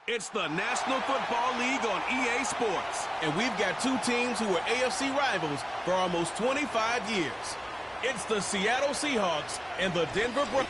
It's the National Football League on EA Sports. And we've got two teams who were AFC rivals for almost 25 years. It's the Seattle Seahawks and the Denver Broncos.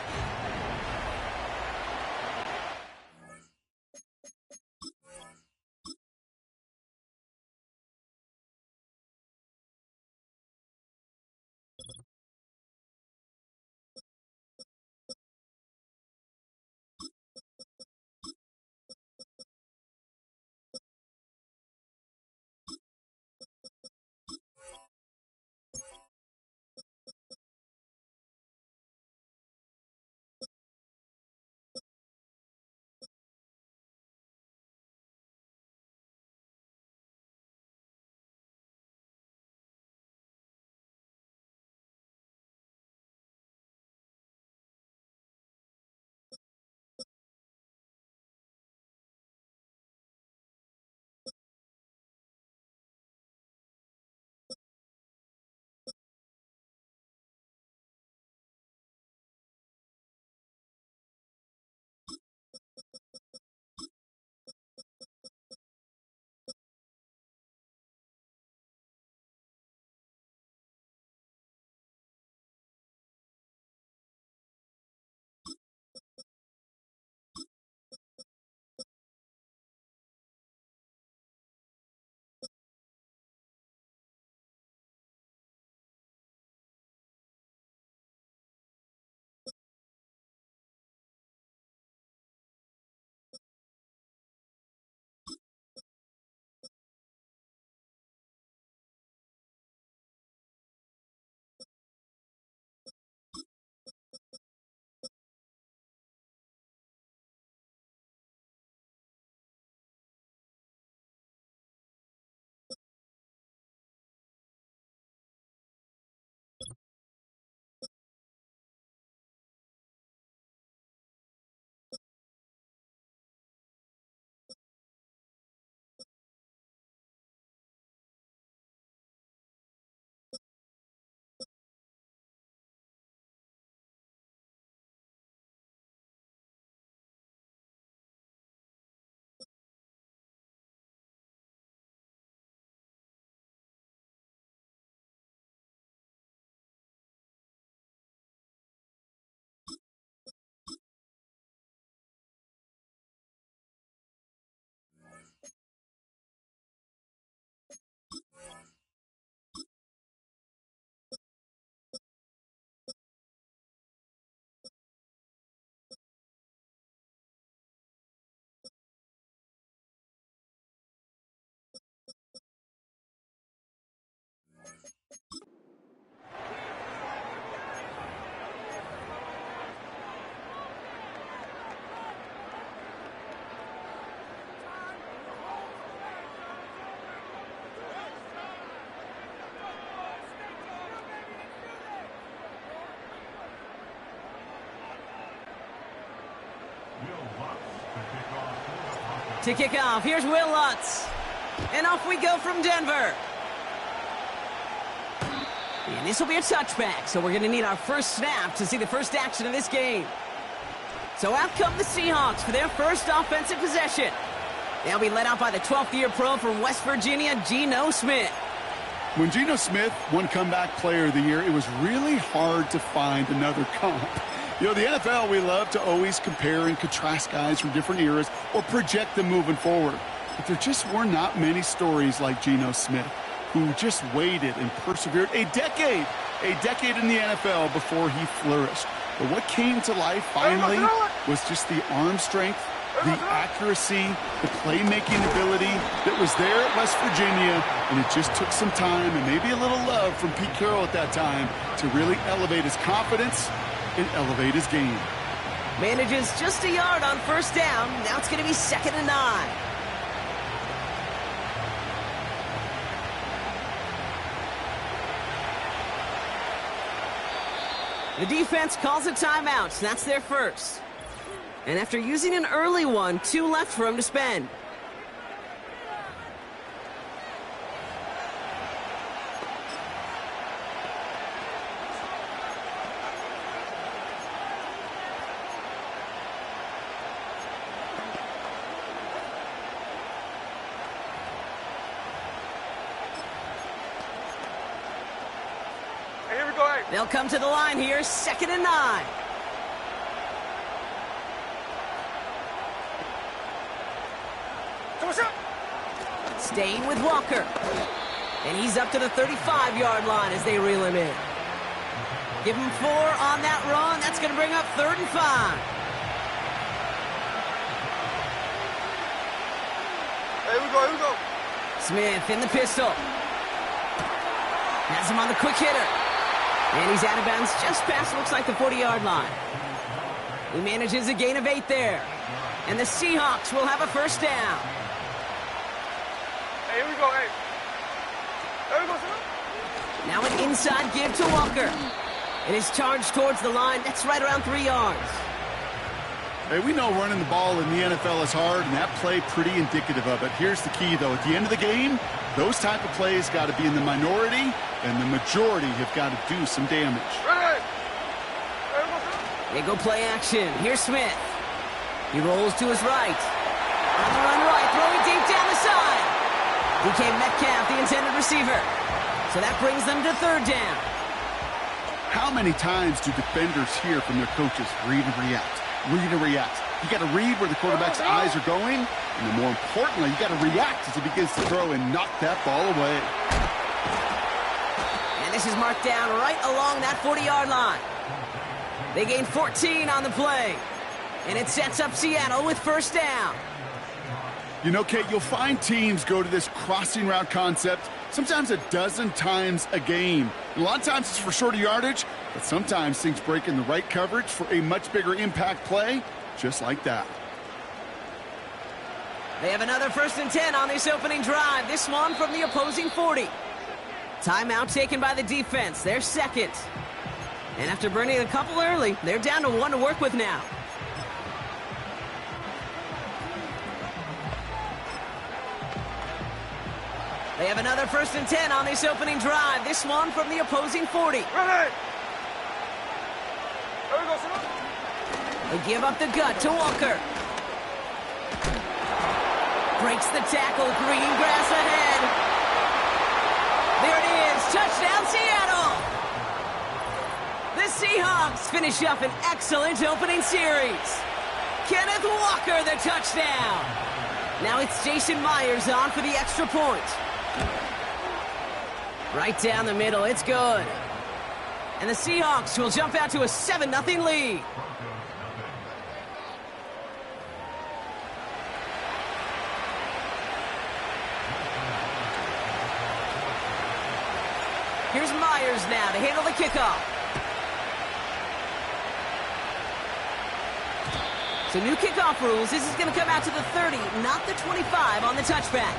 To kick off, here's Will Lutz. And off we go from Denver. And this will be a touchback, so we're going to need our first snap to see the first action of this game. So out come the Seahawks for their first offensive possession. They'll be led out by the 12th-year pro from West Virginia, Geno Smith. When Geno Smith won Comeback Player of the Year, it was really hard to find another comp. You know, the NFL, we love to always compare and contrast guys from different eras or project them moving forward. But there just were not many stories like Geno Smith, who just waited and persevered a decade in the NFL before he flourished. But what came to life finally was just the arm strength, the accuracy, the playmaking ability that was there at West Virginia, and it just took some time and maybe a little love from Pete Carroll at that time to really elevate his confidence and elevate his game. Manages just a yard on first down. Now it's going to be 2nd and 9. The defense calls a timeout. That's their first. And after using an early one, 2 left for him to spend. They'll come to the line here, 2nd and 9. Staying with Walker. And he's up to the 35-yard line as they reel him in. Give him 4 on that run. That's going to bring up 3rd and 5. Here we go. Smith in the pistol. Has him on the quick hitter. And he's out of bounds just past, looks like, the 40-yard line. He manages a gain of 8 there. And the Seahawks will have a first down. Hey, here we go, hey. There we go, sir. Now an inside give to Walker. It is charged towards the line. That's right around 3 yards. Hey, we know running the ball in the NFL is hard, and that play pretty indicative of it. Here's the key, though. At the end of the game, those type of plays got to be in the minority, and the majority have got to do some damage. Ready. They go play action. Here's Smith. He rolls to his right. On the run right, throwing deep down the side. DK Metcalf, the intended receiver. So that brings them to 3rd down. How many times do defenders hear from their coaches, read and react, read and react? You got to read where the quarterback's eyes are going, and then more importantly, you got to react as he begins to throw and knock that ball away. And this is marked down right along that 40-yard line. They gain 14 on the play, and it sets up Seattle with first down. You know, Kate, you'll find teams go to this crossing route concept sometimes a dozen times a game. And a lot of times it's for shorter yardage, but sometimes things break in the right coverage for a much bigger impact play, just like that. They have another 1st and 10 on this opening drive, this one from the opposing 40. Timeout taken by the defense, their 2nd. And after burning a couple early, they're down to 1 to work with now. They have another 1st and 10 on this opening drive, this one from the opposing 40. Ready. There we go, sir. They give up the gut to Walker. Breaks the tackle, green grass ahead. There it is, touchdown Seattle! The Seahawks finish up an excellent opening series. Kenneth Walker, the touchdown. Now it's Jason Myers on for the extra point. Right down the middle, it's good. And the Seahawks will jump out to a 7-0 lead. Here's Myers now to handle the kickoff. So new kickoff rules. This is going to come out to the 30, not the 25 on the touchback.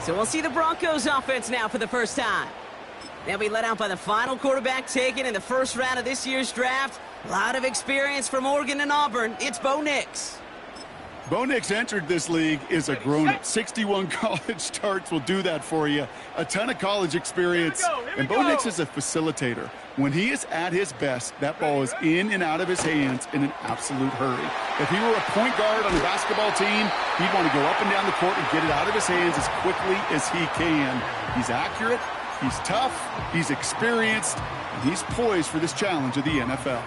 So we'll see the Broncos offense now for the first time. They'll be led out by the final quarterback taken in the first round of this year's draft. A lot of experience from Oregon and Auburn. It's Bo Nix. Bo Nix entered this league as a grown-up. 61 college starts will do that for you. A ton of college experience. And Bo Nix is a facilitator. When he is at his best, that ball is in and out of his hands in an absolute hurry. If he were a point guard on a basketball team, he'd want to go up and down the court and get it out of his hands as quickly as he can. He's accurate, he's tough, he's experienced, and he's poised for this challenge of the NFL.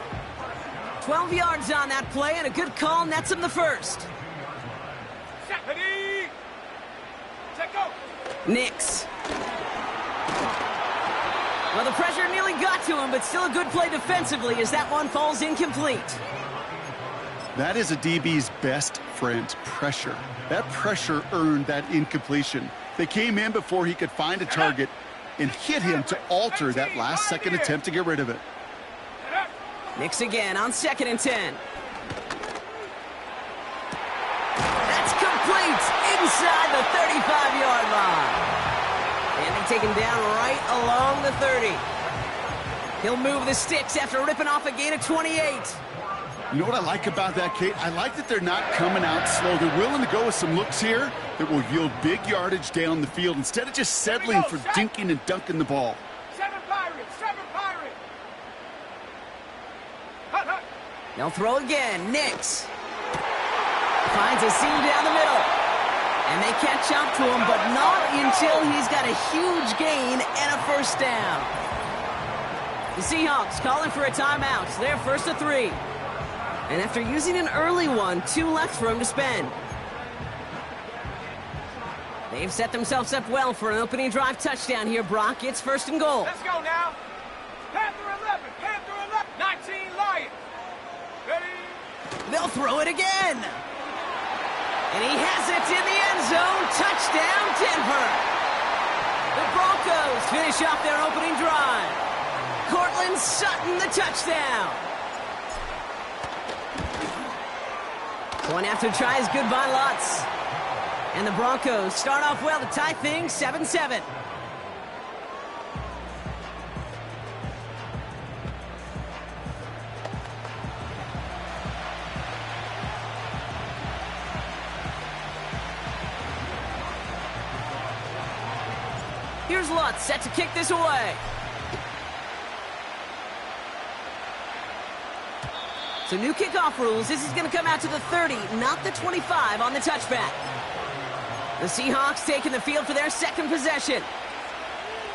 12 yards on that play, and a good call nets him the first. Nix. Well, the pressure nearly got to him, but still a good play defensively as that one falls incomplete. That is a DB's best friend, pressure. That pressure earned that incompletion. They came in before he could find a target and hit him to alter that last-second attempt to get rid of it. Nix again on 2nd and 10. That's complete inside the 35-yard line. And they take him down right along the 30. He'll move the sticks after ripping off a gain of 28. You know what I like about that, Kate? I like that they're not coming out slow. They're willing to go with some looks here that will yield big yardage down the field instead of just settling for dinking and dunking the ball. 7 Pirates, 7 Pirates. Hut, hut. They'll throw again. Nix finds a seam down the middle. And they catch up to him, but not until he's got a huge gain and a first down. The Seahawks calling for a timeout. So they're first to 3. And after using an early one, 2 left for him to spend. They've set themselves up well for an opening drive touchdown here, Brock. It's first and goal. Let's go now. Panther 11, Panther 11, 19 Lions. Ready? They'll throw it again. And he has it in the end zone. Touchdown, Denver. The Broncos finish off their opening drive. Cortland Sutton, the touchdown. Point after tries, goodbye lots. And the Broncos start off well to tie things 7-7. Here's Lutz set to kick this away. So new kickoff rules. This is going to come out to the 30, not the 25 on the touchback. The Seahawks taking the field for their second possession.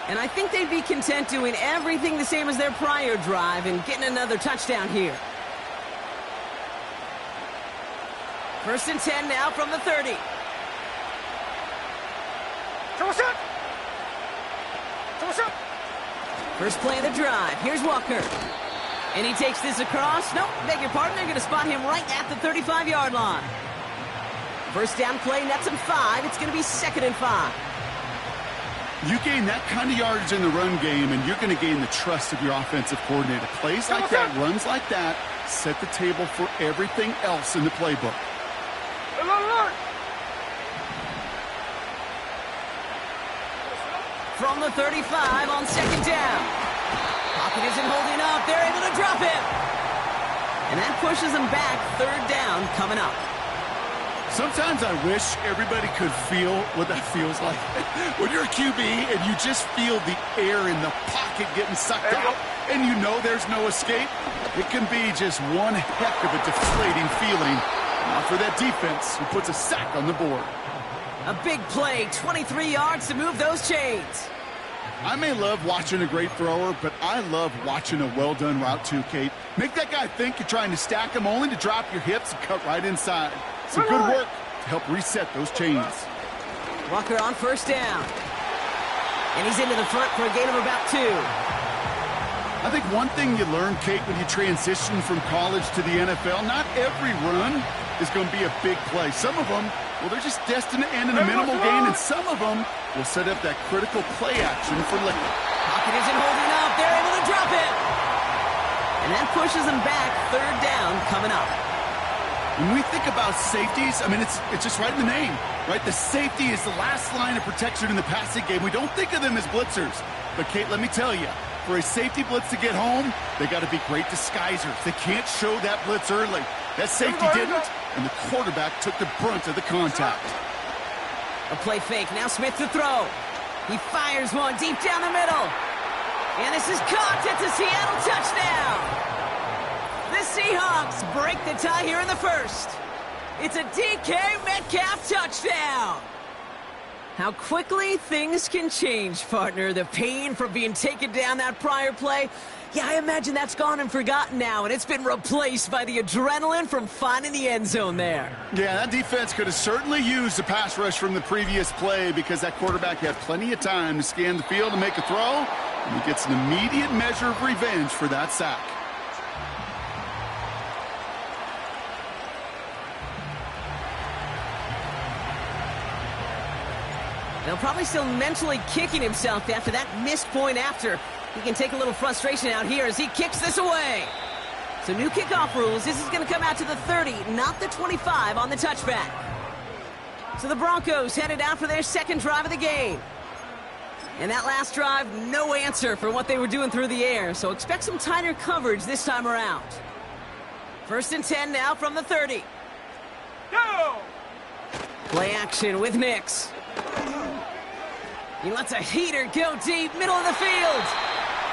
And I think they'd be content doing everything the same as their prior drive and getting another touchdown here. First and 10 now from the 30. First play of the drive. Here's Walker. And he takes this across. Nope, beg your pardon. They're going to spot him right at the 35-yard line. First down play, nets him 5. It's going to be 2nd and 5. You gain that kind of yardage in the run game, and you're going to gain the trust of your offensive coordinator. Plays like that, runs like that, set the table for everything else in the playbook. From the 35 on 2nd down. Pocket isn't holding up. They're able to drop him. And that pushes them back. 3rd down coming up. Sometimes I wish everybody could feel what that feels like. When you're a QB and you just feel the air in the pocket getting sucked out and you know there's no escape, it can be just one heck of a deflating feeling. Now for that defense who puts a sack on the board. A big play, 23 yards to move those chains. I may love watching a great thrower, but I love watching a well-done route too, Kate. Make that guy think you're trying to stack him only to drop your hips and cut right inside. Some good work to help reset those chains. Walker on first down. And he's into the front for a gain of about 2. I think one thing you learn, Kate, when you transition from college to the NFL, not every run is going to be a big play. Some of them, well, they're just destined to end in a minimal gain, and some of them will set up that critical play action for later. Pocket isn't holding up. They're able to drop it. And that pushes them back. 3rd down coming up. When we think about safeties, I mean, it's just right in the name, right? The safety is the last line of protection in the passing game. We don't think of them as blitzers. But, Kate, let me tell you, for a safety blitz to get home, they got to be great disguisers. They can't show that blitz early. That safety didn't, and the quarterback took the brunt of the contact. A play fake. Now Smith to throw. He fires one deep down the middle. And this is caught. It's a Seattle touchdown. The Seahawks break the tie here in the first. It's a DK Metcalf touchdown. How quickly things can change, partner. The pain from being taken down that prior play, yeah, I imagine that's gone and forgotten now, and it's been replaced by the adrenaline from finding the end zone there. Yeah, that defense could have certainly used the pass rush from the previous play because that quarterback had plenty of time to scan the field and make a throw, and he gets an immediate measure of revenge for that sack. They'll probably still mentally kicking himself after that missed point after. He can take a little frustration out here as he kicks this away. So new kickoff rules. This is going to come out to the 30, not the 25 on the touchback. So the Broncos headed out for their 2nd drive of the game. And that last drive, no answer for what they were doing through the air. So expect some tighter coverage this time around. 1st and 10 now from the 30. Go! Play action with Nix. He lets a heater go deep, middle of the field.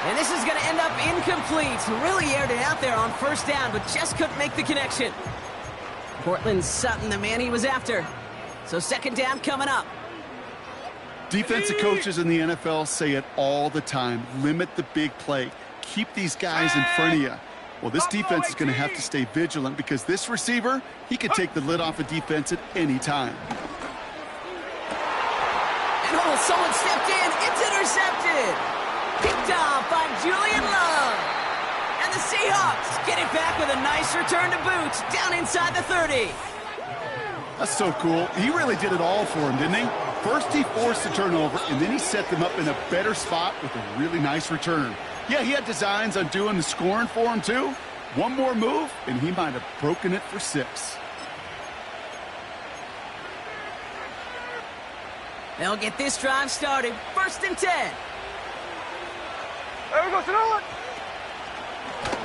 And this is going to end up incomplete. Really aired it out there on 1st down, but just couldn't make the connection. Cortland Sutton, the man he was after. So 2nd down coming up. Defensive coaches in the NFL say it all the time. Limit the big play. keep these guys in front of you. Well, this defense is going to have to stay vigilant because this receiver, he can take the lid off a defense at any time. And oh, someone stepped in. It's intercepted. Picked off by Julian Love. And the Seahawks get it back with a nice return to boot down inside the 30. That's so cool. He really did it all for him, didn't he? First he forced the turnover, and then he set them up in a better spot with a really nice return. Yeah, he had designs on doing the scoring for him, too. One more move, and he might have broken it for 6. They'll get this drive started. 1st and 10. There we go, Sonoma.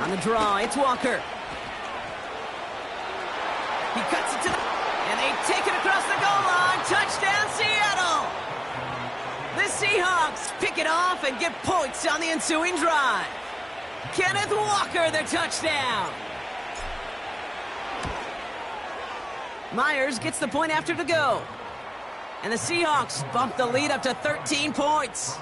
On the draw, it's Walker. He cuts it to the... And they take it across the goal line. Touchdown, Seattle! The Seahawks pick it off and get points on the ensuing drive. Kenneth Walker, their touchdown. Myers gets the point after to go. And the Seahawks bump the lead up to 13 points.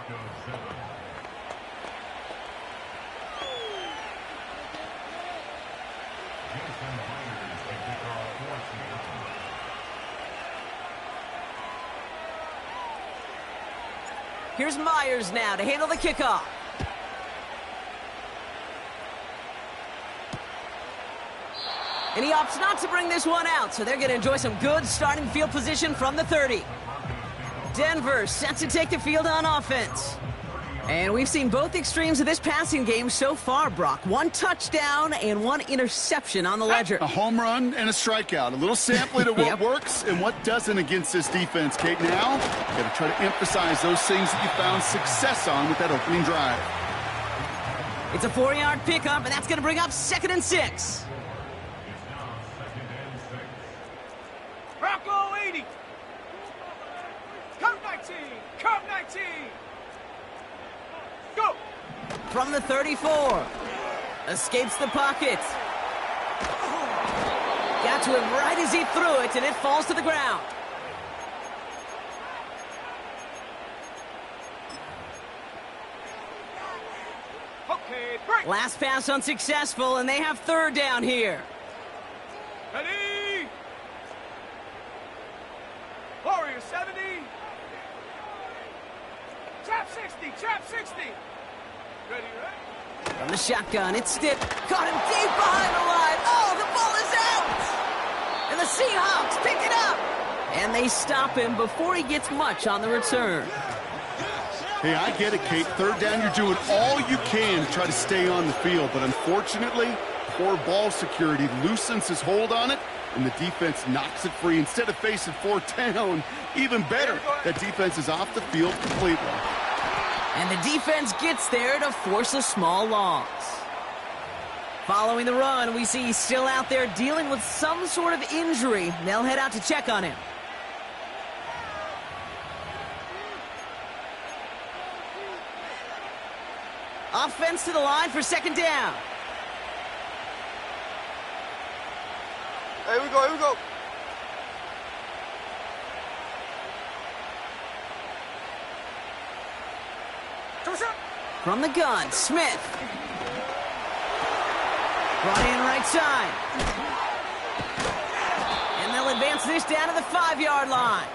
Here's Myers now to handle the kickoff. And he opts not to bring this one out, so they're going to enjoy some good starting field position from the 30. Denver set to take the field on offense. And we've seen both extremes of this passing game so far, Brock. 1 touchdown and 1 interception on the ledger. A home run and a strikeout. A little sampling of what works and what doesn't against this defense, Kate. Now, you got to try to emphasize those things that you found success on with that opening drive. It's a 4-yard pickup, and that's going to bring up 2nd and 6. Bronco 80. Come 19. Come 19. Go! From the 34. Escapes the pocket. Got to him right as he threw it, and it falls to the ground. Okay, break. Last pass unsuccessful, and they have 3rd down here. Ready? Warrior 70. Trap 60, trap 60. Ready, right? From the shotgun, it's Stitt. Caught him deep behind the line. Oh, the ball is out! And the Seahawks pick it up. And they stop him before he gets much on the return. Hey, I get it, Kate. 3rd down, you're doing all you can to try to stay on the field. But unfortunately, poor ball security loosens his hold on it, and the defense knocks it free. Instead of facing 4th down, even better, that defense is off the field completely. And the defense gets there to force a small loss. Following the run, we see he's still out there dealing with some sort of injury. They'll head out to check on him. Offense to the line for 2nd down. Here we go, here we go. From the gun, Smith. Brought in right side. And they'll advance this down to the 5-yard line.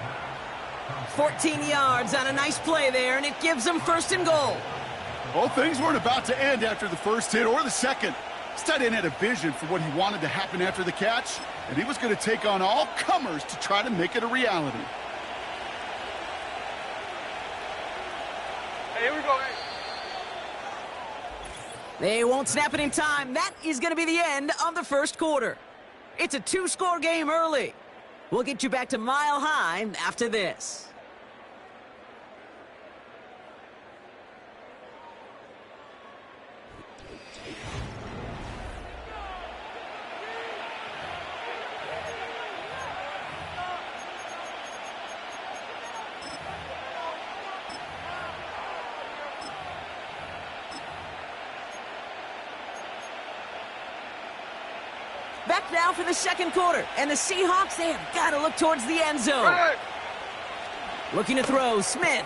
14 yards on a nice play there, and it gives them 1st and goal. Well, things weren't about to end after the first hit or the second. This tight end had a vision for what he wanted to happen after the catch, and he was going to take on all comers to try to make it a reality. Hey, here we go, hey. They won't snap it in time. That is going to be the end of the 1st quarter. It's a 2-score game early. We'll get you back to Mile High after this. Back now for the 2nd quarter, and the Seahawks, they have got to look towards the end zone. Right. Looking to throw, Smith.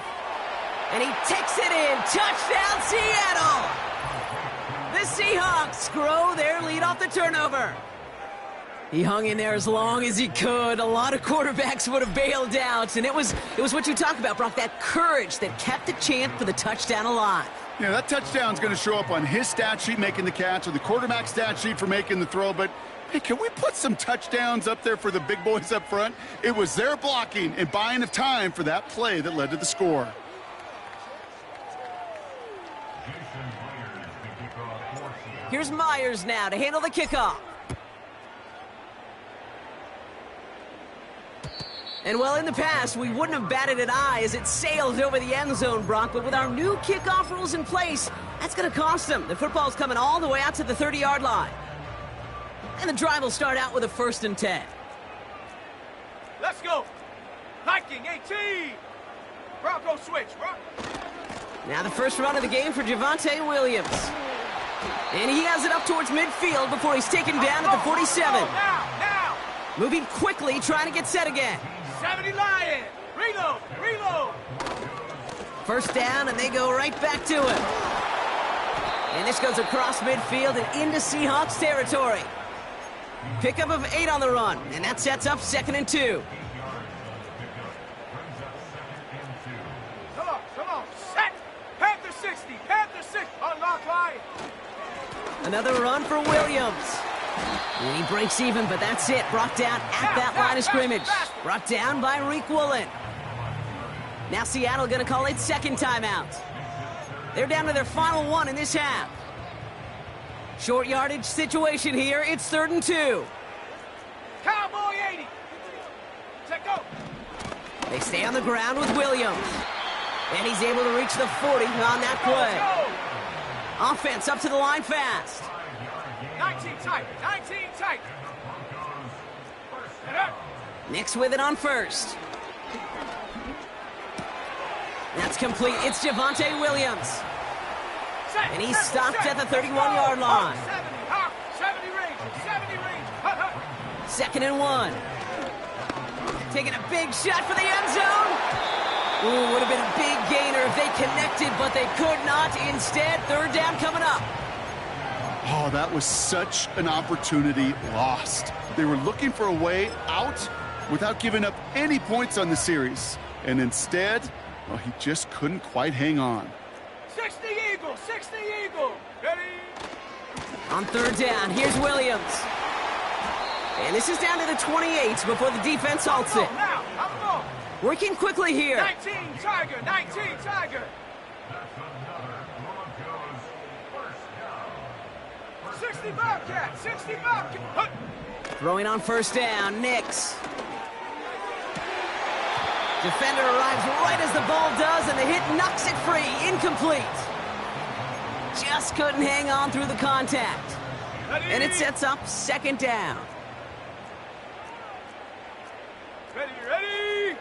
And he takes it in. Touchdown, Seattle! The Seahawks grow their lead off the turnover. He hung in there as long as he could. A lot of quarterbacks would have bailed out, and it was what you talk about, Brock, that courage that kept the chance for the touchdown alive. Yeah, that touchdown's going to show up on his stat sheet making the catch or the quarterback stat sheet for making the throw, but hey, can we put some touchdowns up there for the big boys up front? It was their blocking and buying of time for that play that led to the score. Here's Myers now to handle the kickoff. And well, in the past, we wouldn't have batted an eye as it sailed over the end zone, Brock, but with our new kickoff rules in place, that's going to cost them. The football's coming all the way out to the 30-yard line. And the drive will start out with a 1st and 10. Let's go. Hiking 18. Bronco switch. Now the first run of the game for Javonte Williams. And he has it up towards midfield before he's taken down at the 47. Now. Moving quickly, trying to get set again. 70 Lion. Reload. First down, and they go right back to him. And this goes across midfield and into Seahawks territory. Pickup of 8 on the run, and that sets up 2nd and 2. Come on. Set. Panther 60. Unlock line. Another run for Williams. And he breaks even, but that's it. Brought down at that line of scrimmage. Brought down by Reek Woolen. Now Seattle going to call it 2nd timeout. They're down to their final one in this half. Short yardage situation here. It's 3rd and 2. Cowboy 80. Set go. They stay on the ground with Williams. And he's able to reach the 40 on that play. Offense up to the line fast. 19 tight. Nix with it on 1st. That's complete. It's Javonte Williams. And he's stopped at the 31-yard line. 70 range. 2nd and 1. Taking a big shot for the end zone. Ooh, would have been a big gainer if they connected, but they could not. Instead, 3rd down coming up. Oh, that was such an opportunity lost. They were looking for a way out without giving up any points on the series. And instead, well, he just couldn't quite hang on. 60 Eagle. Ready? On 3rd down, here's Williams. And this is down to the 28 before the defense halts it. Now, I'm going. Working quickly here. 19 Tiger. 60 Bobcat. Throwing on 1st down, Nix. Defender arrives right as the ball does, and the hit knocks it free. Incomplete. Just couldn't hang on through the contact. And it sets up 2nd down. Ready.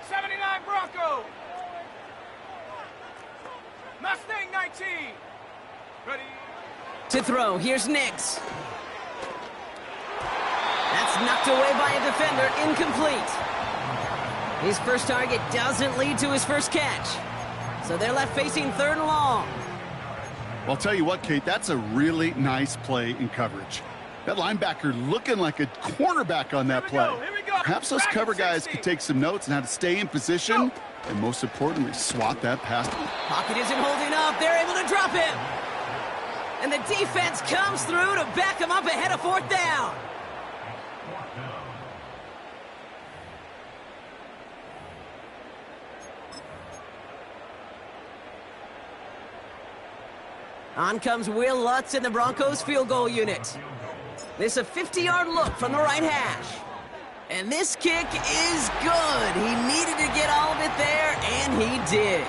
79 Bronco. Mustang 19. Ready. To throw, here's Nix. That's knocked away by a defender, incomplete. His first target doesn't lead to his first catch. So they're left facing 3rd and long. Well, I'll tell you what, Kate, that's a really nice play in coverage. That linebacker looking like a cornerback on that play. Here we go. Perhaps those cover guys could take some notes on how to stay in position and, most importantly, swat that past him. Pocket isn't holding up. They're able to drop him. And the defense comes through to back him up ahead of 4th down. On comes Will Lutz in the Broncos field goal unit. This a 50-yard look from the right hash. And this kick is good. He needed to get all of it there, and he did.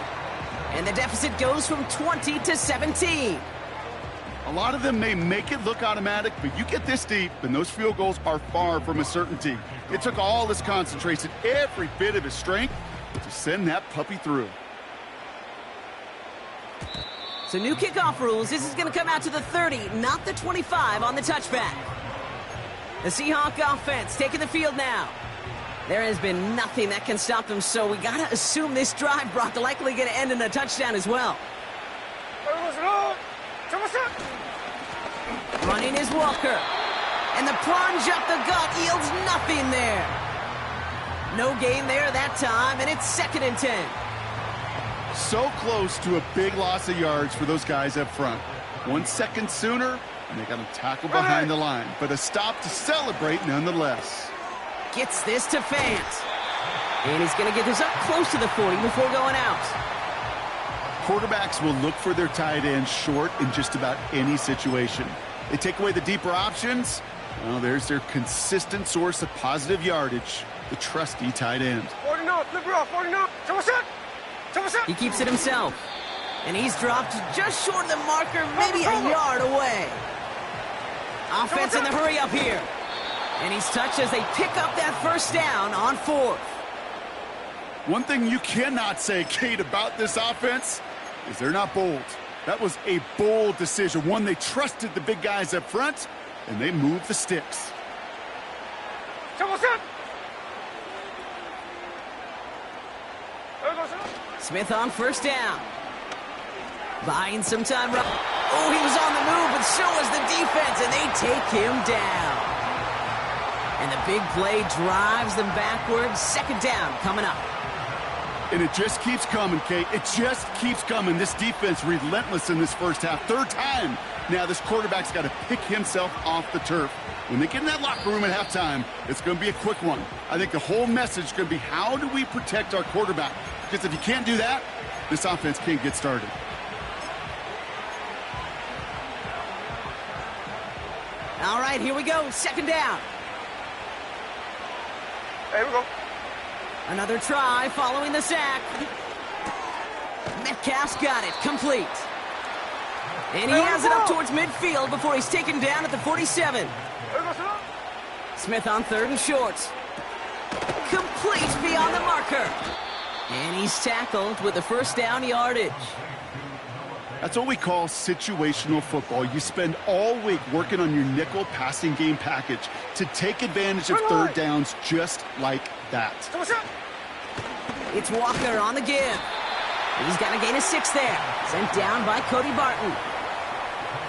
And the deficit goes from 20 to 17. A lot of them may make it look automatic, but you get this deep, and those field goals are far from a certainty. It took all his concentration, every bit of his strength, to send that puppy through. So new kickoff rules. This is going to come out to the 30, not the 25 on the touchback. The Seahawk offense taking the field now. There has been nothing that can stop them, so we got to assume this drive, Brock, likely going to end in a touchdown as well. Running is Walker. And the plunge up the gut yields nothing there. No gain there that time, and it's 2nd and 10. So close to a big loss of yards for those guys up front. 1 second sooner, and they got to tackle behind the line. But a stop to celebrate nonetheless. Gets this to Fant. And he's going to get this up close to the 40 before going out. Quarterbacks will look for their tight end short in just about any situation. They take away the deeper options. Well, there's their consistent source of positive yardage, the trusty tight end. 49, flip her off, 49. He keeps it himself. And he's dropped just short of the marker, maybe a yard away. Offense in the hurry up here. And he's touched as they pick up that first down on 4th. One thing you cannot say, Kate, about this offense is they're not bold. That was a bold decision, one they trusted the big guys up front, and they moved the sticks. Smith on first down. Buying some time. Oh, he was on the move, but so was the defense, and they take him down. And the big play drives them backwards. 2nd down coming up. And it just keeps coming, Kate. It just keeps coming. This defense relentless in this first half. 3rd time. Now this quarterback's got to pick himself off the turf. When they get in that locker room at halftime, it's going to be a quick one. I think the whole message is going to be, how do we protect our quarterback? Because if you can't do that, this offense can't get started. All right, here we go. 2nd down. Here we go. Another try following the sack. Metcalf's got it. Complete. And he has it up towards midfield before he's taken down at the 47. Smith on 3rd and short. Complete beyond the marker. And he's tackled with the first down yardage. That's what we call situational football. You spend all week working on your nickel passing game package to take advantage of 3rd downs just like that. It's Walker on the give. He's got a gain of 6 there. Sent down by Cody Barton.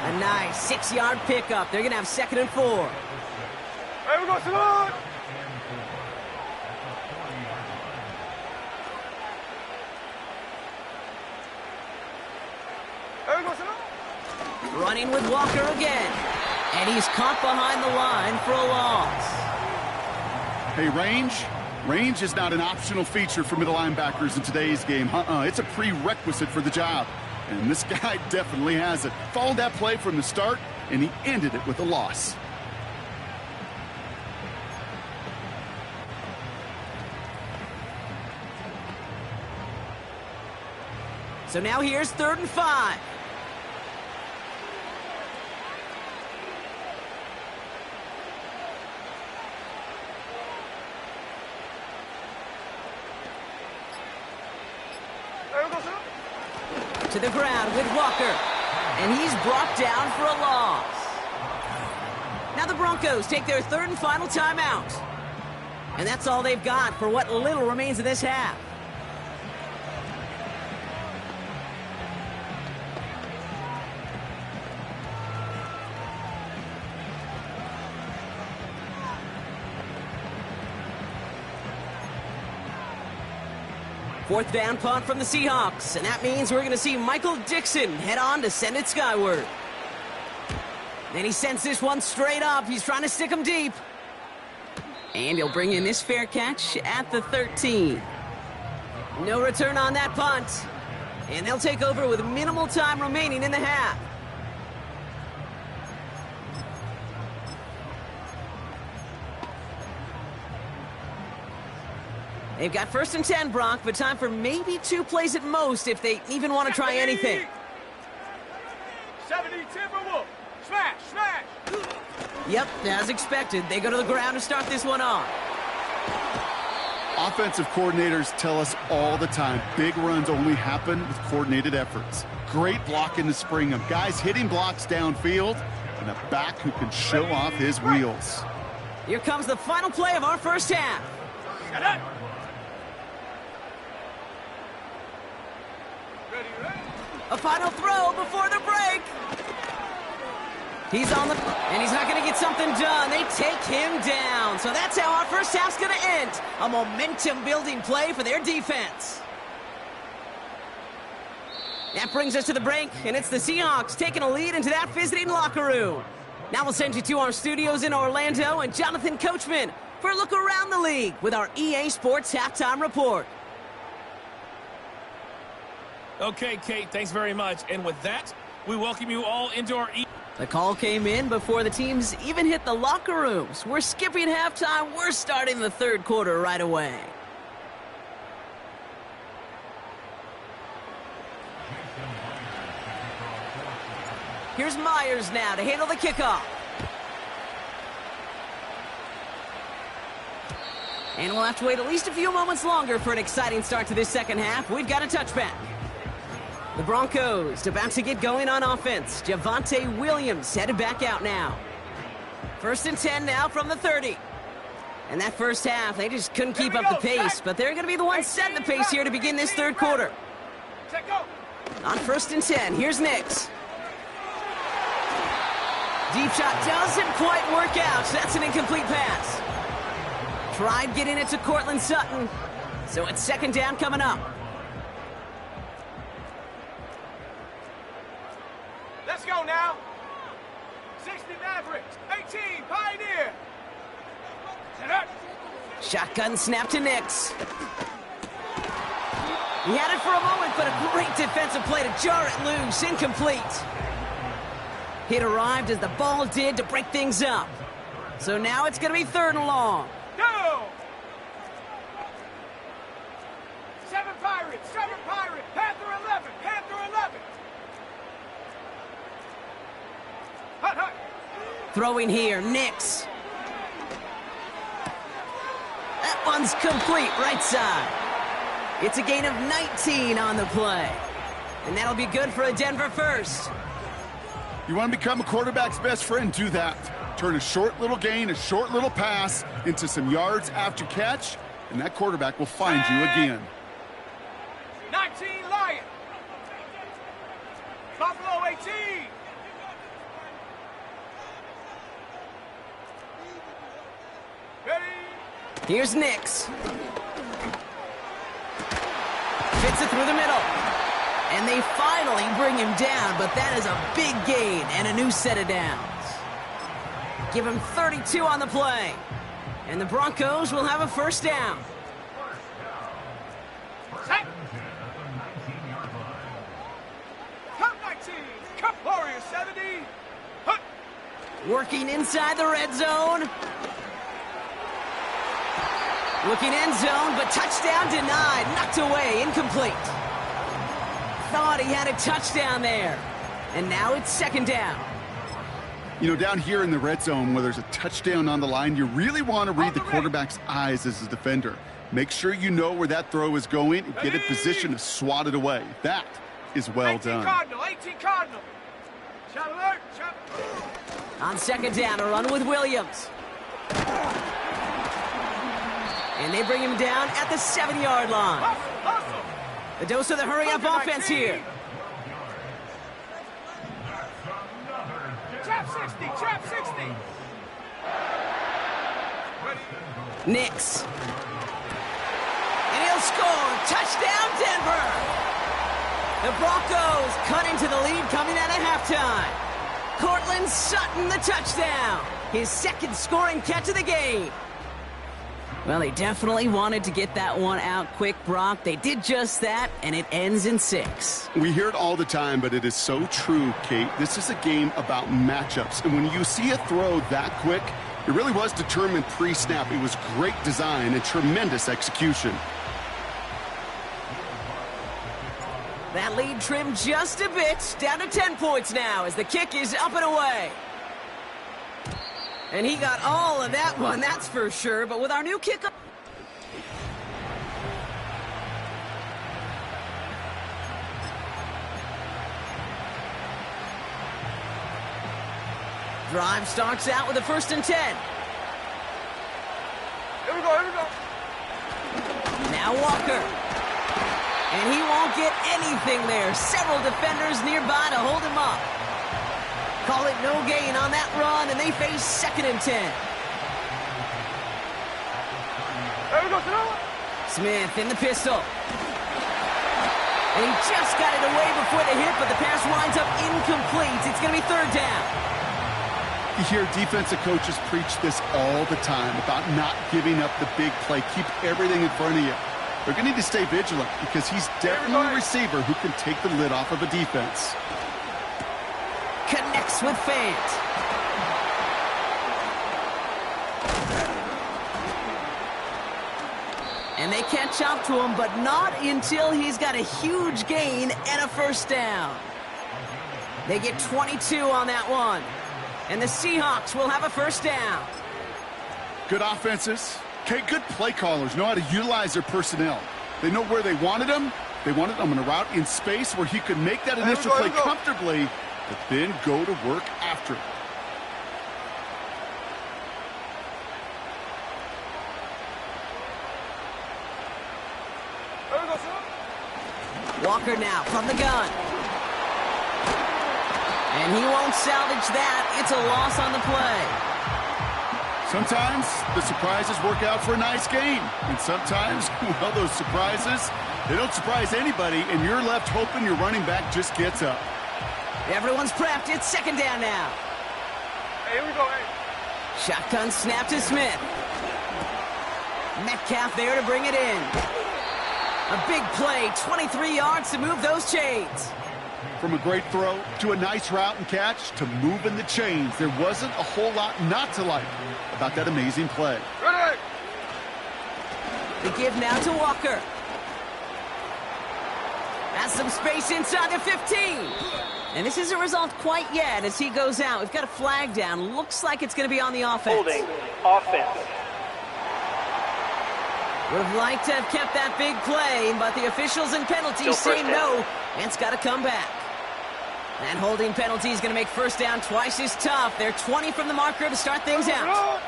A nice 6-yard pickup. They're going to have 2nd and 4. Here we go, Salon. Running with Walker again. And he's caught behind the line for a loss. Hey, range is not an optional feature for middle linebackers in today's game. It's a prerequisite for the job. And this guy definitely has it. Followed that play from the start, and he ended it with a loss. So now here's 3rd and 5. To the ground with Walker. And he's brought down for a loss. Now the Broncos take their 3rd and final timeout. And that's all they've got for what little remains of this half. Fourth down punt from the Seahawks, and that means we're going to see Michael Dixon head on to send it skyward. And he sends this one straight up. He's trying to stick him deep. And he'll bring in this fair catch at the 13. No return on that punt. And they'll take over with minimal time remaining in the half. They've got 1st and 10, Brock, but time for maybe 2 plays at most if they even want to try anything. 70, Timberwolf. Smash, smash. Yep, as expected. They go to the ground to start this one off. Offensive coordinators tell us all the time, big runs only happen with coordinated efforts. Great blocking to spring them. Guys hitting blocks downfield, and a back who can show off his wheels. Here comes the final play of our first half. A final throw before the break. He's on the... And he's not going to get something done. They take him down. So that's how our first half's going to end. A momentum-building play for their defense. That brings us to the break, and it's the Seahawks taking a lead into that visiting locker room. Now we'll send you to our studios in Orlando and Jonathan Coachman for a look around the league with our EA Sports Halftime Report. Okay, Kate, thanks very much. And with that, we welcome you all into our... The call came in before the teams even hit the locker rooms. We're skipping halftime. We're starting the third quarter right away. Here's Myers now to handle the kickoff. And we'll have to wait at least a few moments longer for an exciting start to this second half. We've got a touchback. The Broncos about to get going on offense. Javonte Williams headed back out now. 1st and 10 now from the 30. And that first half, they just couldn't keep up the pace, but they're going to be the ones setting the pace here to begin this third quarter. On 1st and 10, here's Nix. Deep shot doesn't quite work out. That's an incomplete pass. Tried getting it to Cortland Sutton. So it's second down coming up. Let's go now. 60 Mavericks, 18 Pioneer. Shotgun snap to Nix. He had it for a moment, but a great defensive play to jar it loose. Incomplete. Hit arrived as the ball did to break things up. So now it's going to be 3rd and long. Go! 7 Pirates, Panther 11, Panther 11. Hut, hut. Throwing here, Nix. That one's complete, right side. It's a gain of 19 on the play. And that'll be good for a Denver first. You want to become a quarterback's best friend, do that. Turn a short little gain, a short little pass into some yards after catch, and that quarterback will find you again. 19 Lion. Buffalo 18. Ready? Here's Nix. Fits it through the middle. And they finally bring him down, but that is a big gain and a new set of downs. Give him 32 on the play. And the Broncos will have a first down. Set. Cup 19. Cup Warriors 70. Hut. Working inside the red zone. Looking end zone, but touchdown denied. Knocked away, incomplete. Thought he had a touchdown there. And now it's second down. You know, down here in the red zone where there's a touchdown on the line, you really want to read the quarterback's eyes as a defender. Make sure you know where that throw is going and get in position to swat it away. That is well 18 done. Cardinal, 18 Cardinal. Shot alert, shot. On second down, a run with Williams. And they bring him down at the 7-yard line. Hustle. A dose of the hurry-up offense here. Trap 60, trap 60. Nix. And he'll score. Touchdown, Denver. The Broncos cut into the lead coming out of halftime. Cortland Sutton, the touchdown. His second scoring catch of the game. Well, they definitely wanted to get that one out quick, Brock. They did just that, and it ends in 6. We hear it all the time, but it is so true, Kate. This is a game about matchups, and when you see a throw that quick, it really was determined pre-snap. It was great design and tremendous execution. That lead trimmed just a bit, down to 10 points now as the kick is up and away. And he got all of that one, that's for sure. But with our new kick up... Drive starts out with a 1st and 10. Here we go, here we go. Now Walker. And he won't get anything there. Several defenders nearby to hold him up. Call it no gain on that run, and they face 2nd and 10. There we go, Smith in the pistol. And he just got it away before the hit, but the pass winds up incomplete. It's going to be 3rd down. You hear defensive coaches preach this all the time about not giving up the big play. Keep everything in front of you. They're going to need to stay vigilant because he's definitely a receiver who can take the lid off of a defense. Connects with Fant. And they catch up to him, but not until he's got a huge gain and a 1st down. They get 22 on that one. And the Seahawks will have a 1st down. Good offenses. Okay, good play callers know how to utilize their personnel. They know where they wanted him. They wanted him on a route in space where he could make that initial play comfortably, but then go to work after it. Walker now from the gun. And he won't salvage that. It's a loss on the play. Sometimes the surprises work out for a nice game. And sometimes, well, those surprises, they don't surprise anybody, and you're left hoping your running back just gets up. Everyone's prepped. It's 2nd down now. Hey, here we go, hey. Shotgun snap to Smith. Metcalf there to bring it in. A big play, 23 yards to move those chains. From a great throw to a nice route and catch to moving the chains, there wasn't a whole lot not to like about that amazing play. Ready. The give now to Walker. Has some space inside the 15. And this isn't result quite yet as he goes out. We've got a flag down. Looks like it's going to be on the offense. Holding offense. Would have liked to have kept that big play, but the officials and penalties say no, and it's got to come back. That holding penalty is going to make 1st down twice as tough. They're 20 from the marker to start things out.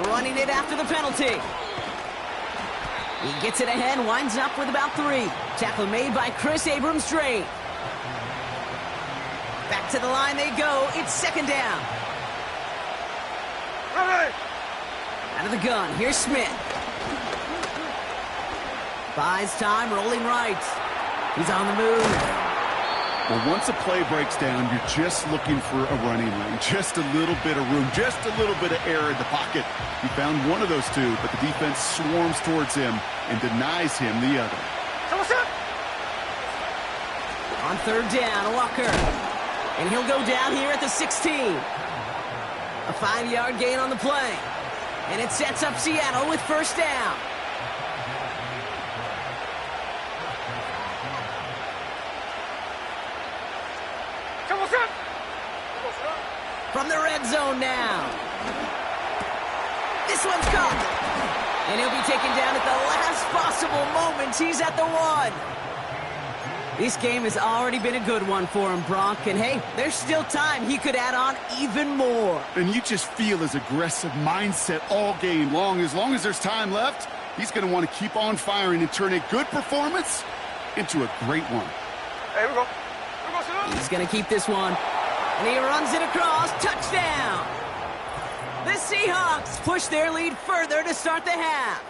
Running it after the penalty. He gets it ahead, winds up with about 3. Tackle made by Chris Abrams-Drain. Back to the line they go. It's 2nd down. Ready. Out of the gun, here's Smith. Buys time, rolling right. He's on the move. Well, once a play breaks down, you're just looking for a running lane. Just a little bit of room, just a little bit of air in the pocket. He found one of those two, but the defense swarms towards him and denies him the other. On 3rd down, Walker. And he'll go down here at the 16. A 5-yard gain on the play. And it sets up Seattle with 1st down. From the red zone now. This one's caught. And he'll be taken down at the last possible moment. He's at the 1. This game has already been a good one for him, Brock. And hey, there's still time. He could add on even more. And you just feel his aggressive mindset all game long. As long as there's time left, he's going to want to keep on firing and turn a good performance into a great one. Hey, here we go. He's going to keep this one. And he runs it across. Touchdown! The Seahawks push their lead further to start the half.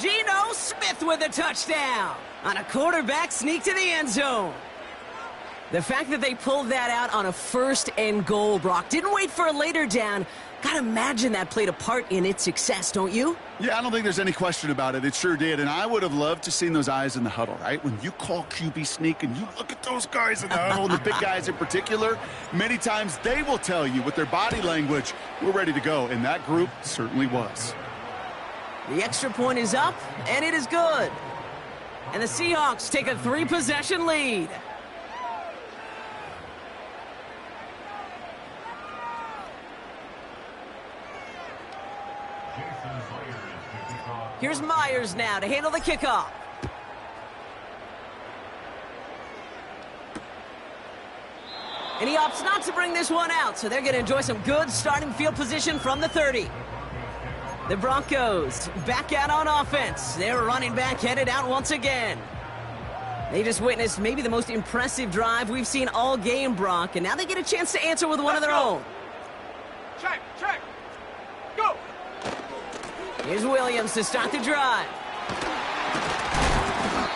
Geno Smith with a touchdown on a quarterback sneak to the end zone. The fact that they pulled that out on a 1st and goal, Brock, didn't wait for a later down. Gotta imagine that played a part in its success, don't you? Yeah, I don't think there's any question about it. It sure did, and I would have loved to seen those eyes in the huddle, right? When you call QB sneak and you look at those guys in the huddle, and the big guys in particular, many times they will tell you with their body language, we're ready to go, and that group certainly was. The extra point is up, and it is good. And the Seahawks take a 3-possession lead. Here's Myers now to handle the kickoff. And he opts not to bring this one out, so they're going to enjoy some good starting field position from the 30. The Broncos back out on offense. Their running back headed out once again. They just witnessed maybe the most impressive drive we've seen all game, Brock, and now they get a chance to answer with one of their own. Check, check. Go. Here's Williams to start the drive.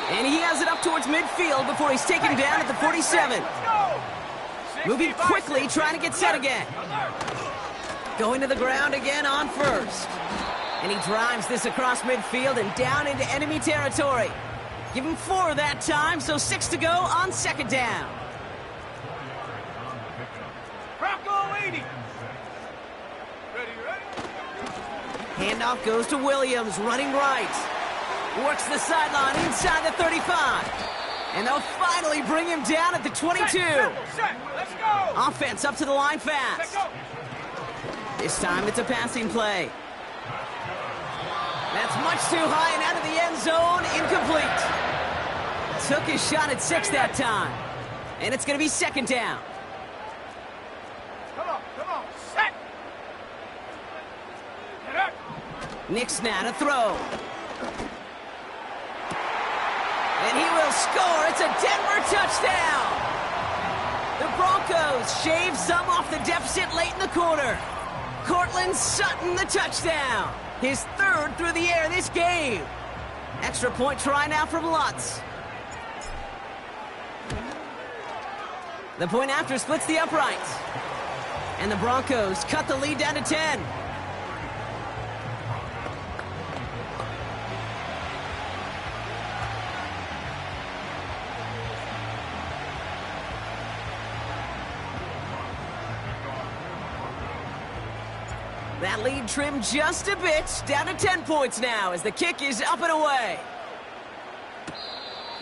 And he has it up towards midfield before he's taken down at the 47. Let's go. Moving quickly, trying to get set again. Going to the ground again on first. And he drives this across midfield and down into enemy territory. Give him 4 that time, so 6 to go on second down. Bronco 80. Ready, ready? Handoff goes to Williams, running right. Works the sideline inside the 35. And they'll finally bring him down at the 22. Set. Let's go. Offense up to the line fast. Set, go. This time it's a passing play. That's much too high and out of the end zone. Incomplete. Took his shot at 6 that time. And it's going to be second down. Come on. Set. Get up. Nick's now to throw. And he will score. It's a Denver touchdown. The Broncos shave some off the deficit late in the quarter. Cortland Sutton the touchdown. His 3rd through the air this game. Extra point try now from Lutz. The point after splits the uprights. And the Broncos cut the lead down to 10. That lead trimmed just a bit, down to 10 points now as the kick is up and away.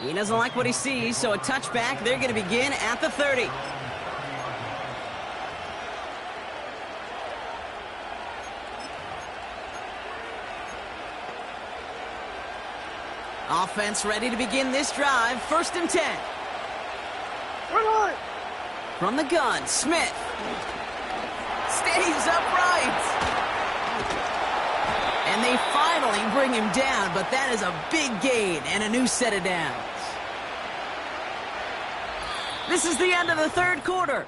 He doesn't like what he sees, so a touchback. They're going to begin at the 30. Offense ready to begin this drive. 1st and 10. From the gun, Smith. Stays upright. And they finally bring him down, but that is a big gain and a new set of downs. This is the end of the 3rd quarter.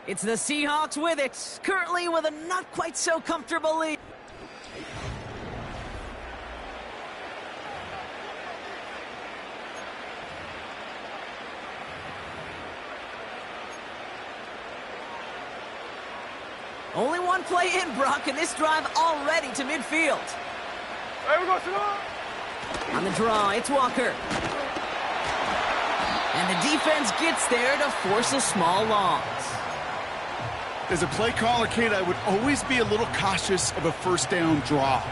It's the Seahawks with it, currently with a not quite so comfortable lead. Only one play in, Brock, and this drive already to midfield. There we go, On the draw, it's Walker. And the defense gets there to force a small loss. As a play caller, Kate, I would always be a little cautious of a 1st down draw.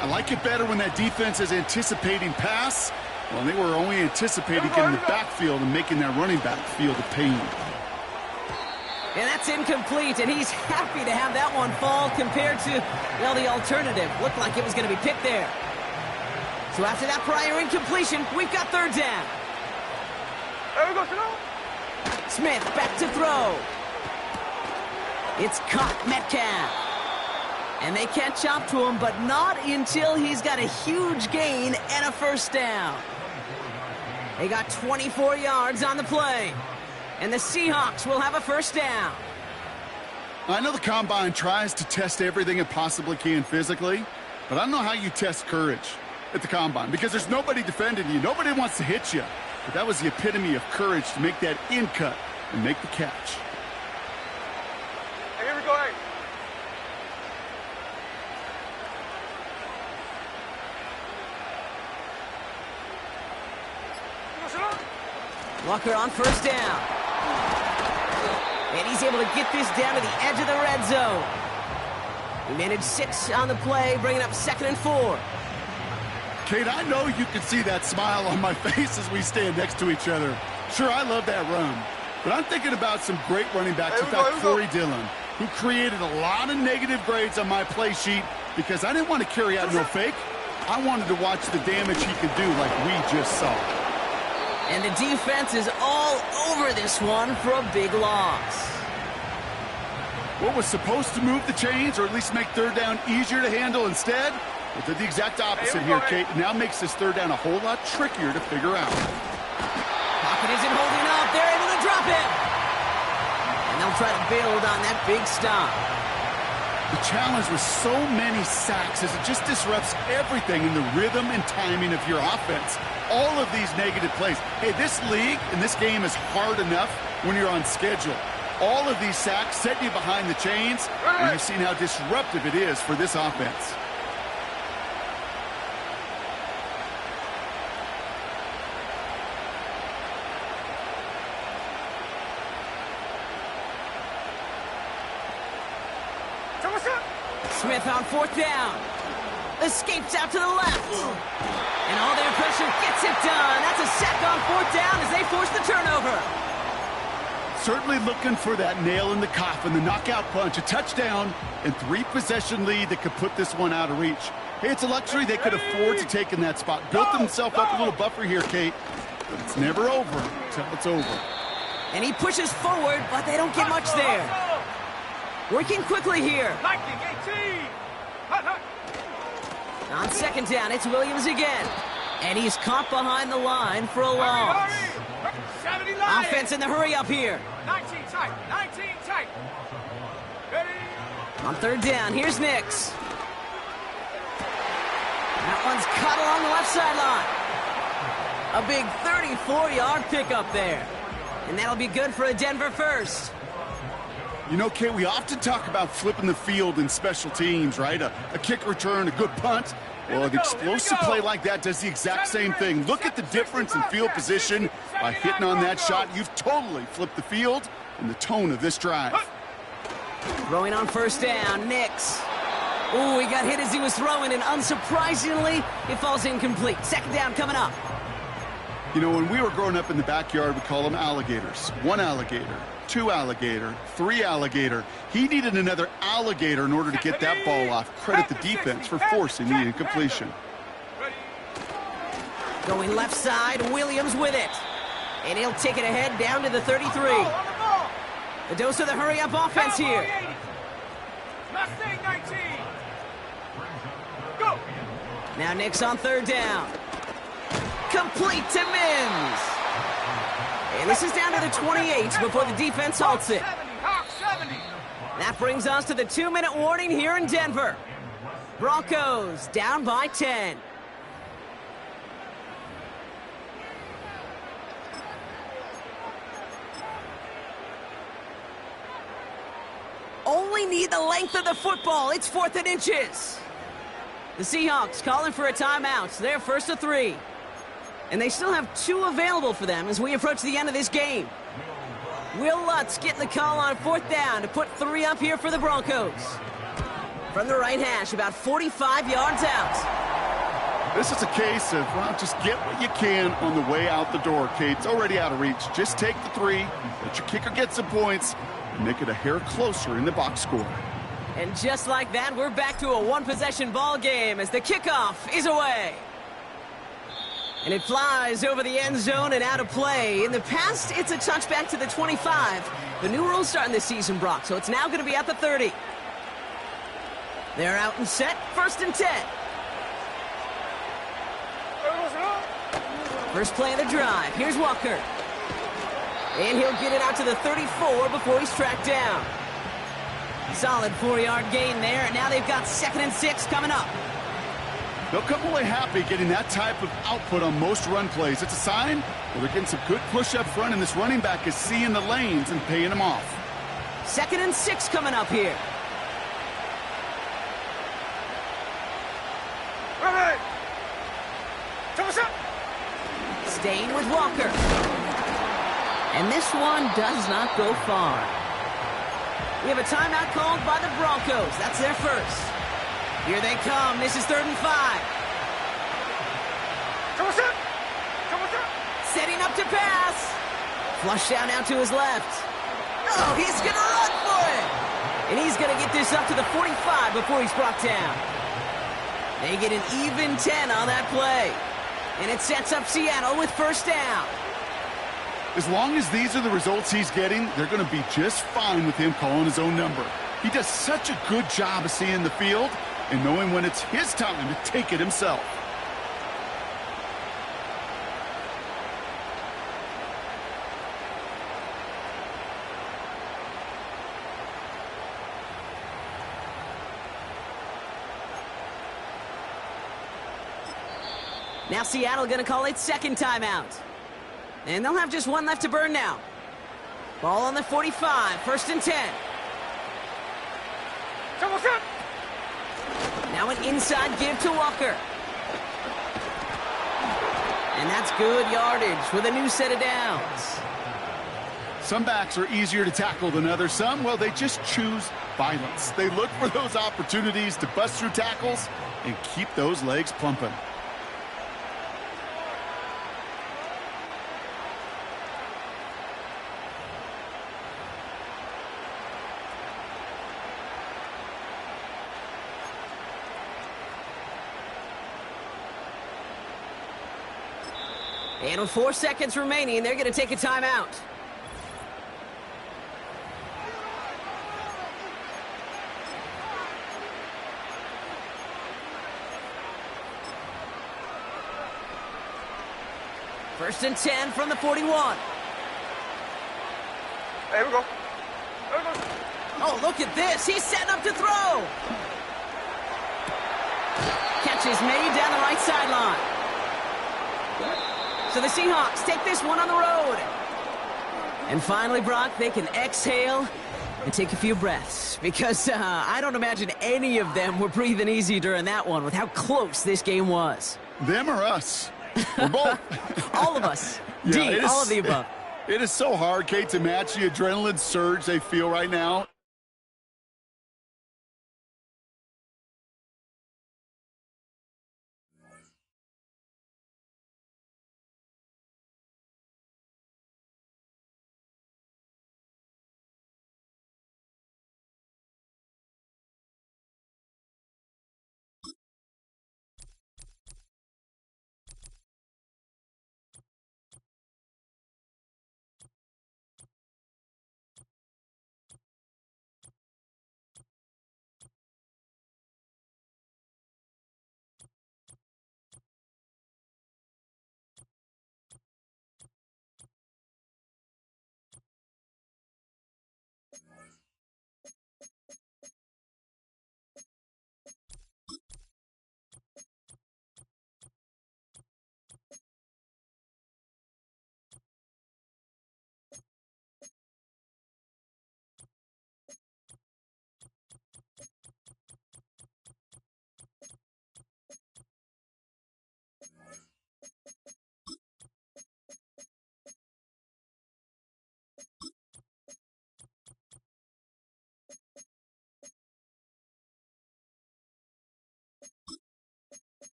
I like it better when that defense is anticipating pass. Well, they were only anticipating getting the backfield and making that running back feel the pain. And that's incomplete, and he's happy to have that one fall compared to, well, the alternative. Looked like it was going to be picked there. So after that prior incompletion, we've got 3rd down. There we go, Smith back to throw. It's caught Metcalf. And they catch up to him, but not until he's got a huge gain and a 1st down. They got 24 yards on the play. And the Seahawks will have a 1st down. I know the Combine tries to test everything it possibly can physically, but I don't know how you test courage at the Combine because there's nobody defending you. Nobody wants to hit you. But that was the epitome of courage to make that in cut and make the catch. Hey, here we go, hey. Walker on 1st down. And he's able to get this down to the edge of the red zone. He managed 6 on the play, bringing up 2nd and 4. Kate, I know you can see that smile on my face as we stand next to each other. Sure, I love that run. But I'm thinking about some great running backs without Corey Dillon, who created a lot of negative grades on my play sheet because I didn't want to carry out no fake. I wanted to watch the damage he could do like we just saw. And the defense is all over this one for a big loss. What was supposed to move the chains or at least make 3rd down easier to handle instead Well, did the exact opposite here, Kate. Now makes this third down a whole lot trickier to figure out. Pocket isn't holding up. They're able to drop it. And they'll try to build on that big stop. The challenge with so many sacks is it just disrupts everything in the rhythm and timing of your offense. All of these negative plays. Hey, this league and this game is hard enough when you're on schedule. All of these sacks set you behind the chains, and you've seen how disruptive it is for this offense. Smith on fourth down. Escapes out to the left. And all their pressure gets it done. That's a sack on fourth down as they force the turnover. Certainly looking for that nail in the coffin, the knockout punch, a touchdown, and 3-possession lead that could put this one out of reach. Hey, it's a luxury they could afford to take in that spot. Built themselves up a little buffer here, Kate. But it's never over until it's over. And he pushes forward, but they don't get much there. Working quickly here. On second down, it's Williams again. And he's caught behind the line for a loss. Offense in the hurry up here. 19 tight, 19 tight. Ready? On third down, here's Nix. That one's cut along the left sideline. A big 34-yard pickup there. And that'll be good for a Denver first. You know, Kate, we often talk about flipping the field in special teams, right? A kick return, a good punt. Well, an explosive play like that does the exact same thing. Look at the difference in field position. By hitting on that shot, you've totally flipped the field and the tone of this drive. Throwing on first down, Nix. Ooh, he got hit as he was throwing, and unsurprisingly, it falls incomplete. Second down coming up. You know, when we were growing up in the backyard, we call them alligators. 1 alligator, 2 alligator, 3 alligator. He needed another alligator in order to get that ball off. Credit the defense for forcing the incompletion. Going left side, Williams with it. And he'll take it ahead down to the 33. The dose of the hurry-up offense here. Mustang 19. Go. Now Nix on third down. Complete to Mims. And this is down to the 28 before the defense halts it. That brings us to the 2-minute warning here in Denver. Broncos down by 10. Only need the length of the football. It's 4th and inches. The Seahawks calling for a timeout. They're first to 3. And they still have 2 available for them as we approach the end of this game. Will Lutz getting the call on 4th down to put 3 up here for the Broncos. From the right hash, about 45 yards out. This is a case of, well, just get what you can on the way out the door, Kate. It's already out of reach. Just take the 3, let your kicker get some points, and make it a hair closer in the box score. And just like that, we're back to a 1-possession ball game as the kickoff is away. And it flies over the end zone and out of play. In the past, it's a touchback to the 25. The new rules starting this season, Brock, so it's now going to be at the 30. They're out and set, 1st and 10. First play of the drive. Here's Walker. And he'll get it out to the 34 before he's tracked down. Solid 4-yard gain there, and now they've got 2nd and 6 coming up. They'll come away happy getting that type of output on most run plays. It's a sign that they're getting some good push up front, and this running back is seeing the lanes and paying them off. 2nd and 6 coming up here. Ready. Toss up. Staying with Walker. And this one does not go far. We have a timeout called by the Broncos. That's their first. Here they come. This is 3rd and 5. Setting up to pass. Flush down out to his left. Oh, he's going to run for it. And he's going to get this up to the 45 before he's brought down. They get an even 10 on that play. And it sets up Seattle with first down. As long as these are the results he's getting, they're going to be just fine with him calling his own number. He does such a good job of seeing the field, and knowing when it's his time to take it himself. Now Seattle going to call its second timeout. And they'll have just one left to burn now. Ball on the 45, 1st and 10. Now an inside give to Walker. And that's good yardage with a new set of downs. Some backs are easier to tackle than others. Some, well, they just choose violence. They look for those opportunities to bust through tackles and keep those legs pumping. And with 4 seconds remaining, they're going to take a timeout. First and 10 from the 41. There we go. Oh, look at this. He's setting up to throw. Catch is made down the right sideline. So the Seahawks take this one on the road. And finally, Brock, they can exhale and take a few breaths. Because I don't imagine any of them were breathing easy during that one with how close this game was. Them or us? We're both. All of us. Yeah, D, all of the above. It is so hard, Kate, to match the adrenaline surge they feel right now.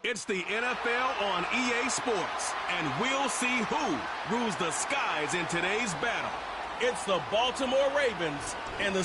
It's the NFL on EA Sports, and we'll see who rules the skies in today's battle. It's the Baltimore Ravens and the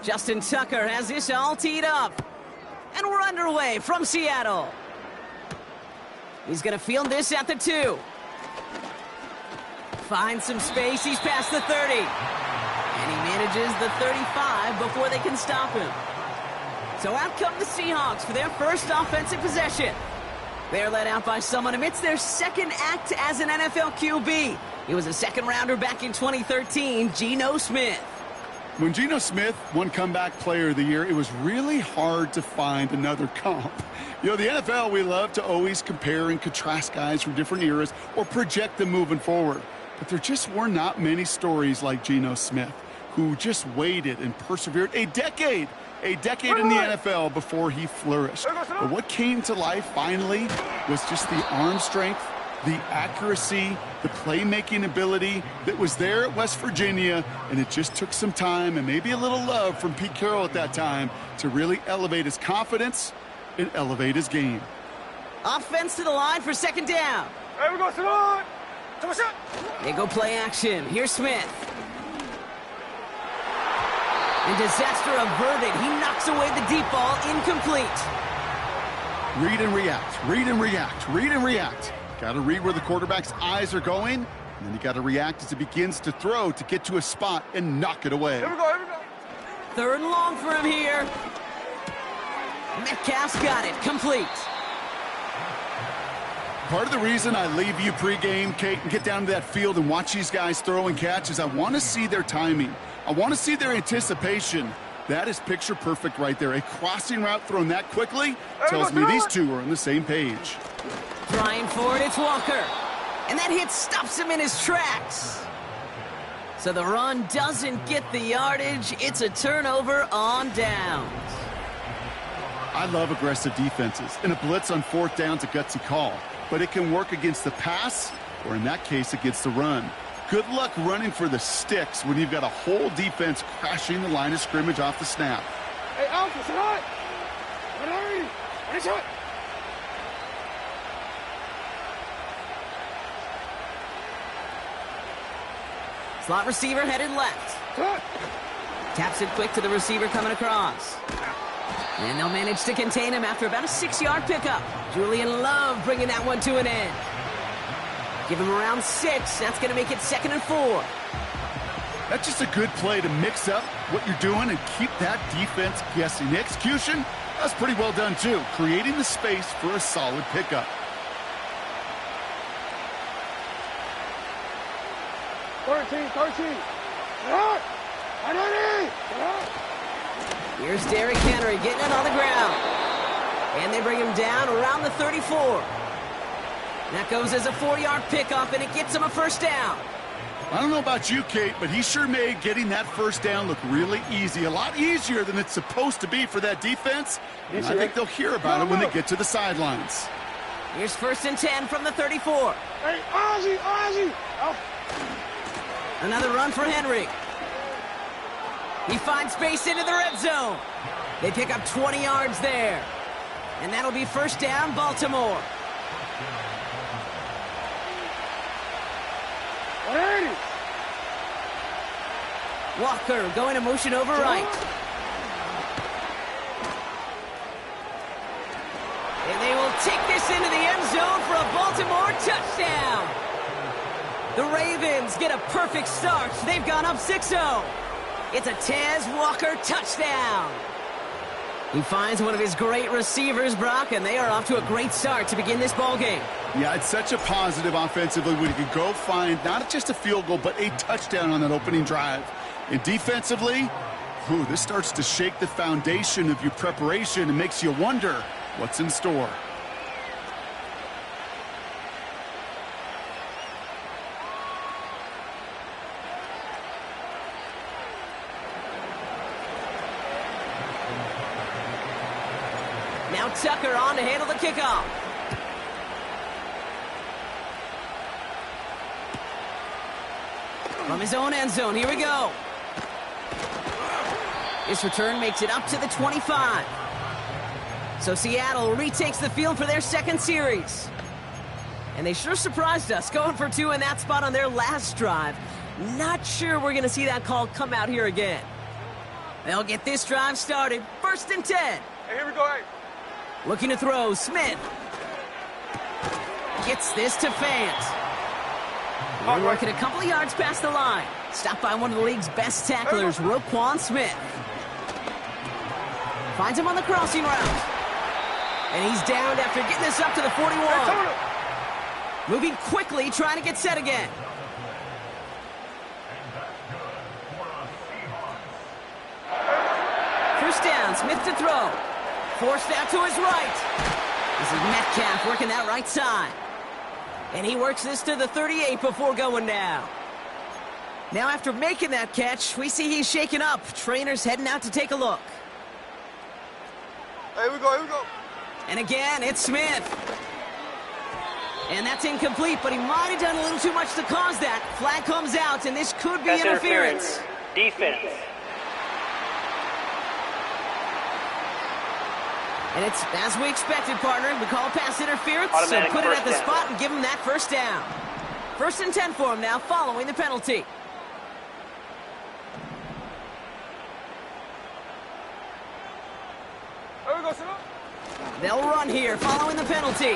Justin Tucker has this all teed up. And we're underway from Seattle. He's going to field this at the 2. Finds some space. He's past the 30. And he manages the 35 before they can stop him. So out come the Seahawks for their first offensive possession. They're led out by someone amidst their second act as an NFL QB. He was a second-rounder back in 2013, Geno Smith. When Geno Smith won Comeback Player of the Year, it was really hard to find another comp. You know, the NFL, we love to always compare and contrast guys from different eras or project them moving forward. But there just were not many stories like Geno Smith, who just waited and persevered a decade in the NFL before he flourished. But what came to life finally was just the arm strength, the accuracy, the playmaking ability that was there at West Virginia, and it just took some time and maybe a little love from Pete Carroll at that time to really elevate his confidence and elevate his game. Offense to the line for second down. Hey, we go to the line. They go play action. Here's Smith. And disaster averted. He knocks away the deep ball, incomplete. Read and react, read and react, read and react. Got to read where the quarterback's eyes are going, and then you got to react as he begins to throw to get to a spot and knock it away. Here we go, here we go. Third and long for him here. Metcalf's got it, complete. Part of the reason I leave you pregame, Kate, and get down to that field and watch these guys throw and catch is I want to see their timing. I want to see their anticipation. That is picture perfect right there. A crossing route thrown that quickly tells me these two are on the same page. Trying for it, it's Walker. And that hit stops him in his tracks. So the run doesn't get the yardage. It's a turnover on downs. I love aggressive defenses, and a blitz on fourth down's a gutsy call. But it can work against the pass, or in that case, against the run. Good luck running for the sticks when you've got a whole defense crashing the line of scrimmage off the snap. Hey, Alpha, sit on. Nice shot. Slot receiver headed left. Taps it quick to the receiver coming across. And they'll manage to contain him after about a 6-yard pickup. Julian Love bringing that one to an end. Give him around 6. That's going to make it 2nd and 4. That's just a good play to mix up what you're doing and keep that defense guessing. The execution, that's pretty well done too. Creating the space for a solid pickup. Here's Derrick Henry getting it on the ground. And they bring him down around the 34. That goes as a 4-yard pickup, and it gets him a first down. I don't know about you, Kate, but he sure made getting that first down look really easy. A lot easier than it's supposed to be for that defense. And I think they'll hear about it when they get to the sidelines. Here's 1st and 10 from the 34. Hey, Ozzy. Oh. Another run for Henry. He finds space into the red zone. They pick up 20 yards there. And that'll be first down, Baltimore. 180. Walker going to motion over right. And they will take this into the end zone for a Baltimore touchdown. The Ravens get a perfect start. They've gone up 6-0. It's a Tez Walker touchdown. He finds one of his great receivers, Brock, and they are off to a great start to begin this ballgame. Yeah, it's such a positive offensively when you can go find not just a field goal, but a touchdown on that opening drive. And defensively, this starts to shake the foundation of your preparation and makes you wonder what's in store. Now Tucker on to handle the kickoff. From his own end zone, here we go. This return makes it up to the 25. So Seattle retakes the field for their second series. And they sure surprised us, going for 2 in that spot on their last drive. Not sure we're going to see that call come out here again. They'll get this drive started. 1st and 10. Hey, here we go, hey. Looking to throw, Smith. Gets this to Fant. They're working a couple of yards past the line. Stopped by one of the league's best tacklers, Roquan Smith. Finds him on the crossing route. And he's downed after getting this up to the 41. Moving quickly, trying to get set again. First down, Smith to throw. Forced out to his right. This is Metcalf working that right side. And he works this to the 38 before going down. Now after making that catch, we see he's shaken up. Trainer's heading out to take a look. Here we go, here we go. And again, it's Smith. And that's incomplete, but he might have done a little too much to cause that. Flag comes out, and this could be interference. Defense. And it's as we expected, partner. We call pass interference, so put it at the spot and give him that first down. 1st and 10 for him now, following the penalty. Here we go, sit up. They'll run here, following the penalty.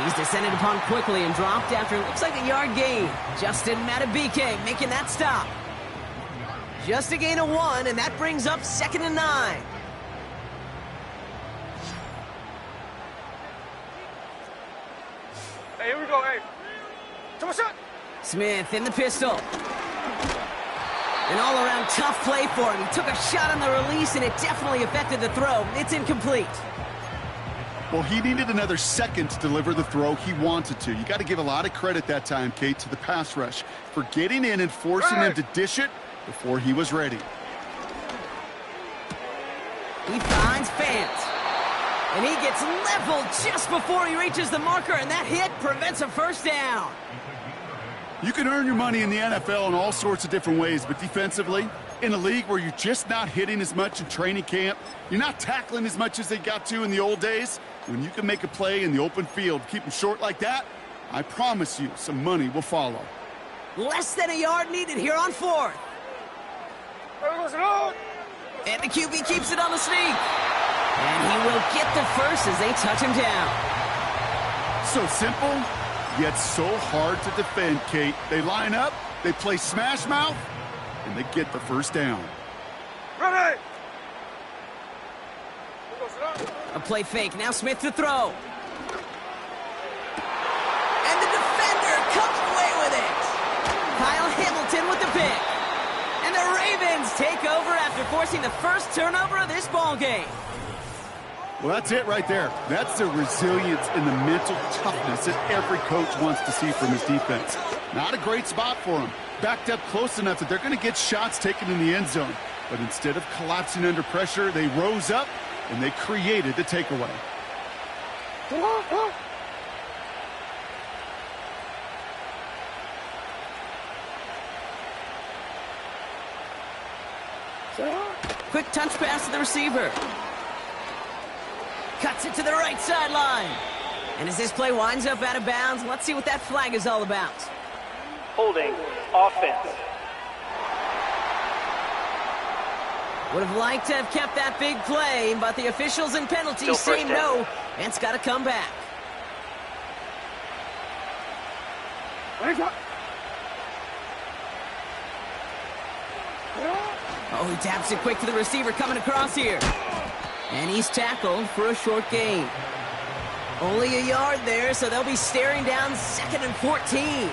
He's descended upon quickly and dropped after it looks like a yard gain. Justin Matabike making that stop. Just a gain of 1, and that brings up 2nd and 9. Hey, here we go, hey. Come on, shot. Smith in the pistol. An all-around tough play for him. He took a shot on the release, and it definitely affected the throw. It's incomplete. Well, he needed another second to deliver the throw he wanted to. You got to give a lot of credit that time, Kate, to the pass rush for getting in and forcing him to dish it before he was ready. He finds Fant. And he gets leveled just before he reaches the marker, and that hit prevents a first down. You can earn your money in the NFL in all sorts of different ways, but defensively, in a league where you're just not hitting as much in training camp, you're not tackling as much as they got to in the old days, when you can make a play in the open field, keep them short like that, I promise you some money will follow. Less than a yard needed here on 4th. And the QB keeps it on the sneak. And he will get the first as they touch him down. So simple, yet so hard to defend, Kate. They line up, they play smash mouth, and they get the first down. Ready. A play fake. Now Smith to throw. And the defender comes away with it. Kyle Hamilton with the pick. And the Ravens take over after forcing the first turnover of this ball game. Well, that's it right there. That's the resilience and the mental toughness that every coach wants to see from his defense. Not a great spot for him. Backed up close enough that they're going to get shots taken in the end zone. But instead of collapsing under pressure, they rose up and they created the takeaway. Quick touch pass to the receiver. Cuts it to the right sideline. And as this play winds up out of bounds, let's see what that flag is all about. Holding. Offense. Would have liked to have kept that big play, but the officials and penalties say no, and it's got to come back. Oh, he taps it quick to the receiver coming across here. And he's tackled for a short gain. Only a yard there, so they'll be staring down 2nd and 14.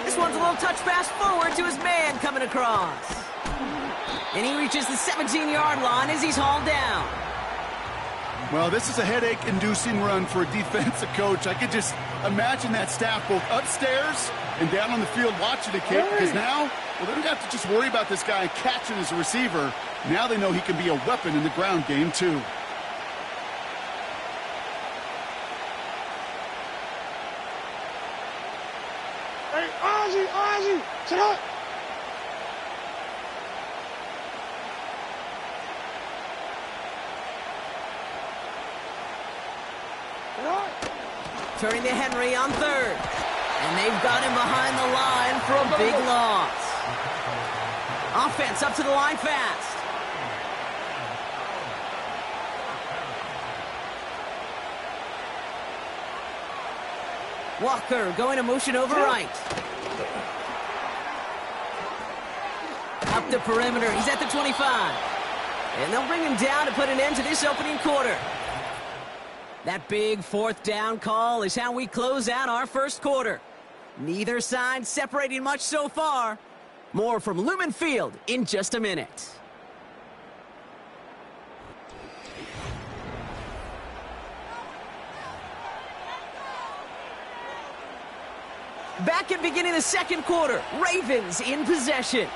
This one's a little touch pass forward to his man coming across. And he reaches the 17-yard line as he's hauled down. Well, this is a headache-inducing run for a defensive coach. I could just imagine that staff both upstairs and down on the field watching the kick, because now, well, they don't have to just worry about this guy catching as a receiver. Now they know he can be a weapon in the ground game, too. Hey, Ozzy, sit up. Turning to Henry on third. And they've got him behind the line for a big loss. Offense up to the line fast. Walker going to motion over right. Up the perimeter. He's at the 25. And they'll bring him down to put an end to this opening quarter. That big fourth down call is how we close out our first quarter. Neither side separating much so far. More from Lumen Field in just a minute. Back at beginning of the second quarter, Ravens in possession.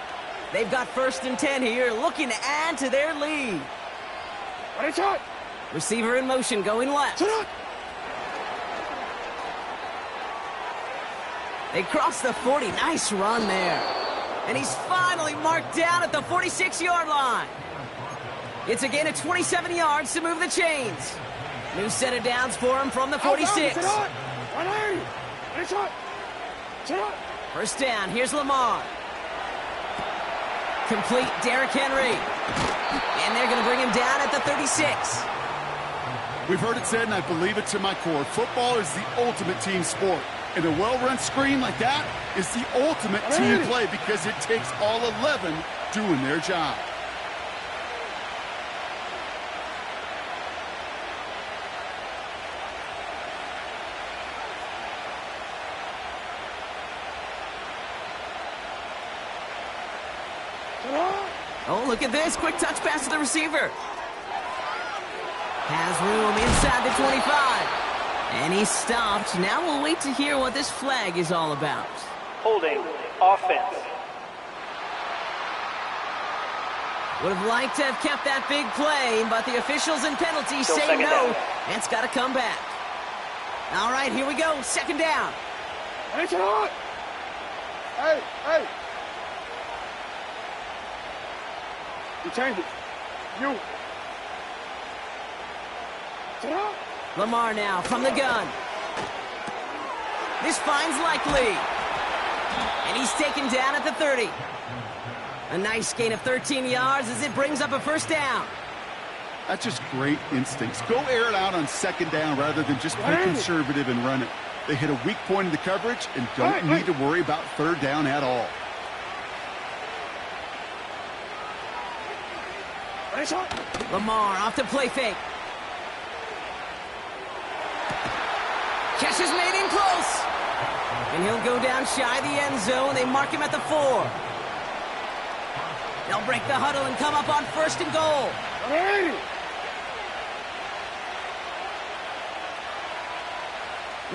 They've got 1st and 10 here, looking to add to their lead. Ready, shot. Receiver in motion, going left. They cross the 40. Nice run there. And he's finally marked down at the 46-yard line. It's again at 27 yards to move the chains. New set of downs for him from the 46. First down, here's Lamar. Complete, Derrick Henry. And they're going to bring him down at the 36. We've heard it said, and I believe it to my core, football is the ultimate team sport. And a well-run screen like that is the ultimate team play because it takes all 11 doing their job. Oh, look at this. Quick touch pass to the receiver. Has room inside the 25. And he's stopped. Now we'll wait to hear what this flag is all about. Holding. Offense. Would have liked to have kept that big play, but the officials and penalties Still say no. down. And it's got to come back. All right, here we go. Second down. Hey, hey. You change it. You. Lamar now from the gun. This finds Likely. And he's taken down at the 30. A nice gain of 13 yards as it brings up a first down. That's just great instincts. Go air it out on second down rather than just play conservative and run it. They hit a weak point in the coverage and don't need to worry about third down at all. Lamar off the play fake. Catch is made in close. And he'll go down shy of the end zone. They mark him at the 4. They'll break the huddle and come up on 1st and goal.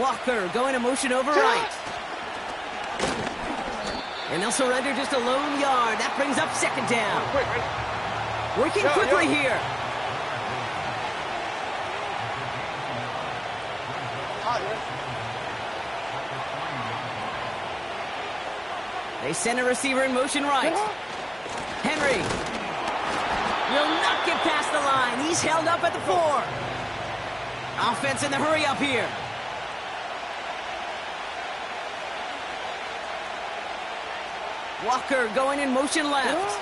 Walker going to motion over right. And they'll surrender just a lone yard. That brings up second down. Working quickly here. They send a receiver in motion right. Henry will not get past the line. He's held up at the 4. Offense in the hurry up here. Walker going in motion left.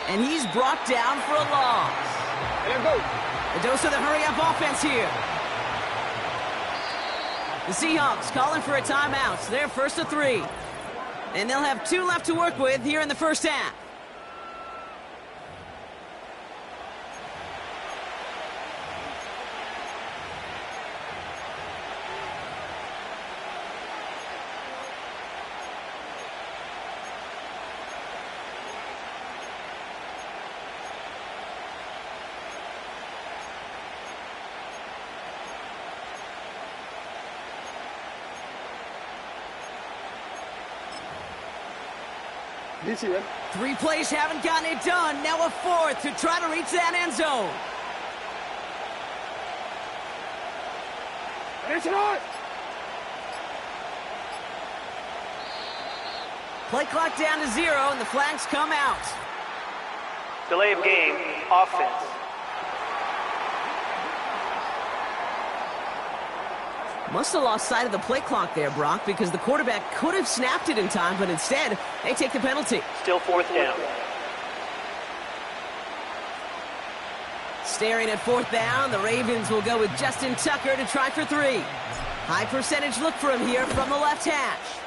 And he's brought down for a loss. A dose of the hurry-up offense here. The Seahawks calling for a timeout. So they're 1st and 3. And they'll have 2 left to work with here in the first half. DC, 3 plays haven't gotten it done. Now a 4th to try to reach that end zone. Play clock down to 0, and the flags come out. Delay of game. Offense. Must have lost sight of the play clock there, Brock, because the quarterback could have snapped it in time, but instead, they take the penalty. Still 4th down. Staring at 4th down, the Ravens will go with Justin Tucker to try for 3. High percentage look for him here from the left hash.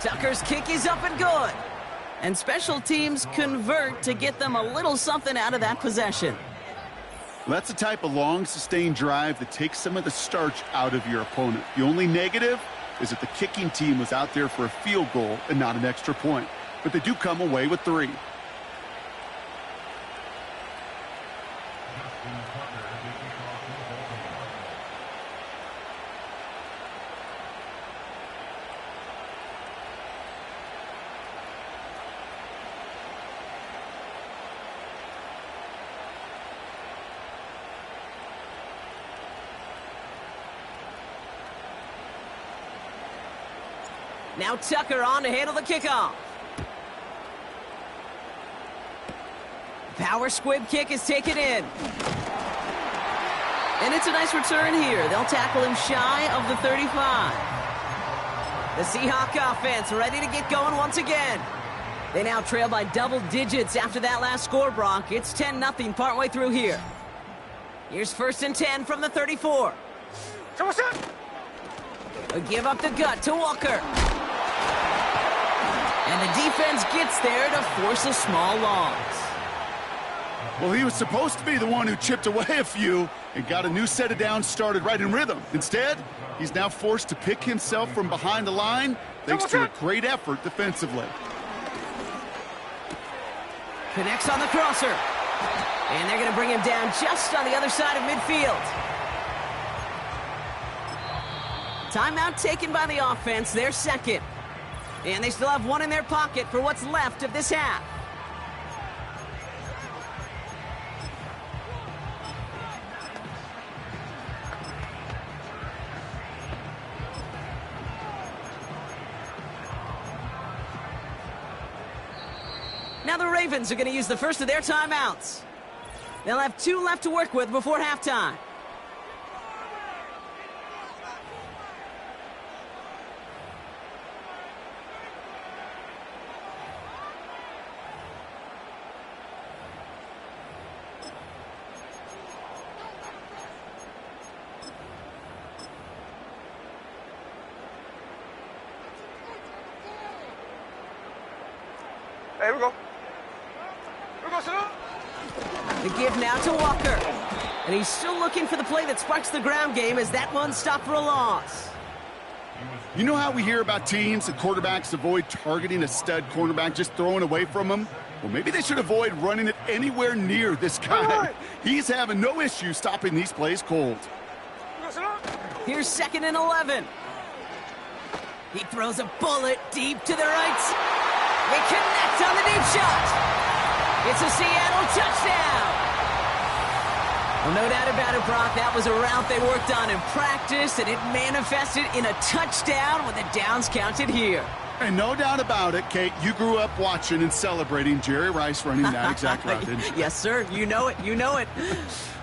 Tucker's kick is up and good. And special teams convert to get them a little something out of that possession. That's the type of long, sustained drive that takes some of the starch out of your opponent. The only negative is that the kicking team was out there for a field goal and not an extra point. But they do come away with 3. Now Tucker on to handle the kickoff. Power squib kick is taken in. And it's a nice return here. They'll tackle him shy of the 35. The Seahawk offense ready to get going once again. They now trail by double digits after that last score, Brock. It's 10-0 partway through here. Here's 1st and 10 from the 34. A give up the gut to Walker. And the defense gets there to force a small loss. Well, he was supposed to be the one who chipped away a few and got a new set of downs started right in rhythm. Instead, he's now forced to pick himself from behind the line thanks to a great effort defensively. Connects on the crosser. And they're going to bring him down just on the other side of midfield. Timeout taken by the offense, their 2nd. And they still have 1 in their pocket for what's left of this half. Now the Ravens are going to use the first of their timeouts. They'll have 2 left to work with before halftime. Hey, here we go. Here we go, sir. The give now to Walker. And he's still looking for the play that sparks the ground game as that one stopped for a loss. You know how we hear about teams and quarterbacks avoid targeting a stud cornerback, just throwing away from him? Well, maybe they should avoid running it anywhere near this guy. He's having no issue stopping these plays cold. Here's 2nd and 11. He throws a bullet deep to the right. They connect on the deep shot. It's a Seattle touchdown. Well, no doubt about it, Brock. That was a route they worked on in practice, and it manifested in a touchdown when the downs counted here. And no doubt about it, Kate, you grew up watching and celebrating Jerry Rice running that exact route, didn't you? Yes, sir. You know it. You know it.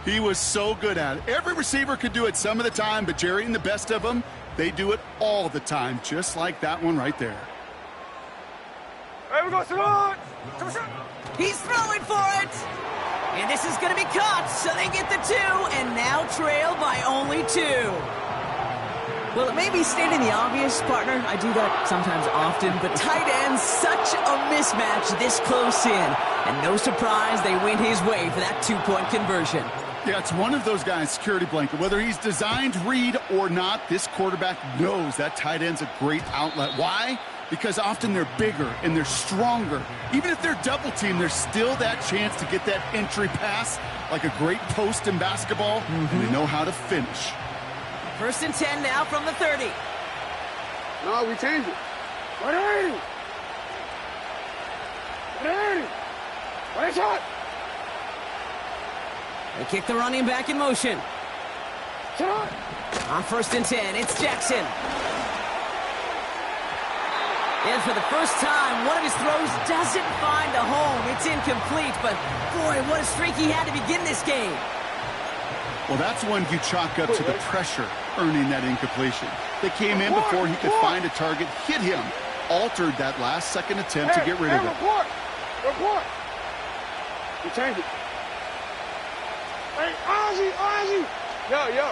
He was so good at it. Every receiver could do it some of the time, but Jerry and the best of them, they do it all the time, just like that one right there. Hey, we go, sir. He's throwing for it. And this is going to be caught, so they get the 2 and now trail by only 2. Well, it may be stating the obvious, partner. I do that sometimes often, but tight ends, such a mismatch this close in. And no surprise, they win his way for that 2-point conversion. Yeah, it's one of those guys' security blanket. Whether he's designed read or not, this quarterback knows that tight end's a great outlet. Why? Because often they're bigger and they're stronger. Even if they're double-teamed, there's still that chance to get that entry pass like a great post in basketball, and they know how to finish. 1st and 10 now from the 30. No, we changed it. 180. 180. Right shot. They kick the running back in motion. Shot. On 1st and 10, it's Jackson. And for the first time, one of his throws doesn't find a home. It's incomplete, but boy, what a streak he had to begin this game. Well, that's one you chalk up to the pressure earning that incompletion. They came in before he could find a target, hit him, altered that last-second attempt to get rid of it. Report. You change it. Hey, Ozzy. Yo.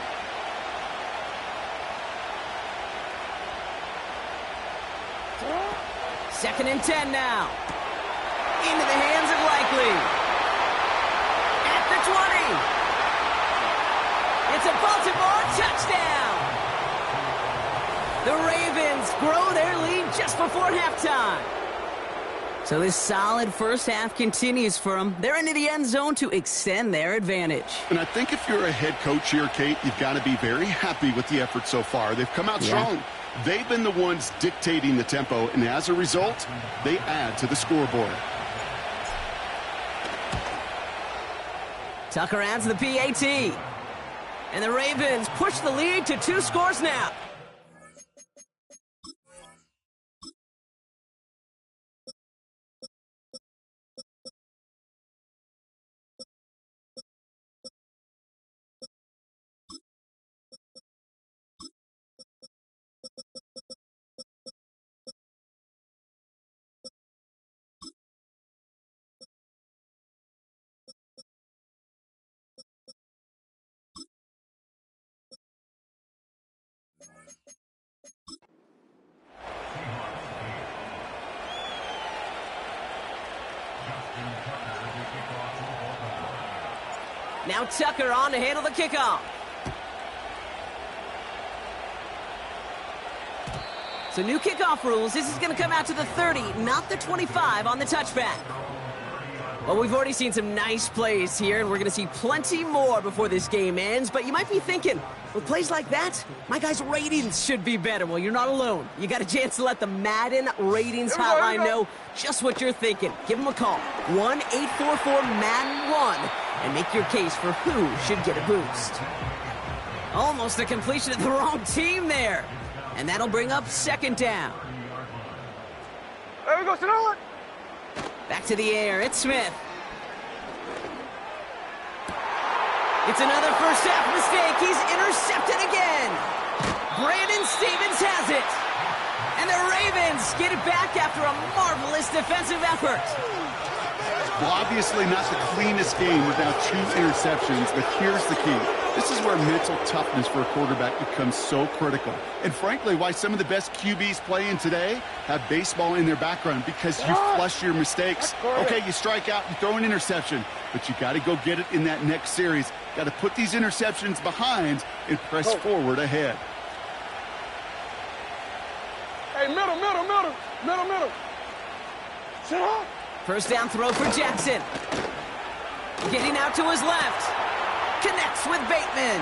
Second and 10 now. Into the hands of Likely. At the 20. It's a Baltimore touchdown. The Ravens grow their lead just before halftime. So this solid first half continues for them. They're into the end zone to extend their advantage. And I think if you're a head coach here, Kate, you've got to be very happy with the effort so far. They've come out strong. They've been the ones dictating the tempo, and as a result, they add to the scoreboard. Tucker adds the PAT. And the Ravens push the lead to 2 scores now. Now Tucker on to handle the kickoff. So new kickoff rules. This is going to come out to the 30, not the 25 on the touchback. Well, we've already seen some nice plays here, and we're going to see plenty more before this game ends. But you might be thinking, with plays like that, my guys' ratings should be better. Well, you're not alone. You got a chance to let the Madden ratings hotline know just what you're thinking. Give them a call, 1-844-MADDEN-1, and make your case for who should get a boost. Almost a completion of the wrong team there. And that'll bring up second down. There we go, sit on. Back to the air, it's Smith. It's another first half mistake. He's intercepted again. Brandon Stevens has it. And the Ravens get it back after a marvelous defensive effort. Well, obviously not the cleanest game without 2 interceptions, but here's the key. This is where mental toughness for a quarterback becomes so critical. And frankly, why some of the best QBs playing today have baseball in their background, because you flush your mistakes. Okay, you strike out, you throw an interception, but you got to go get it in that next series. Got to put these interceptions behind and press forward ahead. Hey, middle. Sit up. First down throw for Jackson. Getting out to his left. Connects with Bateman.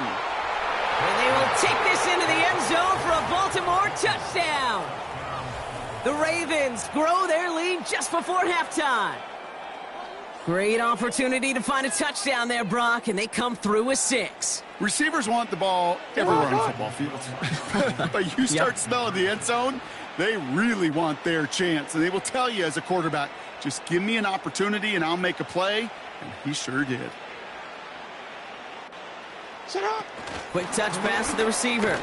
And they will take this into the end zone for a Baltimore touchdown. The Ravens grow their lead just before halftime. Great opportunity to find a touchdown there, Brock, and they come through with 6. Receivers want the ball everywhere on football fields. But you start smelling the end zone, they really want their chance. And they will tell you as a quarterback, just give me an opportunity and I'll make a play. And he sure did. Sit up. Quick touch pass to the receiver.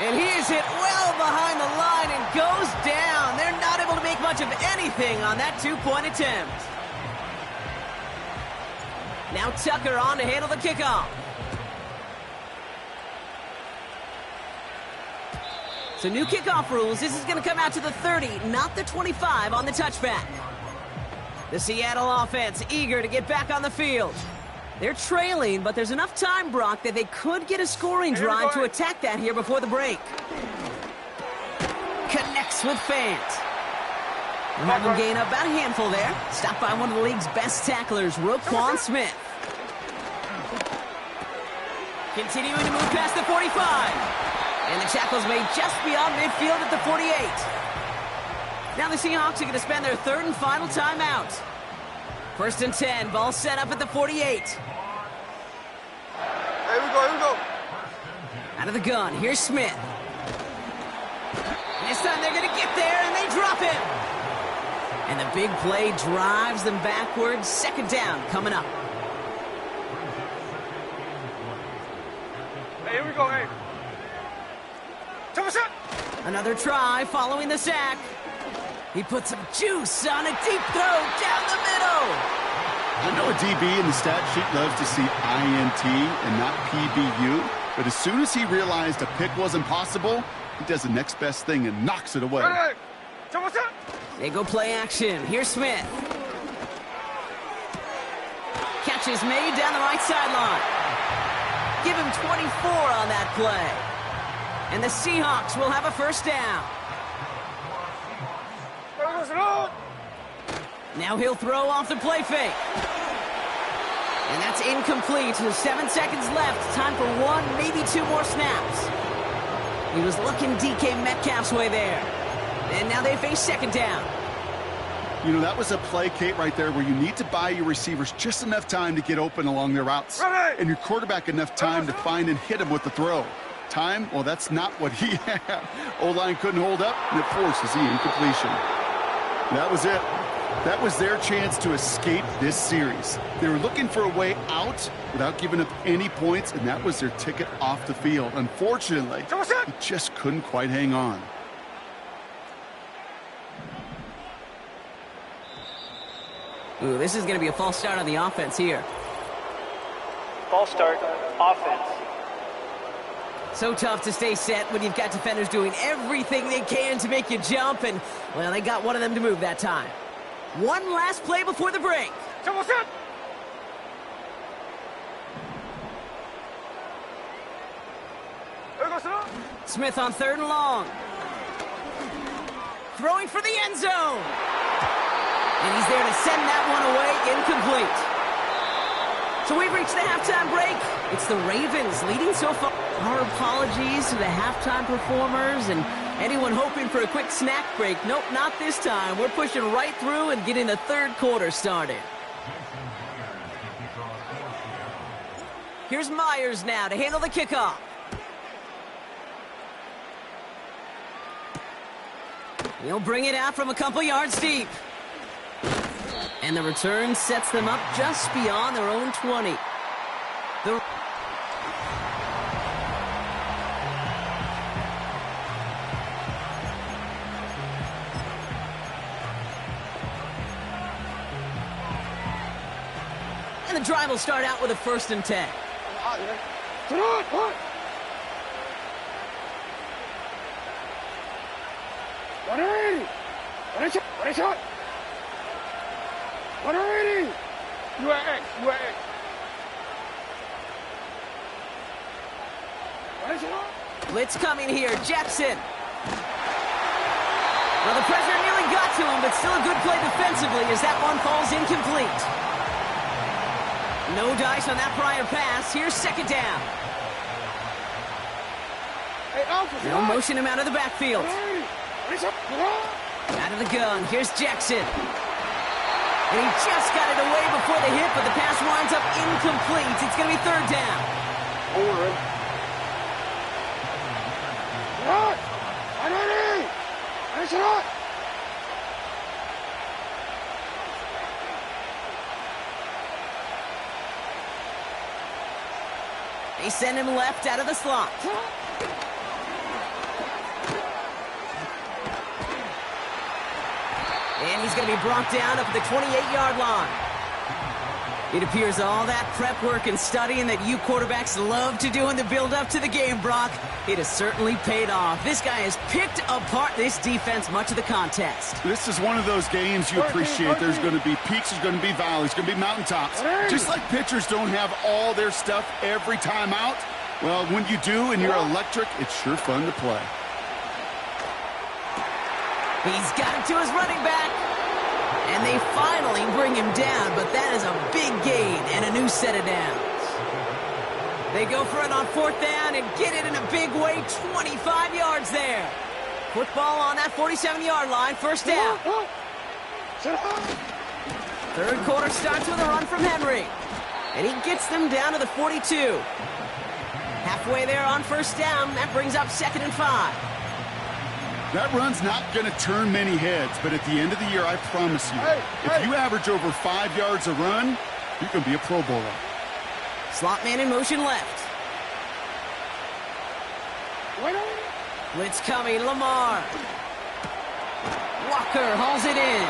And he is hit well behind the line and goes down. They're not able to make much of anything on that 2-point attempt. Now Tucker on to handle the kickoff. So new kickoff rules. This is going to come out to the 30, not the 25 on the touchback. The Seattle offense eager to get back on the field. They're trailing, but there's enough time, Brock, that they could get a scoring drive to attack that here before the break. Connects with Fant. We'll have him gain about a handful there. Stopped by one of the league's best tacklers, Roquan Smith. Continuing to move past the 45. And the tackle's made just beyond midfield at the 48. Now the Seahawks are going to spend their third and final timeout. First and 10, ball set up at the 48. Here we go. Out of the gun, here's Smith. This time they're going to get there, and they drop him. And the big play drives them backwards. Second down coming up. Another try following the sack. He puts some juice on a deep throw down the middle. I know a DB in the stat sheet loves to see INT and not PBU, but as soon as he realized a pick wasn't possible, he does the next best thing and knocks it away. They go play action. Here's Smith. Catch is made down the right sideline. Give him 24 on that play. And the Seahawks will have a first down. Now he'll throw off the play fake. And that's incomplete. 7 seconds left. Time for one, maybe two more snaps. He was looking DK Metcalf's way there. And now they face second down. You know, that was a play, Kate, right there where you need to buy your receivers just enough time to get open along their routes. And your quarterback enough time to find and hit him with the throw. Time? Well, that's not what he had. O-line couldn't hold up, and it forces the incompletion. That was it. That was their chance to escape this series. They were looking for a way out without giving up any points, and that was their ticket off the field. Unfortunately, he just couldn't quite hang on. Ooh, this is going to be a false start on the offense here. False start, offense. So tough to stay set when you've got defenders doing everything they can to make you jump, and, well, they got one of them to move that time. One last play before the break. Smith on 3rd and long. Throwing for the end zone. And he's there to send that one away, incomplete. So we've reached the halftime break. It's the Ravens leading so far. Our apologies to the halftime performers and anyone hoping for a quick snack break. Nope, not this time. We're pushing right through and getting the third quarter started. Here's Myers now to handle the kickoff. He'll bring it out from a couple yards deep. And the return sets them up just beyond their own 20. And the drive will start out with a 1st and 10. Blitz coming here, Jackson. Well, the pressure nearly got to him, but still a good play defensively as that one falls incomplete. No dice on that prior pass. Here's 2nd down. They'll motion him out of the backfield. Out of the gun. Here's Jackson. And he just got it away before the hit, but the pass winds up incomplete. It's going to be 3rd down. They send him left out of the slot. And he's going to be brought down up at the 28-yard line. It appears all that prep work and studying that you quarterbacks love to do in the build-up to the game, Brock, it has certainly paid off. This guy has picked apart this defense much of the contest. This is one of those games you appreciate. There's going to be peaks, there's going to be valleys, going to be mountaintops. Just like pitchers don't have all their stuff every time out, well, when you do and you're electric, it's sure fun to play. He's got it to his running back. And they finally bring him down, but that is a big gain and a new set of downs. They go for it on 4th down and get it in a big way, 25 yards there. Football on that 47-yard line, 1st down. 3rd quarter starts with a run from Henry. And he gets them down to the 42. Halfway there on 1st down, that brings up 2nd and 5. That run's not going to turn many heads, but at the end of the year, I promise you, if you average over 5 yards a run, you can be a Pro Bowler. Slot man in motion left. Blitz coming, Lamar. Walker hauls it in.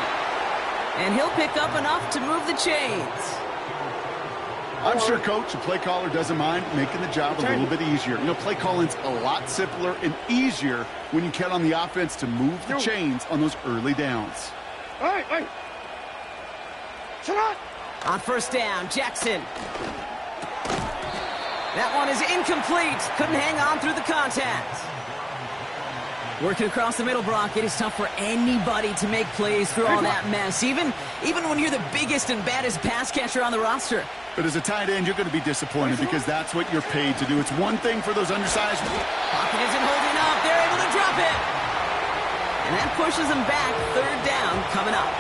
And he'll pick up enough to move the chains. I'm sure, Coach, the play caller doesn't mind making the job a little bit easier. You know, play calling's a lot simpler and easier when you count on the offense to move the chains on those early downs. Hey! Shut up! On first down, Jackson. That one is incomplete. Couldn't hang on through the contact. Working across the middle, Brock. It is tough for anybody to make plays through all that mess, even when you're the biggest and baddest pass catcher on the roster. But as a tight end, you're going to be disappointed because that's what you're paid to do. It's one thing for those undersized. Pocket isn't holding up. They're able to drop it. And that pushes them back. Third down coming up.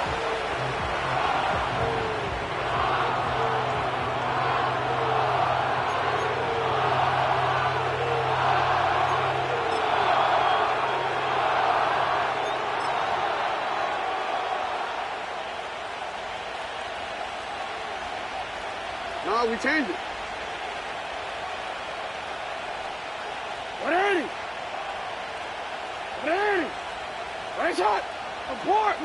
No, we changed it. 180. 180. Right shot. Report.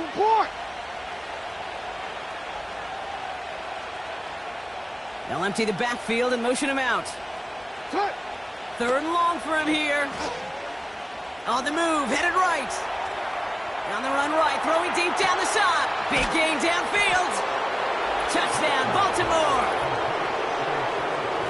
They'll empty the backfield and motion him out. Cut. Third and long for him here. On the move, headed right. On the run right, throwing deep down the side. Big gain downfield. Touchdown, Baltimore.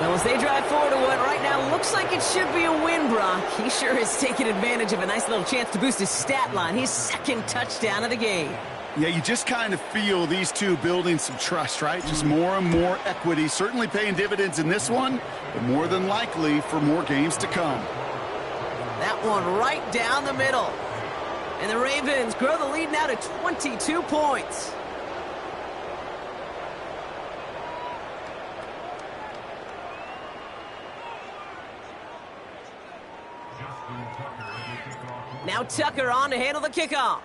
Well, as they drive forward to what right now looks like it should be a win, Brock, he sure is taking advantage of a nice little chance to boost his stat line. His second touchdown of the game. Yeah, you just kind of feel these two building some trust, right? Just more and more equity. Certainly paying dividends in this one, but more than likely for more games to come. That one right down the middle. And the Ravens grow the lead now to 22 points. Now Tucker on to handle the kickoff.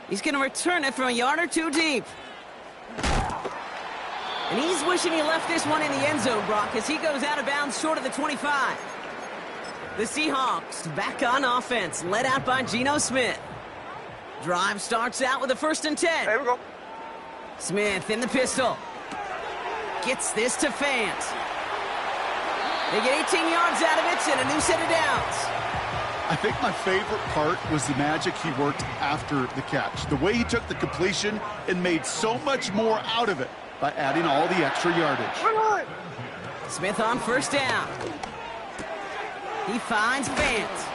He's going to return it from a yard or two deep. And he's wishing he left this one in the end zone, Brock, as he goes out of bounds short of the 25. The Seahawks back on offense, led out by Geno Smith. Drive starts out with a 1st and 10. There we go. Smith in the pistol. Gets this to Fant. They get 18 yards out of it and a new set of downs. I think my favorite part was the magic he worked after the catch. The way he took the completion and made so much more out of it by adding all the extra yardage. Smith on first down. He finds Fant.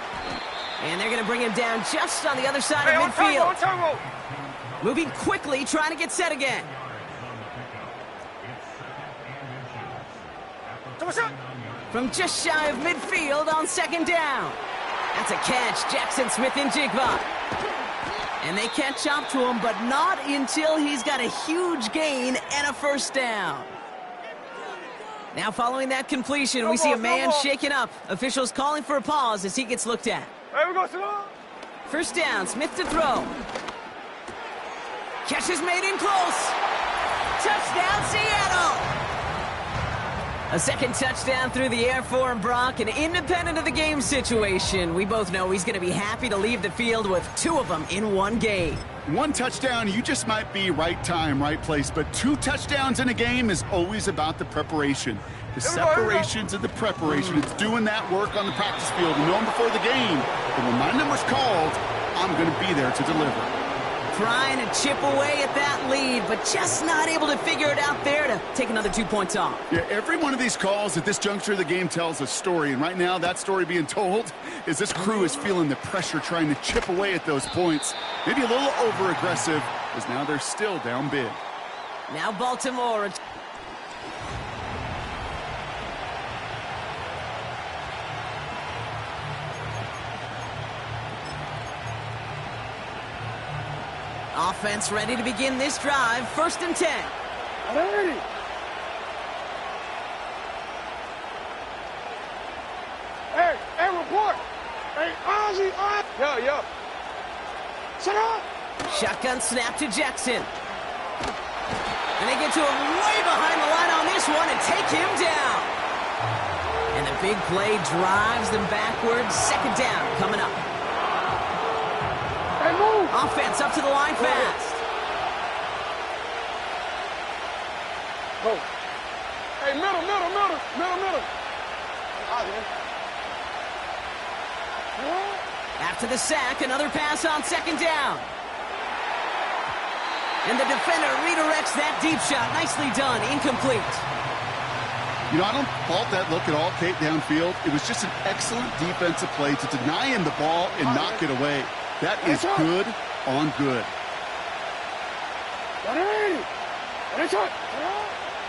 And they're going to bring him down just on the other side of midfield. Moving quickly, trying to get set again. From just shy of midfield on 2nd down. That's a catch. Jackson Smith and Jigba. And they catch up to him, but not until he's got a huge gain and a 1st down. Now following that completion, we see a man shaken up. Officials calling for a pause as he gets looked at. There we go, Simone. 1st down, Smith to throw. Catch is made in close. Touchdown, Seattle. A 2nd touchdown through the air for him, Brock, and independent of the game situation, we both know he's going to be happy to leave the field with 2 of them in one game. 1 touchdown, you just might be right time, right place, but 2 touchdowns in a game is always about the preparation. The separations and the preparation. It's doing that work on the practice field and knowing before the game that when my number's called, I'm going to be there to deliver. Trying to chip away at that lead, but just not able to figure it out there to take another 2 points off. Yeah, every one of these calls at this juncture of the game tells a story, and right now that story being told is this crew is feeling the pressure trying to chip away at those points. Maybe a little over-aggressive, as now they're still down big. Now Baltimore. Offense ready to begin this drive. 1st and 10. Ready. Hey, report. Hey, Ozzy. Yo. Shut up. Shotgun snap to Jackson. And they get to him way behind the line on this one and take him down. Big play drives them backwards. Second down coming up. Hey, move. Offense up to the line fast. Go. Hey, middle. After the sack, another pass on second down. And the defender redirects that deep shot. Nicely done. Incomplete. You know, I don't fault that look at all, Kate, downfield. It was just an excellent defensive play to deny him the ball and knock it away. That is good on good.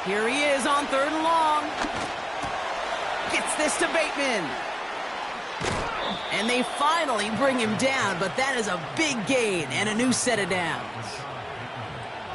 Here he is on third and long. Gets this to Bateman. And they finally bring him down, but that is a big gain and a new set of downs.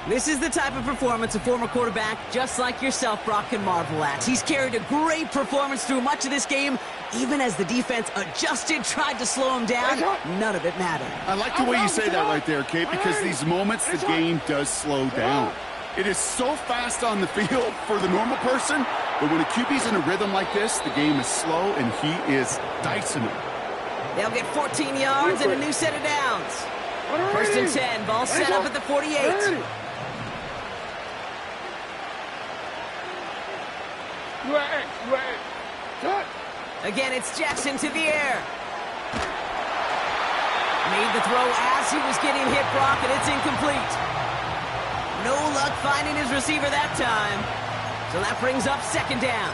This is the type of performance a former quarterback, just like yourself, Brock, can marvel at. He's carried a great performance through much of this game, even as the defense adjusted, tried to slow him down. None of it mattered. I like the way you say that right there, Kate, because these moments the game does slow down. It is so fast on the field for the normal person, but when a QB's in a rhythm like this, the game is slow and he is dicing it. They'll get 14 yards and a new set of downs. First and 10, ball set up at the 48. Again, it's Jackson to the air. Made the throw as he was getting hit, Brock, and it's incomplete. No luck finding his receiver that time. So that brings up second down.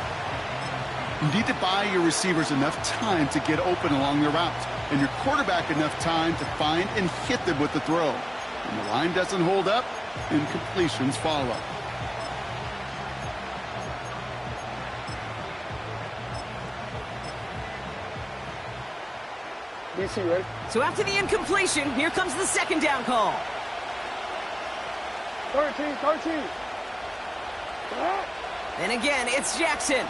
You need to buy your receivers enough time to get open along their routes, and your quarterback enough time to find and hit them with the throw. When the line doesn't hold up, incompletions follow. DC, ready? So after the incompletion, here comes the second down call. 13. And again, it's Jackson.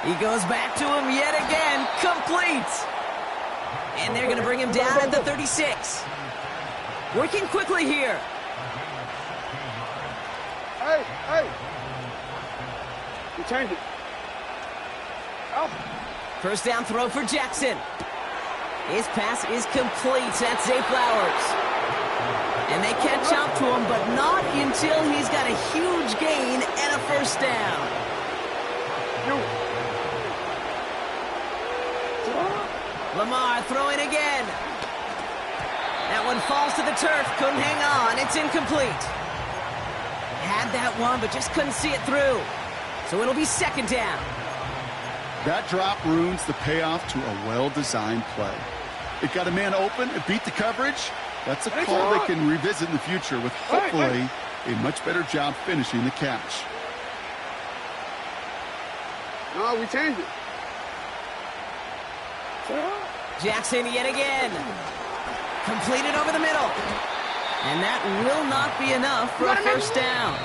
He goes back to him yet again, complete. And they're going to bring him down at the 36. Working quickly here. Hey. You changed it. First down throw for Jackson. His pass is complete. That's Zay Flowers. And they catch up to him, but not until he's got a huge gain and a first down. Lamar throwing again. That one falls to the turf. Couldn't hang on. It's incomplete. Had that one, but just couldn't see it through. So it'll be second down. That drop ruins the payoff to a well-designed play. It got a man open, it beat the coverage. That's a call they can revisit in the future with hopefully a much better job finishing the catch. No, we changed it. Jackson yet again. Completed over the middle. And that will not be enough for a first down.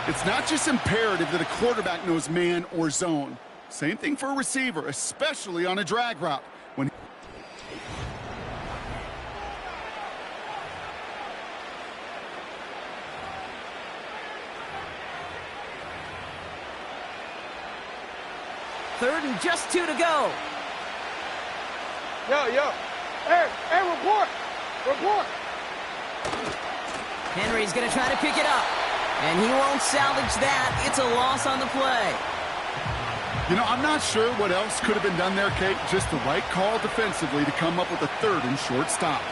It's not just imperative that a quarterback knows man or zone. Same thing for a receiver, especially on a drag route. When Third and just 2 to go. Yo. Hey, report. Henry's going to try to pick it up. And he won't salvage that. It's a loss on the play. You know, I'm not sure what else could have been done there, Kate. Just the right call defensively to come up with a third and short stop.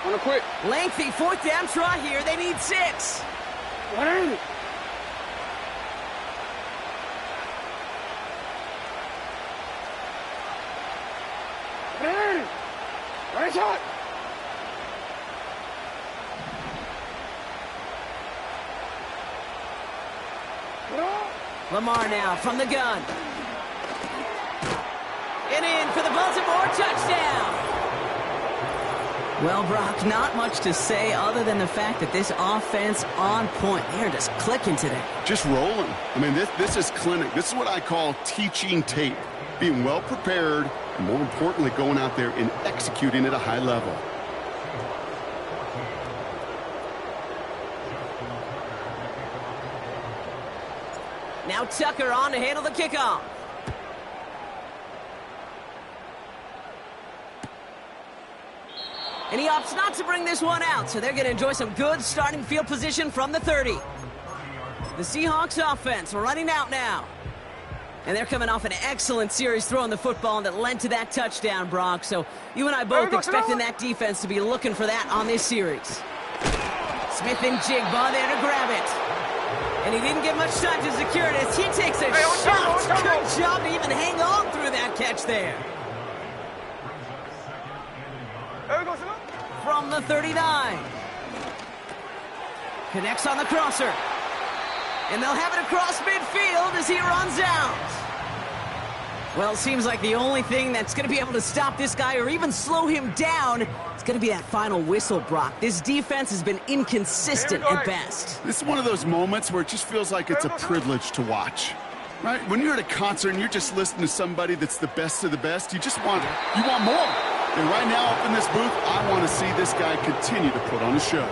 Wanna quit? Lengthy fourth down try here. They need 6. What is it? Right shot. Lamar now from the gun. And in for the Baltimore touchdown. Well, Brock, not much to say other than the fact that this offense on point. They're just clicking today. Just rolling. I mean, this is clinic. This is what I call teaching tape. Being well prepared, and more importantly, going out there and executing at a high level. Now Tucker on to handle the kickoff. And he opts not to bring this one out, so they're going to enjoy some good starting field position from the 30. The Seahawks offense running out now. And they're coming off an excellent series throwing the football that led to that touchdown, Brock. So you and I both expecting that defense to be looking for that on this series. Smith and Jigba there to grab it. And he didn't get much time to secure it as he takes a shot. Good job to even hang on through that catch there. From the 39. Connects on the crosser. And they'll have it across midfield as he runs out. Well, it seems like the only thing that's going to be able to stop this guy or even slow him down is going to be that final whistle, Brock. This defense has been inconsistent at best. This is one of those moments where it just feels like it's a privilege to watch. Right? When you're at a concert and you're just listening to somebody that's the best of the best, you want more. And right now up in this booth, I want to see this guy continue to put on a show.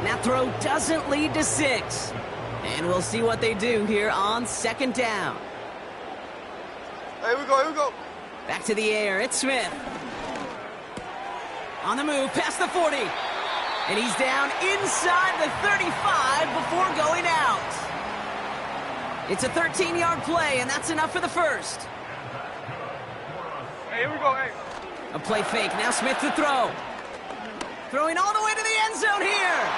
That throw doesn't lead to 6. And we'll see what they do here on second down. Here we go. Back to the air, it's Smith. On the move, past the 40. And he's down inside the 35 before going out. It's a 13-yard play, and that's enough for the first. Hey, here we go, hey. A play fake, now Smith to throw. Throwing all the way to the end zone here.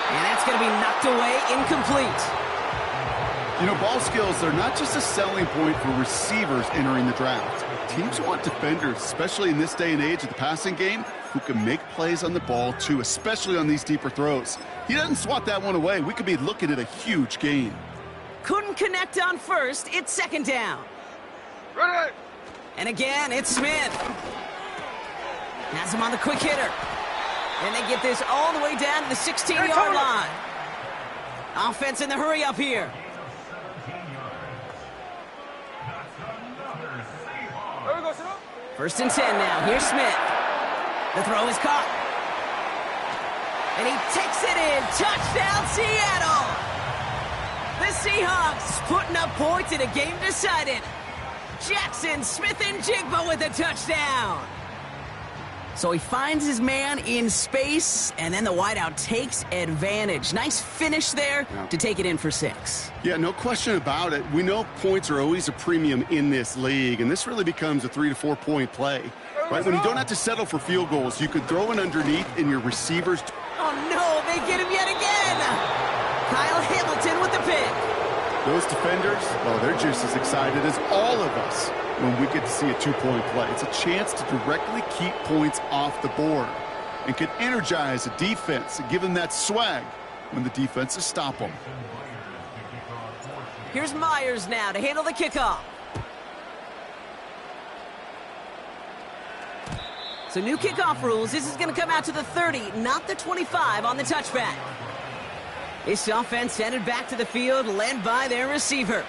And that's going to be knocked away, incomplete. You know, ball skills, they're not just a selling point for receivers entering the draft. Teams want defenders, especially in this day and age of the passing game, who can make plays on the ball, too, especially on these deeper throws. He doesn't swat that one away. We could be looking at a huge gain. Couldn't connect on first. It's second down. Ready. And again, it's Smith. Has him on the quick hitter. And they get this all the way down to the 16-yard line. Offense in the hurry up here. First and 10 now. Here's Smith. The throw is caught. And he takes it in. Touchdown, Seattle. The Seahawks putting up points in a game decided. Jackson, Smith, and Jigba with a touchdown. So he finds his man in space, and then the wideout takes advantage. Nice finish there to take it in for 6. Yeah, no question about it. We know points are always a premium in this league, and this really becomes a 3 to 4 point play. Right? When you don't have to settle for field goals, you could throw it underneath in your receivers. Oh, no, they get him yet again. Kyle Hamilton with the pick. Those defenders, well, they're just as excited as all of us when we get to see a 2-point play. It's a chance to directly keep points off the board and can energize a defense and give them that swag when the defenses stop them. Here's Myers now to handle the kickoff. So new kickoff rules. This is going to come out to the 30, not the 25 on the touchback. This offense headed back to the field, led by their receiver.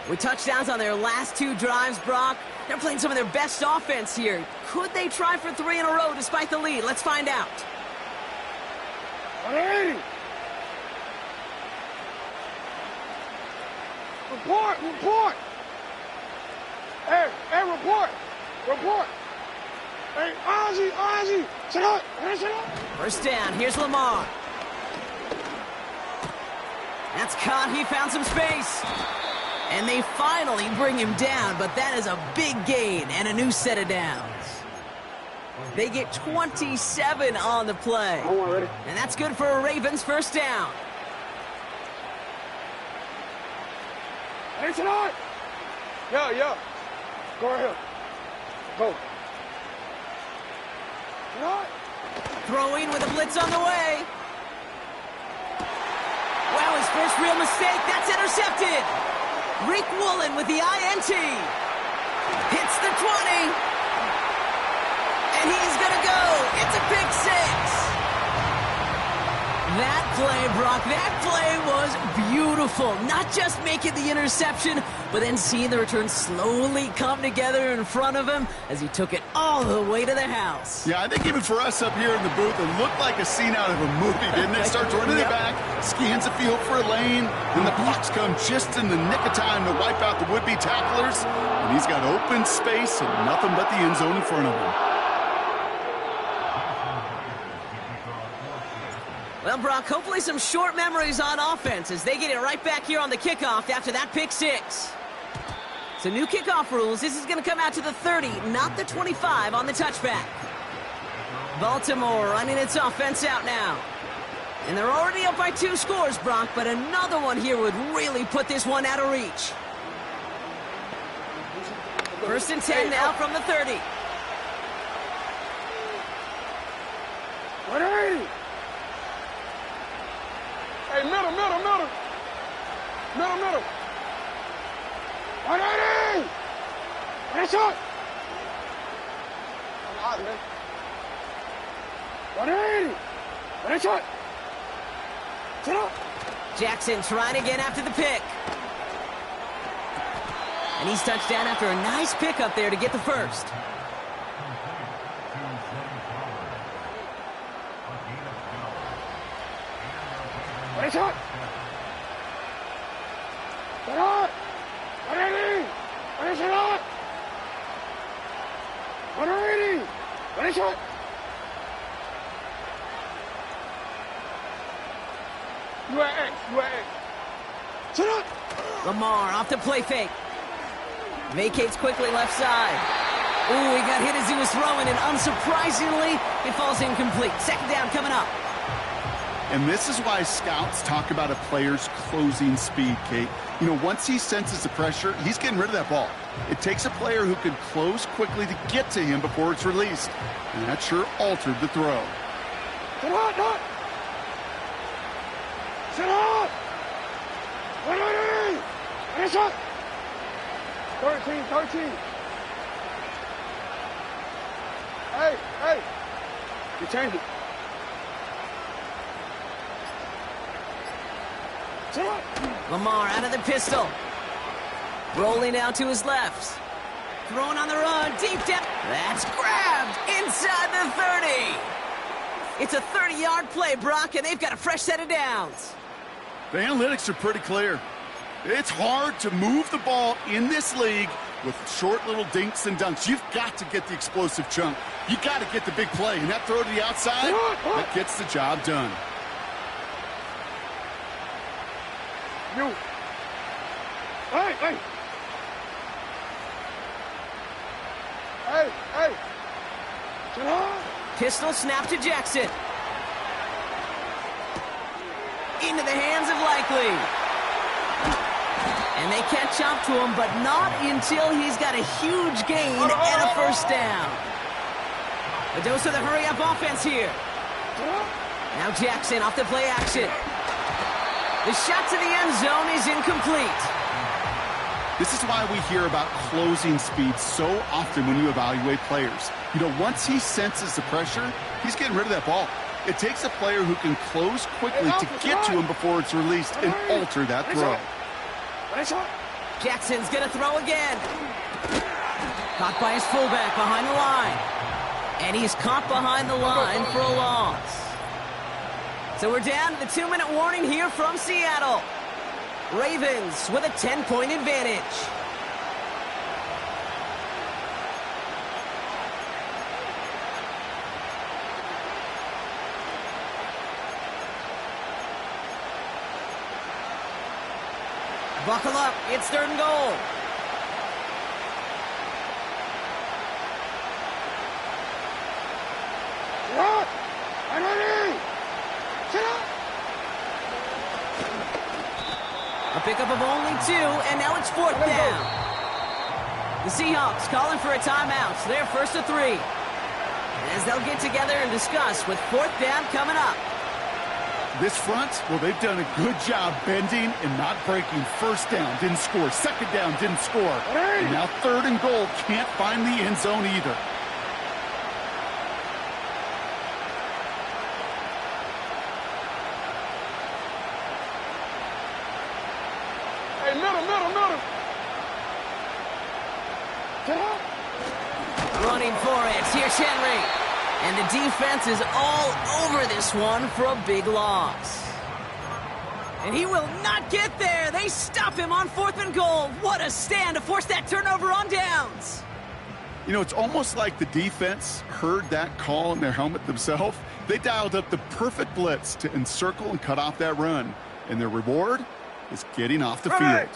With touchdowns on their last 2 drives, Brock, they're playing some of their best offense here. Could they try for 3 in a row despite the lead? Let's find out. 180. Report. Hey, report. Hey, Ozzy, sit up. First down, here's Lamar. That's caught, he found some space. And they finally bring him down, but that is a big gain and a new set of downs. They get 27 on the play. And that's good for a Ravens first down. Hey, tonight. Yeah. Go right here. Go. Tonight. Throwing with a blitz on the way. Wow, his first real mistake. That's intercepted. Rick Woolen with the INT. Hits the 20. And he's going to go. It's a pick 6. That play, Brock, that play was beautiful. Not just making the interception, but then seeing the return slowly come together in front of him as he took it all the way to the house. Yeah, I think even for us up here in the booth, it looked like a scene out of a movie, didn't it? Starts running it back, scans the field for a lane, and the blocks come just in the nick of time to wipe out the would-be tacklers. And he's got open space and nothing but the end zone in front of him. Well, Brock, hopefully some short memories on offense as they get it right back here on the kickoff after that pick six. So new kickoff rules. This is going to come out to the 30, not the 25 on the touchback. Baltimore running its offense out now. And they're already up by 2 scores, Brock, but another one here would really put this one out of reach. 1st and 10 now from the 30. Hey, middle. Middle. 180! Finish up! 180! Finish up! Sit up! Jackson trying again after the pick. And he's touched down after a nice pick up there to get the first. Finish up! Sit up! 180! Finish it up! 180! Finish it! You at X. Sit up! Lamar off the play fake. Vacates quickly left side. Ooh, he got hit as he was throwing, and unsurprisingly, it falls incomplete. 2nd down coming up. And this is why scouts talk about a player's closing speed, Kate. You know, once he senses the pressure, he's getting rid of that ball. It takes a player who can close quickly to get to him before it's released. And that sure altered the throw. Sit up, not! Sit up! 180! Finish up! 13. Hey! You changed it. Sit up! Lamar out of the pistol. Rolling out to his left. Throwing on the run, deep down. That's grabbed inside the 30. It's a 30-yard play, Brock, and they've got a fresh set of downs. The analytics are pretty clear. It's hard to move the ball in this league with short little dinks and dunks. You've got to get the explosive chunk. You got to get the big play, and that throw to the outside, that gets the job done. You. Hey! Sit up! Pistol snap to Jackson. Into the hands of Likely. And they catch up to him, but not until he's got a huge gain and a first down. A dose of the hurry-up offense here. Now Jackson off the play action. The shot to the end zone is incomplete. This is why we hear about closing speed so often when you evaluate players. You know, once he senses the pressure, he's getting rid of that ball. It takes a player who can close quickly to get to him before it's released and alter that throw. Jackson's going to throw again. Caught by his fullback behind the line. And he's caught behind the line for a loss. So we're down to the 2-minute warning here from Seattle. Ravens with a 10-point advantage. Buckle up, it's 3rd and goal. What? I'm ready! Sit up! A pickup of only 2, and now it's 4th down. The Seahawks calling for a timeout, so they're 1st and 3. As they'll get together and discuss with 4th down coming up. This front, well, they've done a good job bending and not breaking. 1st down, didn't score. 2nd down, didn't score. And now 3rd and goal, can't find the end zone either. Running for it. Here's Henry. And the defense is all over this one for a big loss. And he will not get there. They stop him on 4th and goal. What a stand to force that turnover on downs. You know, it's almost like the defense heard that call in their helmet themselves. They dialed up the perfect blitz to encircle and cut off that run. And their reward is getting off the field.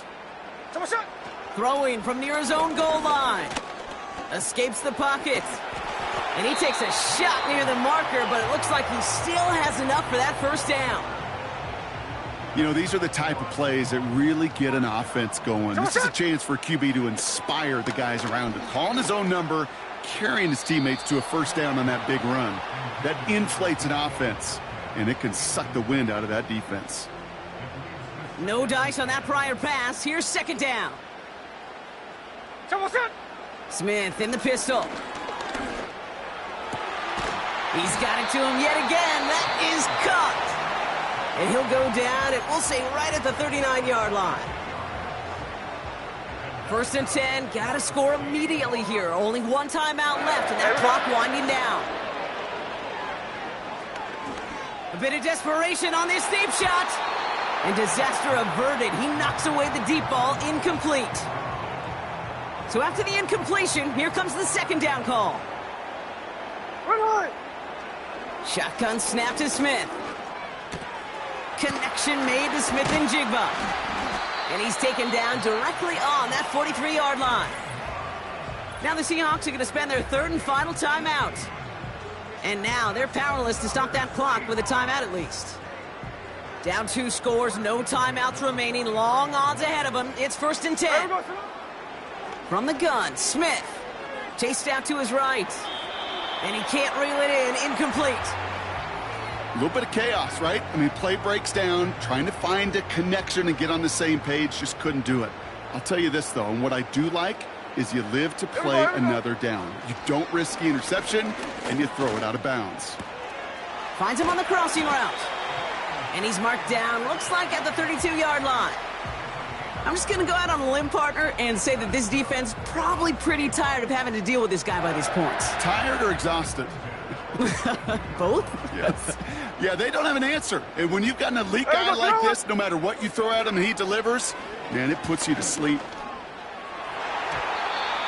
Throwing from near his own goal line. Escapes the pocket. And he takes a shot near the marker, but it looks like he still has enough for that first down. You know, these are the type of plays that really get an offense going. This is a chance for a QB to inspire the guys around him. Calling his own number, carrying his teammates to a first down on that big run. That inflates an offense, and it can suck the wind out of that defense. No dice on that prior pass. Here's 2nd down. Smith in the pistol. He's got it to him yet again. That is caught. And he'll go down, and we'll say right at the 39-yard line. 1st and 10, got to score immediately here. Only one timeout left, and that clock winding down. A bit of desperation on this deep shot. And disaster averted. He knocks away the deep ball, incomplete. So after the incompletion, here comes the 2nd down call. Shotgun snap to Smith. Connection made to Smith and Jigba. And he's taken down directly on that 43-yard line. Now the Seahawks are going to spend their 3rd and final timeout. And now they're powerless to stop that clock with a timeout at least. Down 2 scores, no timeouts remaining, long odds ahead of them. It's 1st and 10. From the gun, Smith. Chased out to his right. And he can't reel it in, incomplete. A little bit of chaos, right? I mean, play breaks down, trying to find a connection and get on the same page, just couldn't do it. I'll tell you this, though, and what I do like is you live to play another down. You don't risk the interception, and you throw it out of bounds. Finds him on the crossing route. And he's marked down, looks like at the 32-yard line. I'm just going to go out on a limb, partner, and say that this defense probably pretty tired of having to deal with this guy by these points. Tired or exhausted? Both? Yes. Yeah, they don't have an answer. And when you've got an elite guy like this, no matter what you throw at him and he delivers, man, it puts you to sleep.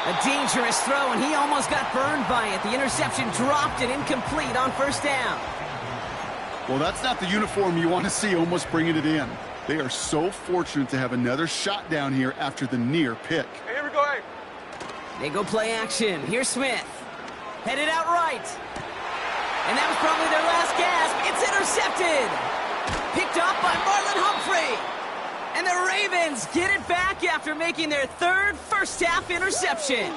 A dangerous throw, and he almost got burned by it. The interception dropped and incomplete on 1st down. Well, that's not the uniform you want to see almost bringing it in. They are so fortunate to have another shot down here after the near pick. Hey, here we go, hey. They go play action. Here's Smith. Headed out right. And that was probably their last gasp. It's intercepted. Picked up by Marlon Humphrey. And the Ravens get it back after making their 3rd first-half interception.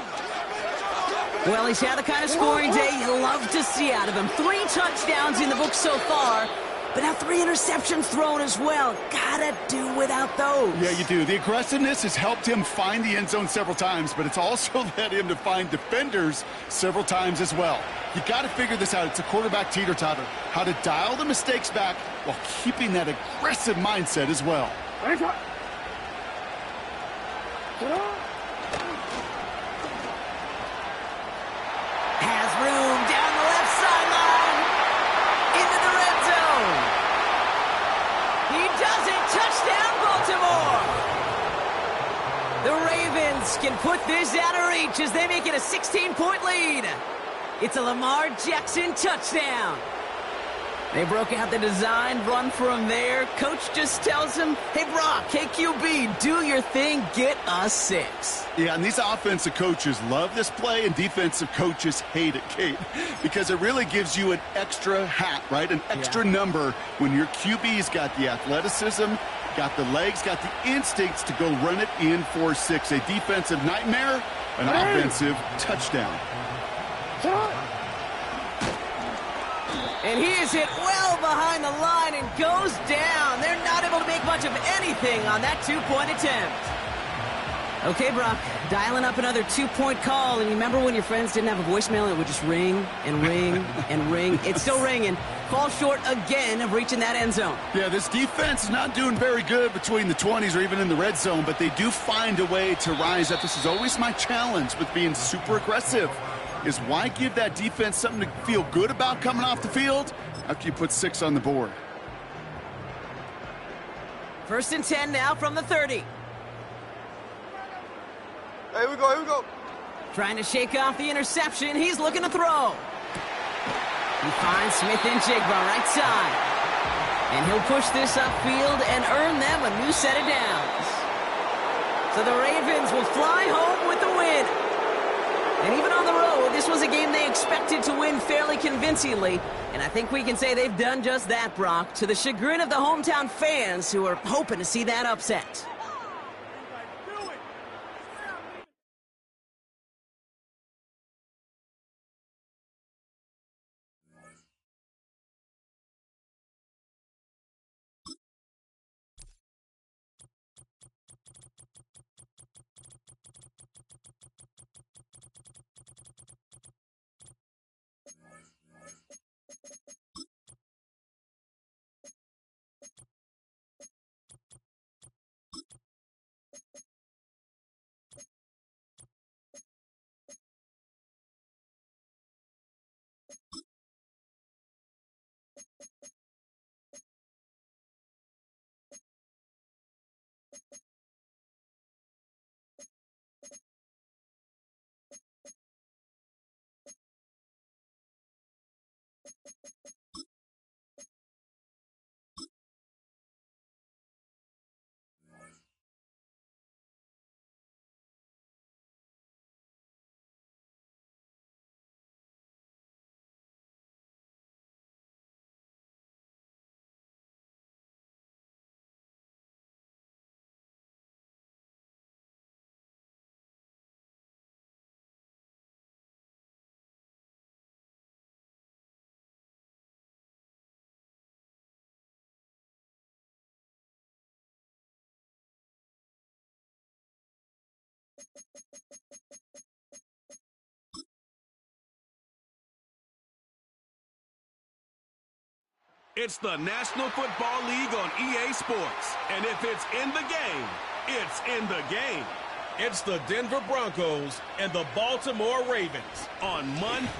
Well, he's had the kind of scoring day you love to see out of him. 3 touchdowns in the book so far. But now 3 interceptions thrown as well. Gotta do without those. Yeah, you do. The aggressiveness has helped him find the end zone several times, but it's also led him to find defenders several times as well. You got to figure this out. It's a quarterback teeter-totter. How to dial the mistakes back while keeping that aggressive mindset as well. Has room down the left sideline. Into the red zone. He does it. Touchdown, Baltimore. The Ravens can put this out of reach as they make it a 16-point lead. It's a Lamar Jackson touchdown. They broke out the design, run from there. Coach just tells him, hey, Brock, hey, QB, do your thing, get us 6. Yeah, and these offensive coaches love this play, and defensive coaches hate it, Kate, because it really gives you an extra hat, right? An extra number when your QB's got the athleticism, got the legs, got the instincts to go run it in for 6. A defensive nightmare, an offensive touchdown. And he is hit well behind the line and goes down. They're not able to make much of anything on that 2-point attempt. Okay, Brock, dialing up another 2-point call, and you remember when your friends didn't have a voicemail and it would just ring and ring and ring? It's still ringing. Fall short again of reaching that end zone. Yeah, this defense is not doing very good between the 20s or even in the red zone, but they do find a way to rise up. This is always my challenge with being super aggressive, is why give that defense something to feel good about coming off the field after you put 6 on the board? 1st and 10 now from the 30. Here we go. Trying to shake off the interception. He's looking to throw. He finds Smith and Jigba right side. And he'll push this upfield and earn them a new set of downs. So the Ravens will fly home with the win. And even on the road, this was a game they expected to win fairly convincingly. And I think we can say they've done just that, Brock, to the chagrin of the hometown fans who are hoping to see that upset. It's the National Football League on EA Sports. And if it's in the game, it's in the game. It's the Denver Broncos and the Baltimore Ravens On Monday.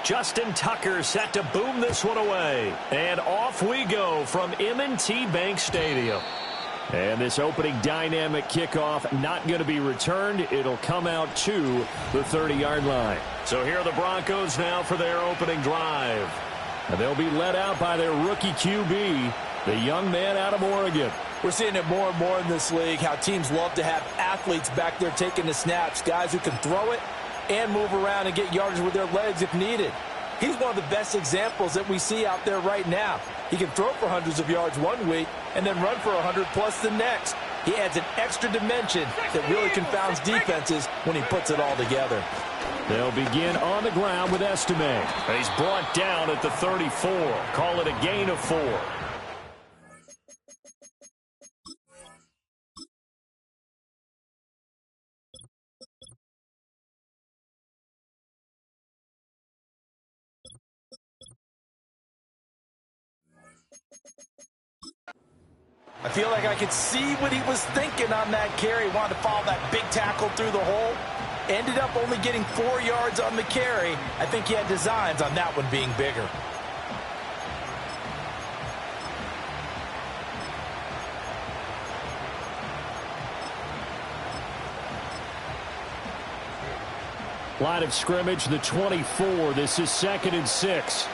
Justin Tucker set to boom this one away. And off we go from M&T Bank Stadium. And this opening dynamic kickoff not going to be returned. It'll come out to the 30-yard line. So here are the Broncos now for their opening drive. And they'll be led out by their rookie QB, the young man out of Oregon. We're seeing it more and more in this league, how teams love to have athletes back there taking the snaps, guys who can throw it and move around and get yardage with their legs if needed. He's one of the best examples that we see out there right now. He can throw for hundreds of yards one week and then run for 100+ the next. He adds an extra dimension that really confounds defenses when he puts it all together. They'll begin on the ground with Estime. He's brought down at the 34. Call it a gain of 4. I feel like I could see what he was thinking on that carry. Wanted to follow that big tackle through the hole. Ended up only getting 4 yards on the carry. I think he had designs on that one being bigger. Line of scrimmage, the 24. This is 2nd and 6.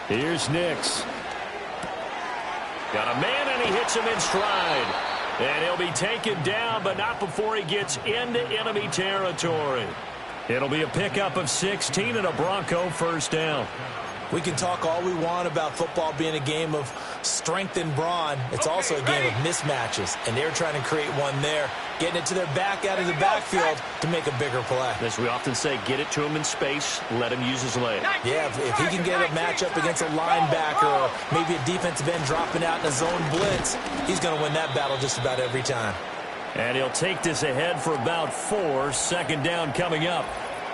Here's Nix. Got a man, and he hits him in stride. And he'll be taken down, but not before he gets into enemy territory. It'll be a pickup of 16 and a Bronco first down. We can talk all we want about football being a game of strength and brawn. It's also a game of mismatches, and they're trying to create one there, getting it to their back out of the backfield to make a bigger play. As we often say, get it to him in space, let him use his leg. Yeah, if he can get a matchup against a linebacker or maybe a defensive end dropping out in a zone blitz, he's going to win that battle just about every time. And he'll take this ahead for about 4. 2nd down coming up.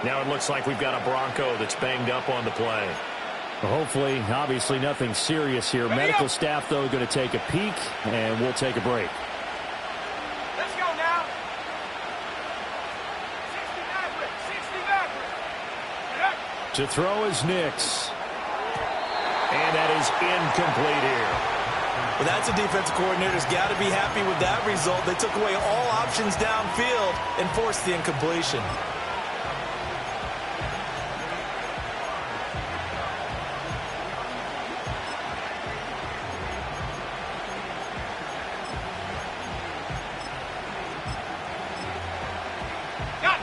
Now it looks like we've got a Bronco that's banged up on the play. Hopefully, obviously nothing serious here. Medical staff, though, going to take a peek, and we'll take a break. Let's go now. 60 To throw is Nix. And that is incomplete here. Well, that's a defensive coordinator's got to be happy with that result. They took away all options downfield and forced the incompletion.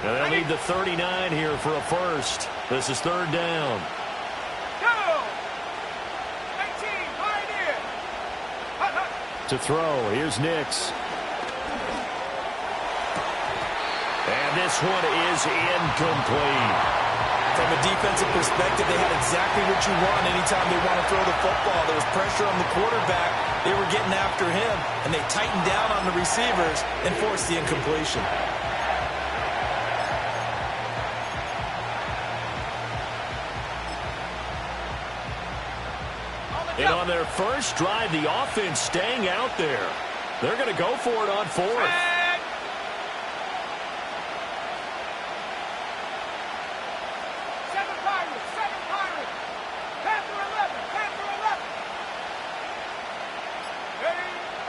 They'll need the 39 here for a first. This is 3rd down. Go! 18, pioneer! To throw, here's Nix. And this one is incomplete. From a defensive perspective, they had exactly what you want anytime they want to throw the football. There was pressure on the quarterback. They were getting after him, and they tightened down on the receivers and forced the incompletion. And on their first drive, the offense staying out there. They're going to go for it on 4th. Seven Pirates. Panther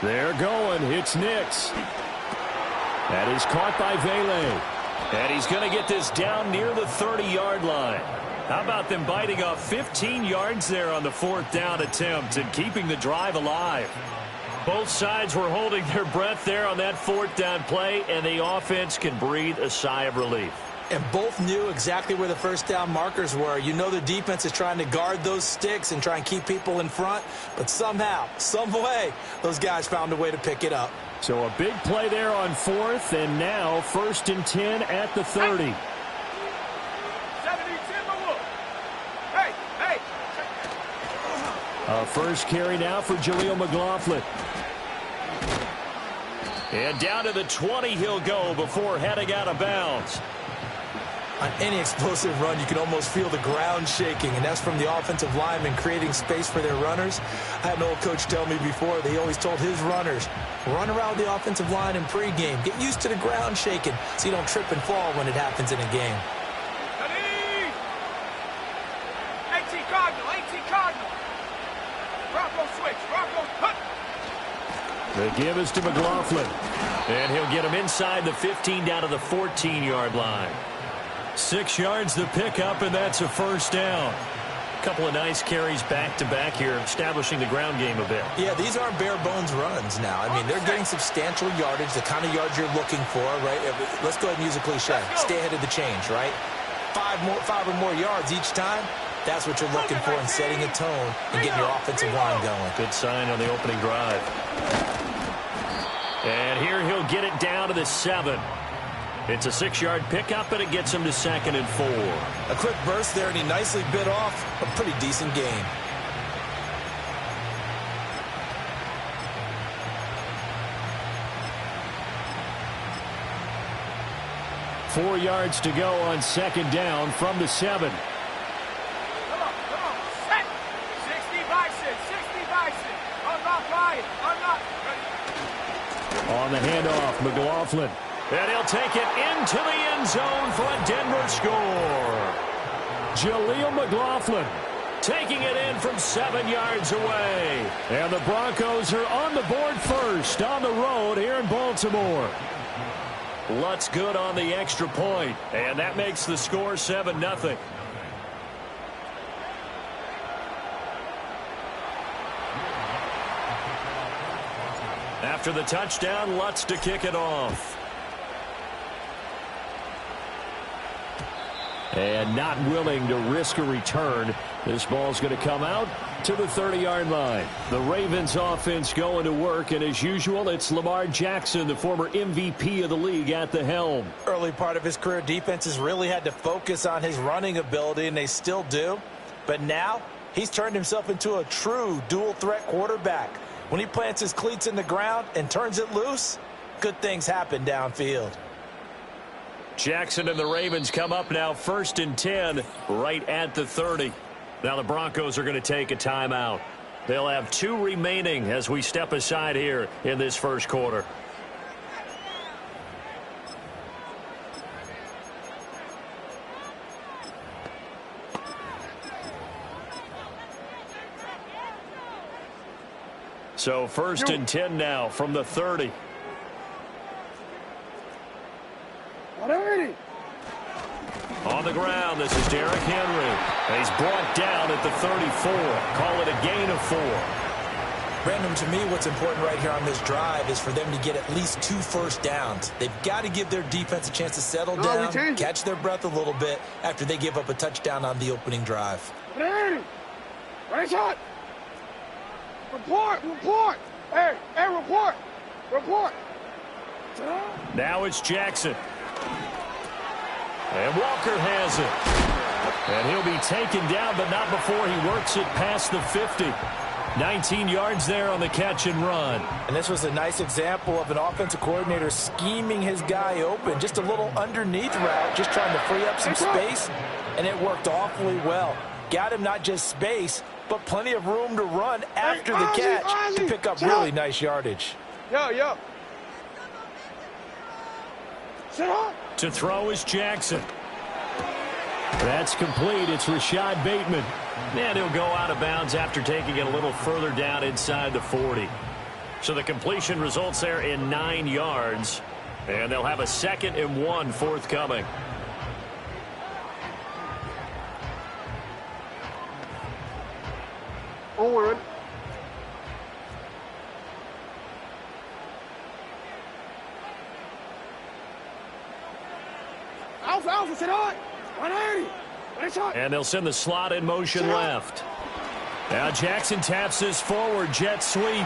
11. They're going. It's Nix. That is caught by Vele. And he's going to get this down near the 30-yard line. How about them biting off 15 yards there on the 4th down attempt and keeping the drive alive? Both sides were holding their breath there on that 4th down play, and the offense can breathe a sigh of relief. And both knew exactly where the first down markers were. You know the defense is trying to guard those sticks and try and keep people in front, but somehow, some way, those guys found a way to pick it up. So a big play there on 4th, and now 1st and 10 at the 30. A first carry now for Jaleel McLaughlin. And down to the 20 he'll go before heading out of bounds. On any explosive run, you can almost feel the ground shaking, and that's from the offensive linemen creating space for their runners. I had an old coach tell me before, they always told his runners, run around the offensive line in pregame. Get used to the ground shaking so you don't trip and fall when it happens in a game. 18 Cardinal, 18 Cardinal. Bronco switch, Bronco put. The give is to McLaughlin, and he'll get him inside the 15 down to the 14-yard line. 6 yards the pickup, and that's a first down. A couple of nice carries back-to-back here, establishing the ground game a bit. Yeah, these aren't bare-bones runs now. I mean, they're getting substantial yardage, the kind of yards you're looking for, right? Let's go ahead and use a cliche. Stay ahead of the change, right? 5 or more yards each time. That's what you're looking for in setting a tone and getting your offensive line going. Good sign on the opening drive. And here he'll get it down to the 7. It's a 6-yard pickup, and it gets him to 2nd and 4. A quick burst there, and he nicely bit off a pretty decent gain. Four yards to go on 2nd down from the 7. Come on, set. 60 Bison, 60 Bison. Unlock Ryan, unlock. On the handoff, McLaughlin. And he'll take it into the end zone for a Denver score. Jaleel McLaughlin taking it in from 7 yards away. And the Broncos are on the board first on the road here in Baltimore. Lutz good on the extra point, and that makes the score 7-0. After the touchdown, Lutz to kick it off. And not willing to risk a return. This ball's going to come out to the 30-yard line. The Ravens offense going to work, and as usual, it's Lamar Jackson, the former MVP of the league, at the helm. Early part of his career, defenses really had to focus on his running ability, and they still do. But now, he's turned himself into a true dual-threat quarterback. When he plants his cleats in the ground and turns it loose, good things happen downfield. Jackson and the Ravens come up now 1st and 10 right at the 30. Now the Broncos are going to take a timeout. They'll have 2 remaining as we step aside here in this first quarter. So 1st and 10 now from the 30. On the ground, this is Derrick Henry. He's brought down at the 34. Call it a gain of 4. Brandon, to me, what's important right here on this drive is for them to get at least 2 first downs. They've got to give their defense a chance to settle down, catch their breath a little bit after they give up a touchdown on the opening drive. Right shot. Report. Hey, report. Now it's Jackson. And Walker has it. And he'll be taken down, but not before he works it past the 50. 19 yards there on the catch and run. And this was a nice example of an offensive coordinator scheming his guy open. Just a little underneath route, just trying to free up some space, and it worked awfully well. Got him not just space, but plenty of room to run after the catch to pick up really nice yardage. Yo. To throw is Jackson. That's complete. It's Rashad Bateman. And he'll go out of bounds after taking it a little further down inside the 40. So the completion results there in 9 yards. And they'll have a 2nd and 1 forthcoming. Forward. Alpha, sit on. 180. And they'll send the slot in motion left. Now Jackson taps this forward jet sweep. And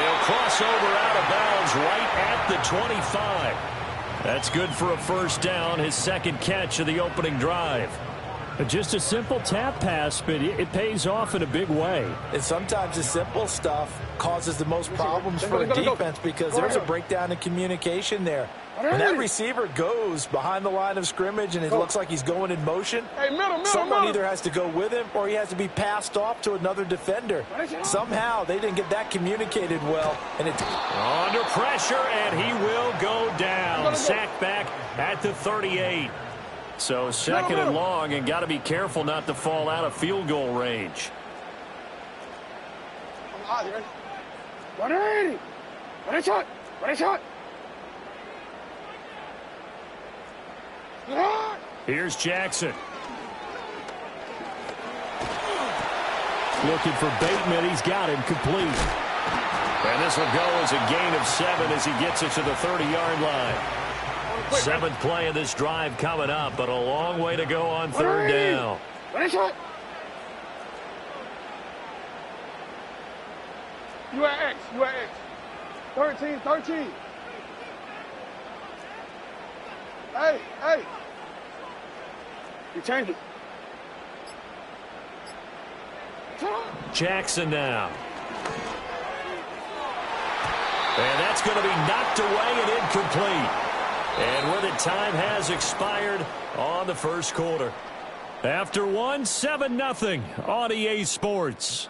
he'll cross over out of bounds right at the 25. That's good for a first down, his 2nd catch of the opening drive. Just a simple tap pass, but it pays off in a big way. And sometimes the simple stuff causes the most problems for a defense because there's a breakdown in communication there. When that receiver goes behind the line of scrimmage and it looks like he's going in motion, someone either has to go with him or he has to be passed off to another defender. Somehow they didn't get that communicated well. And under pressure, and he will go down. Sacked back at the 38. So second and long, and got to be careful not to fall out of field goal range. Here's Jackson. Looking for Bateman. He's got him complete. And this will go as a gain of 7 as he gets it to the 30-yard line. 7th play of this drive coming up, but a long way to go on 3rd down. You at X. 13. Hey. You change it. Jackson now. And that's going to be knocked away and incomplete. And where the time has expired on the first quarter. After 1, 7-0 on EA Sports.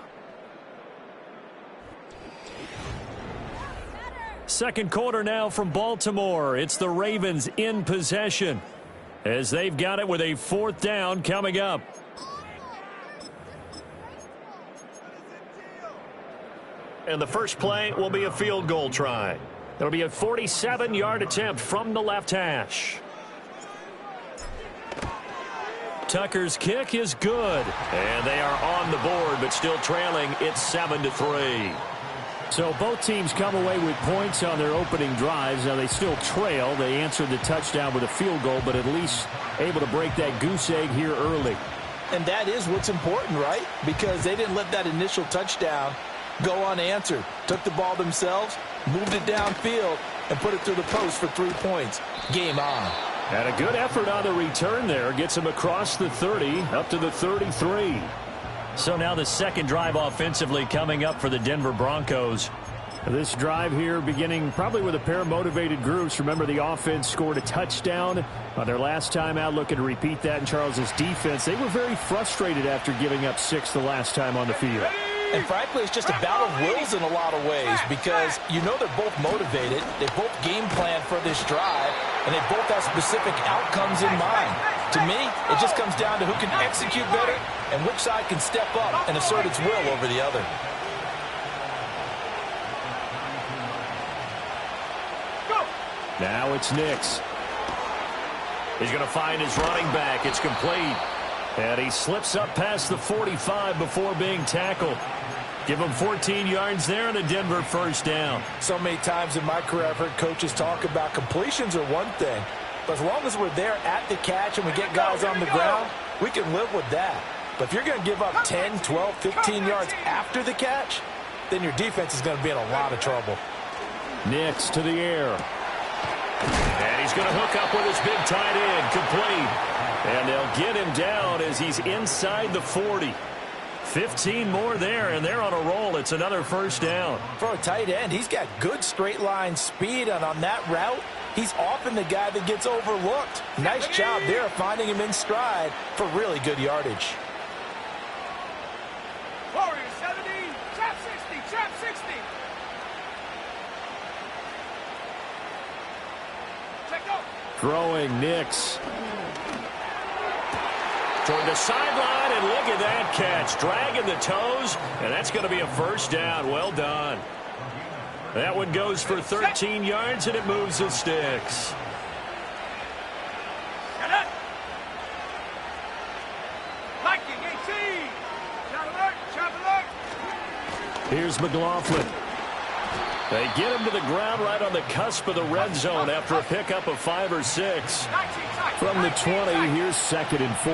Second quarter now from Baltimore. It's the Ravens in possession as they've got it with a 4th down coming up. And the first play will be a field goal try. It'll be a 47-yard attempt from the left hash. Tucker's kick is good. And they are on the board, but still trailing. It's 7-3. So both teams come away with points on their opening drives. Now they still trail. They answered the touchdown with a field goal, but at least able to break that goose egg here early. And that is what's important, right? Because they didn't let that initial touchdown go unanswered. Took the ball themselves, moved it downfield, and put it through the post for 3 points. Game on. And a good effort on the return there. Gets him across the 30, up to the 33. So now the second drive offensively coming up for the Denver Broncos. This drive here beginning probably with a pair of motivated groups. Remember, the offense scored a touchdown on their last time out. Looking to repeat that in Charles's defense. They were very frustrated after giving up 6 the last time on the field. And frankly, it's just a battle of wills in a lot of ways because you know they're both motivated. They both game plan for this drive, and they both have specific outcomes in mind. To me, it just comes down to who can execute better and which side can step up and assert its will over the other. Now it's Nix. He's going to find his running back. It's complete. And he slips up past the 45 before being tackled. Give him 14 yards there and a Denver first down. So many times in my career I've heard coaches talk about completions are one thing. But as long as we're there at the catch and we get guys on the ground, we can live with that. But if you're going to give up 10, 12, 15 yards after the catch, then your defense is going to be in a lot of trouble. Nix to the air. And he's going to hook up with his big tight end, complete. And they'll get him down as he's inside the 40. 15 more there, and they're on a roll. It's another first down. For a tight end, he's got good straight line speed, and on that route, he's often the guy that gets overlooked. Nice job there finding him in stride for really good yardage. Warriors 70, trap 60, trap 60. Check out. Throwing Nix. Toward the sideline, and look at that catch. Dragging the toes, and that's going to be a first down. Well done. That one goes for 13 yards, and it moves the sticks. Here's McLaughlin. They get him to the ground right on the cusp of the red zone after a pickup of 5 or 6. From the 20, here's 2nd and 4.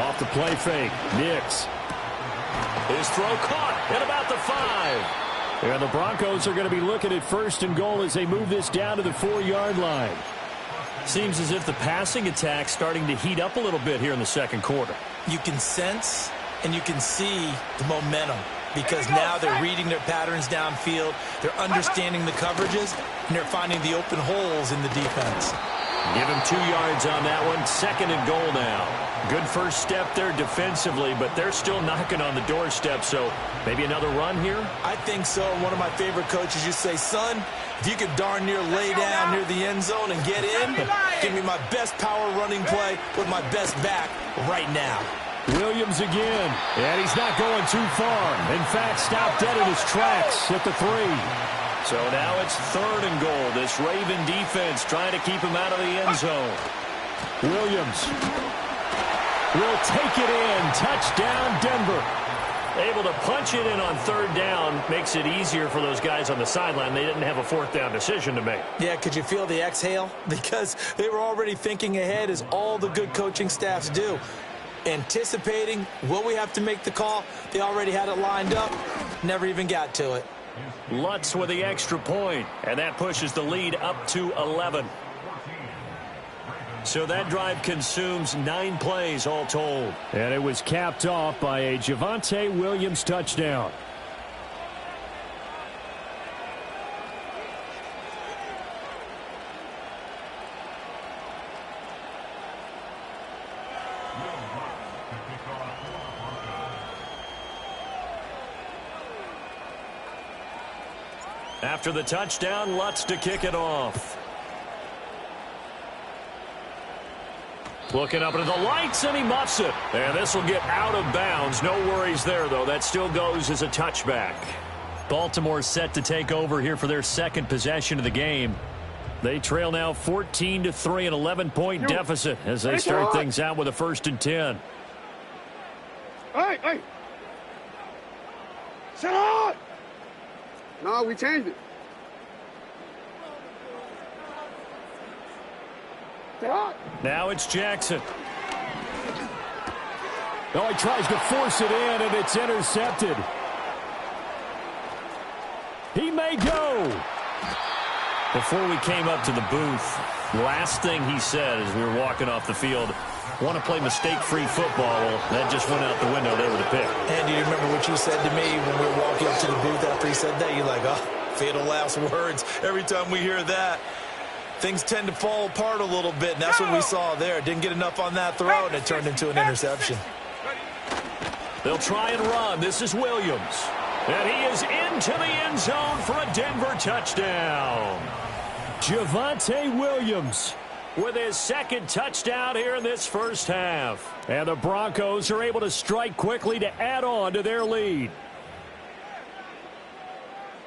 Off the play fake, Nix. His throw caught at about the 5. And the Broncos are going to be looking at 1st and goal as they move this down to the 4-yard line. Seems as if the passing attack's starting to heat up a little bit here in the second quarter. You can sense and you can see the momentum because now they're reading their patterns downfield, they're understanding the coverages, and they're finding the open holes in the defense. Give him 2 yards on that one. 2nd and goal now. Good first step there defensively, but they're still knocking on the doorstep, so maybe another run here? I think so. One of my favorite coaches used to say, son, if you could darn near lay down near the end zone and get in, give me my best power running play with my best back right now. Williams again, and he's not going too far. In fact, stopped dead in his tracks at the 3. So now it's 3rd and goal. This Raven defense trying to keep him out of the end zone. Williams will take it in. Touchdown, Denver. Able to punch it in on 3rd down. Makes it easier for those guys on the sideline. They didn't have a 4th down decision to make. Yeah, could you feel the exhale? Because they were already thinking ahead, as all the good coaching staffs do. Anticipating, will we have to make the call? They already had it lined up. Never even got to it. Lutz with the extra point, and that pushes the lead up to 11. So that drive consumes 9 plays all told. And it was capped off by a Javonte Williams touchdown. After the touchdown, Lutz to kick it off. Looking up into the lights, and he muffs it. And this will get out of bounds. No worries there, though. That still goes as a touchback. Baltimore set to take over here for their 2nd possession of the game. They trail now 14-3, an 11-point deficit as they start things out with a 1st and 10. Hey! Sit on! No, we changed it. Now it's Jackson. Oh, he tries to force it in, and it's intercepted. He may go. Before we came up to the booth, last thing he said as we were walking off the field, want to play mistake-free football. Well, that just went out the window there with a pick. And do you remember what you said to me when we were walking up to the booth after he said that? You're like, oh, fatal last words. Every time we hear that, things tend to fall apart a little bit, and that's what we saw there. Didn't get enough on that throw, and it turned into an interception. They'll try and run. This is Williams. And he is into the end zone for a Denver touchdown. Javonte Williams with his 2nd touchdown here in this first half. And the Broncos are able to strike quickly to add on to their lead.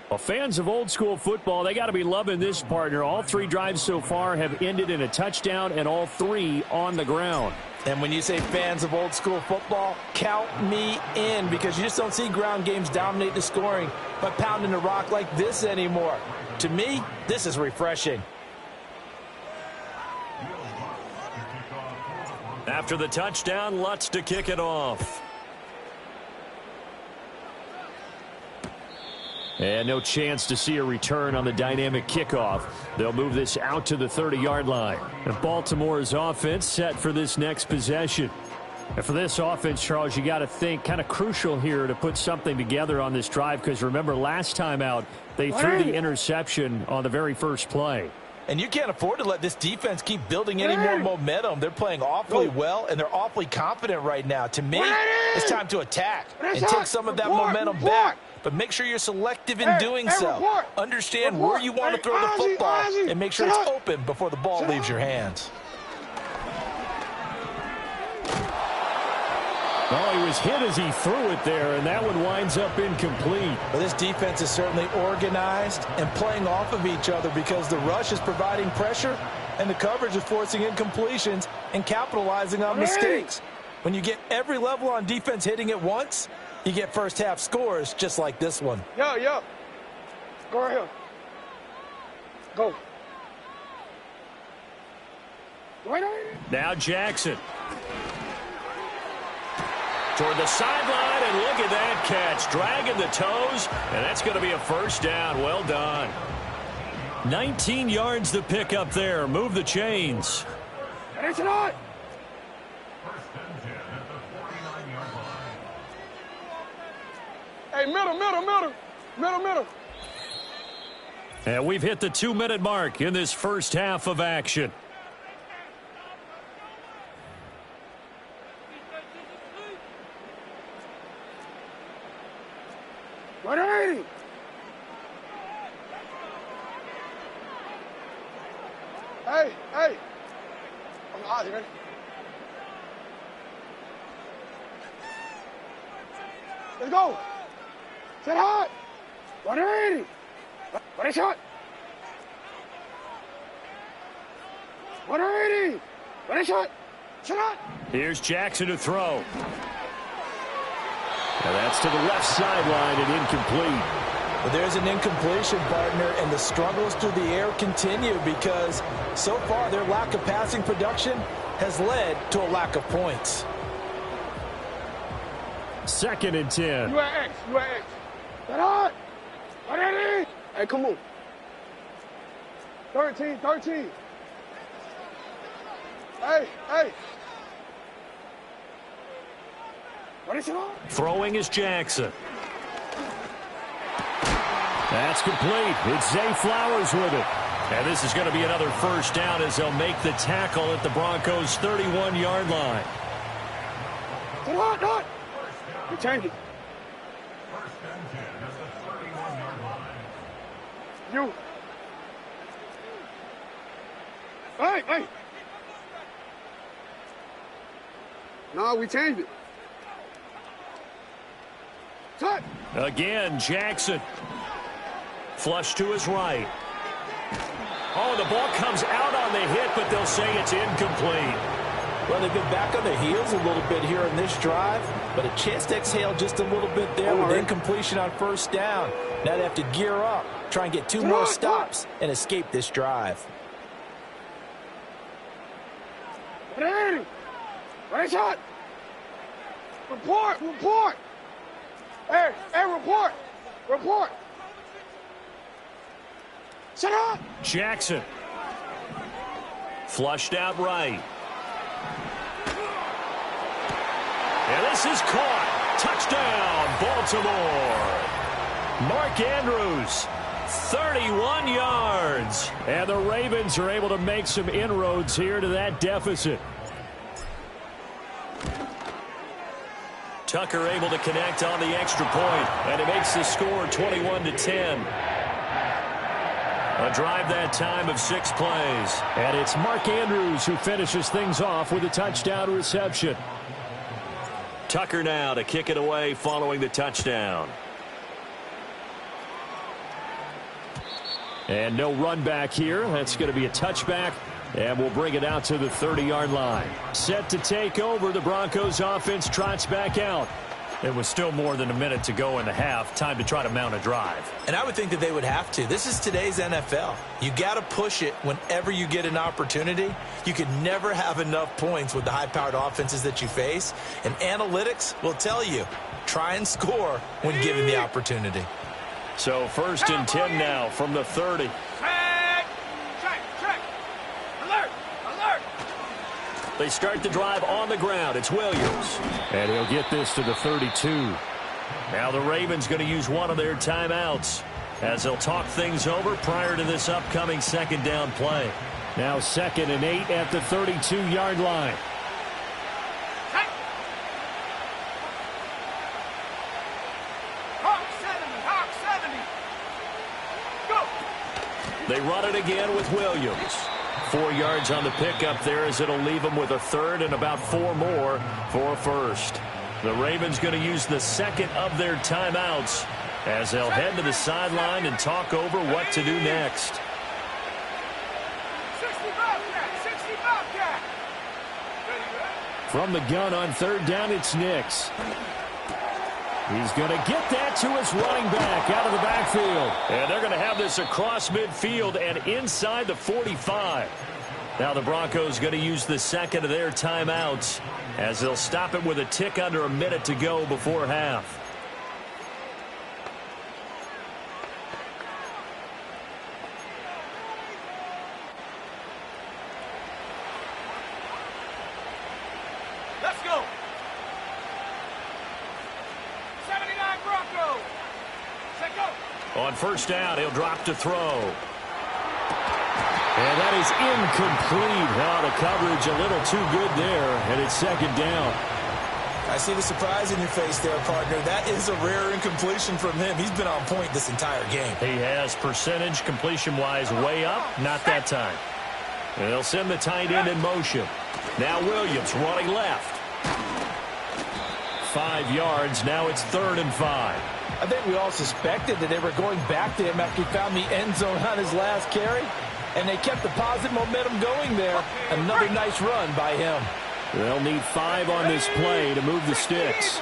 Well, fans of old school football, they got to be loving this, partner. All 3 drives so far have ended in a touchdown, and all 3 on the ground. And when you say fans of old school football, count me in, because you just don't see ground games dominate the scoring by pounding the rock like this anymore. To me, this is refreshing. After the touchdown, Lutz to kick it off. And no chance to see a return on the dynamic kickoff. They'll move this out to the 30-yard line. And Baltimore's offense set for this next possession. And for this offense, Charles, you got to think kind of crucial here to put something together on this drive, because remember last time out, they threw the interception on the very first play. And you can't afford to let this defense keep building any more momentum. They're playing awfully well, and they're awfully confident right now. To me, it's time to attack and take some of that momentum back. But make sure you're selective in doing so. Understand where you want to throw the football and make sure it's open before the ball leaves your hands. Oh, he was hit as he threw it there, and that one winds up incomplete. But this defense is certainly organized and playing off of each other, because the rush is providing pressure and the coverage is forcing incompletions and capitalizing on mistakes. When you get every level on defense hitting at once, you get first half scores just like this one. Yo. Go right here. Go. Now Jackson. Toward the sideline, and look at that catch. Dragging the toes, and that's going to be a first down. Well done. 19 yards to pick up there. Move the chains. Finish it on. Hey, middle. And we've hit the 2-minute mark in this first half of action. Ready. Hey. I'm out here. Let's go. Set hot. 180. Ready shot. 180. Ready shot. Shot. Here's Jackson to throw. And that's to the left sideline and incomplete. Well, there's an incompletion, partner, and the struggles through the air continue because so far their lack of passing production has led to a lack of points. 2nd and 10. You at X. Set hot. 180. Hey, come on. 13. Hey. What is it on? Throwing is Jackson. That's complete. It's Zay Flowers with it. And this is going to be another first down as they'll make the tackle at the Broncos' 31-yard line. Set hot. We change it. You. Hey. No, we changed it. Touch. Again, Jackson. Flush to his right. Oh, the ball comes out on the hit, but they'll say it's incomplete. Well, they've been back on their heels a little bit here in this drive, but a chance to exhale just a little bit there with incompletion on first down. Now they have to gear up, try and get 2 more stops, and escape this drive. Ready shot. Report. Hey, report. Shut up. Jackson. Flushed out right. And this is caught. Touchdown, Baltimore. Mark Andrews, 31 yards. And the Ravens are able to make some inroads here to that deficit. Tucker able to connect on the extra point, and it makes the score 21-10. A drive that time of 6 plays. And it's Mark Andrews who finishes things off with a touchdown reception. Tucker now to kick it away following the touchdown. And no run back here. That's going to be a touchback. And we'll bring it out to the 30-yard line. Set to take over. The Broncos offense trots back out. It was still more than a minute to go in the half. Time to try to mount a drive. And I would think that they would have to. This is today's NFL. You got to push it whenever you get an opportunity. You can never have enough points with the high-powered offenses that you face. And analytics will tell you, try and score when given the opportunity. So 1st and 10 now from the 30. They start the drive on the ground. It's Williams. And he'll get this to the 32. Now the Ravens going to use one of their timeouts as they'll talk things over prior to this upcoming 2nd down play. Now 2nd and 8 at the 32-yard line. They run it again with Williams. 4 yards on the pickup there as it'll leave them with a 3rd and about 4 more for a 1st. The Ravens going to use the 2nd of their timeouts as they'll head to the sideline and talk over what to do next. 65 cat. From the gun on 3rd down, it's Nix. He's going to get that to his running back out of the backfield. And they're going to have this across midfield and inside the 45. Now the Broncos going to use the 2nd of their timeouts as they'll stop it with a tick under a minute to go before half. Let's go. 79 Broncos. Set go. On first down, he'll drop to throw. And that is incomplete. Now the coverage a little too good there, and it's second down. I see the surprise in your face there, partner. That is a rare incompletion from him. He's been on point this entire game. He has percentage completion-wise way up. Not that time. And they'll send the tight end in motion. Now Williams running left. 5 yards. Now it's 3rd and 5. I think we all suspected that they were going back to him after he found the end zone on his last carry. And they kept the positive momentum going there. Another nice run by him. They'll need 5 on this play to move the sticks.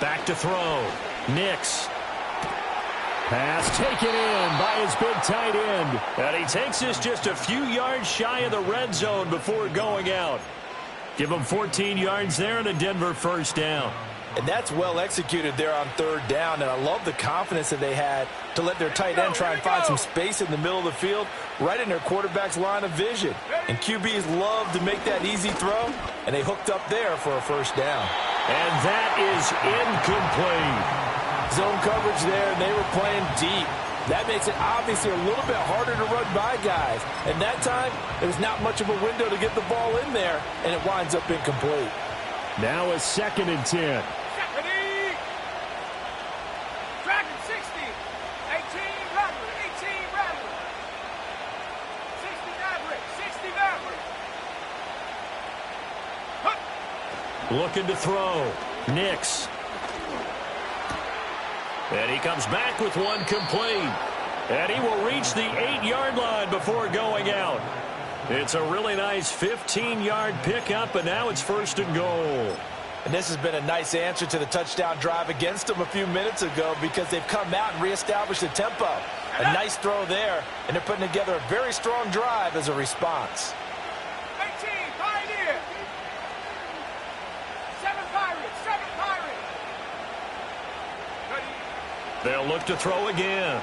Back to throw. Nix. Pass taken in by his big tight end. And he takes this just a few yards shy of the red zone before going out. Give him 14 yards there and a Denver first down. And that's well executed there on 3rd down. And I love the confidence that they had to let their tight end try and find some space in the middle of the field, right in their quarterback's line of vision. And QBs love to make that easy throw, and they hooked up there for a first down. And that is incomplete. Zone coverage there, and they were playing deep. That makes it obviously a little bit harder to run by guys. And that time, there's not much of a window to get the ball in there, and it winds up incomplete. Now a 2nd and 10. Dragon 60. 18 Rattler. 18 Rattler. 60 Maverick. 60 Maverick. Looking to throw. Nix. And he comes back with one complete. And he will reach the 8-yard line before going out. It's a really nice 15-yard pickup, and now it's 1st and goal. And this has been a nice answer to the touchdown drive against them a few minutes ago because they've come out and reestablished the tempo. A nice throw there, and they're putting together a very strong drive as a response. 18 Pioneer. 7 Pirates. 7 Pirates. They'll look to throw again.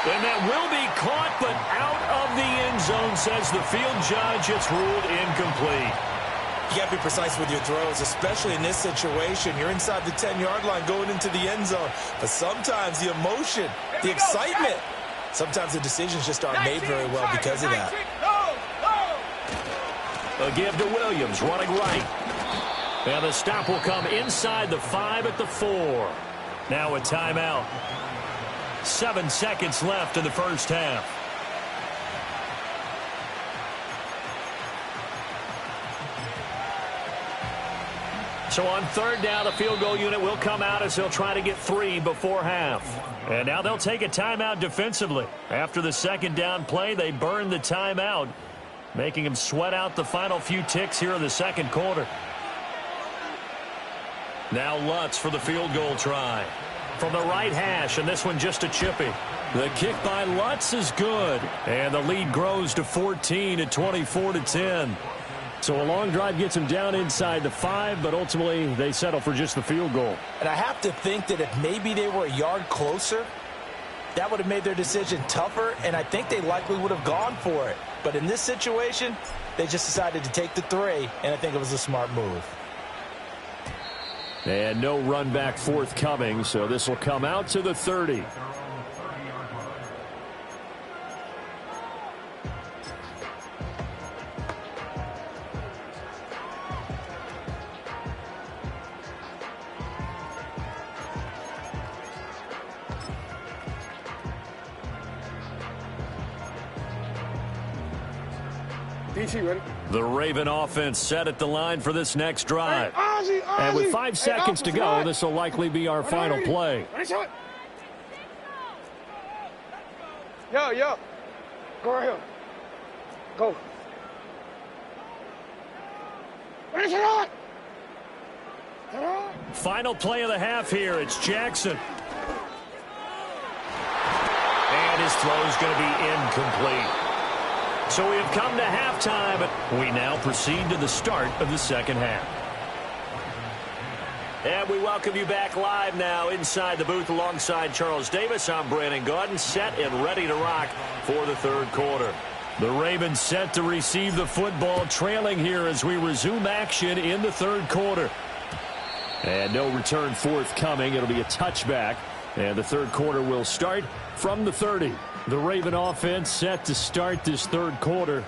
And that will be caught, but out of the end zone, says the field judge. It's ruled incomplete. You got to be precise with your throws, especially in this situation. You're inside the 10-yard line going into the end zone. But sometimes the emotion, the excitement, sometimes the decisions just aren't made very well because of that. A give to Williams, running right. And the stop will come inside the 5 at the 4. Now a timeout. 7 seconds left in the first half. So on 3rd down, the field goal unit will come out as they'll try to get 3 before half. And now they'll take a timeout defensively. After the 2nd down play, they burn the timeout, making them sweat out the final few ticks here in the 2nd quarter. Now Lutz for the field goal try. From the right hash, and this one just a chippy. The kick by Lutz is good, and the lead grows to 14 at 24-10. So a long drive gets them down inside the 5, but ultimately they settle for just the field goal. And I have to think that if maybe they were a yard closer, that would have made their decision tougher, and I think they likely would have gone for it. But in this situation, they just decided to take the 3, and I think it was a smart move. And no run back forthcoming, so this will come out to the 30. The Raven offense set at the line for this next drive. And with 5 seconds to go, this will likely be our final play. Yo. Go right here. Go. Final play of the half here. It's Jackson. And his throw is going to be incomplete. So we have come to halftime, but we now proceed to the start of the 2nd half. And we welcome you back live now inside the booth alongside Charles Davis. I'm Brandon Gaudin, set and ready to rock for the 3rd quarter. The Ravens set to receive the football, trailing here as we resume action in the third quarter. And no return forthcoming. It'll be a touchback. And the third quarter will start from the 30. The Raven offense set to start this third quarter.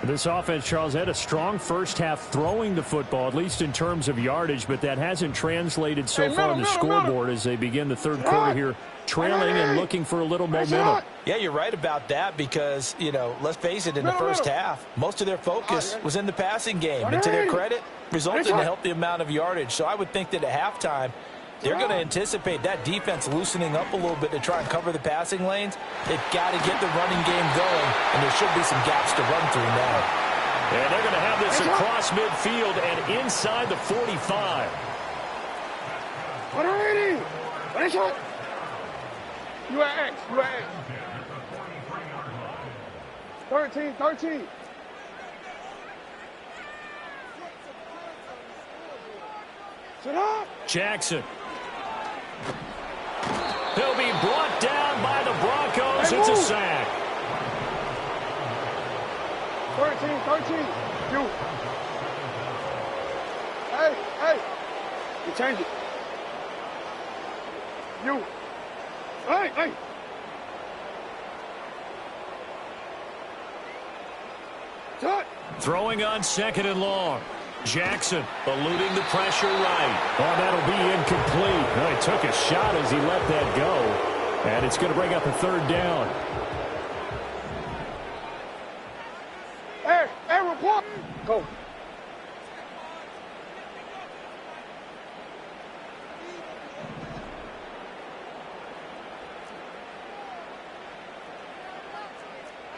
This offense, Charles, had a strong first half throwing the football, at least in terms of yardage, but that hasn't translated so far on the scoreboard as they begin the third quarter here, trailing and looking for a little momentum. Yeah, you're right about that because, you know, let's face it, in the first half, most of their focus was in the passing game. And to their credit, resulted in a healthy amount of yardage. So I would think that at halftime, they're going to anticipate that defense loosening up a little bit to try and cover the passing lanes. They've got to get the running game going, and there should be some gaps to run through now. And they're going to have this across midfield and inside the 45. You at X. You at X. 13. Sit up. Jackson. He'll be brought down by the Broncos. It's a sack. 13. You. Hey. You change it. You. Hey. Touch. Throwing on second and long. Jackson eluding the pressure right. Oh, that'll be incomplete. Well, he took a shot as he let that go. And it's going to bring up a third down. Hey, report. Go.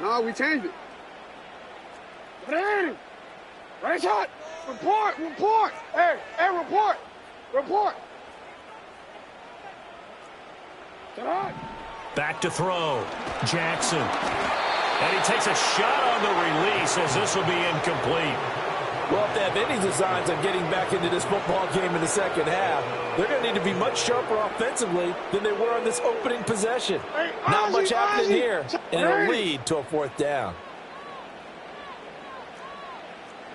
No, we changed it. Hey, right shot. Report. Hey, report. Back to throw. Jackson. And he takes a shot on the release as this will be incomplete. Well, if they have any designs on getting back into this football game in the second half, they're going to need to be much sharper offensively than they were on this opening possession. Hey, Not much happening here, and it'll hey. lead to a fourth down.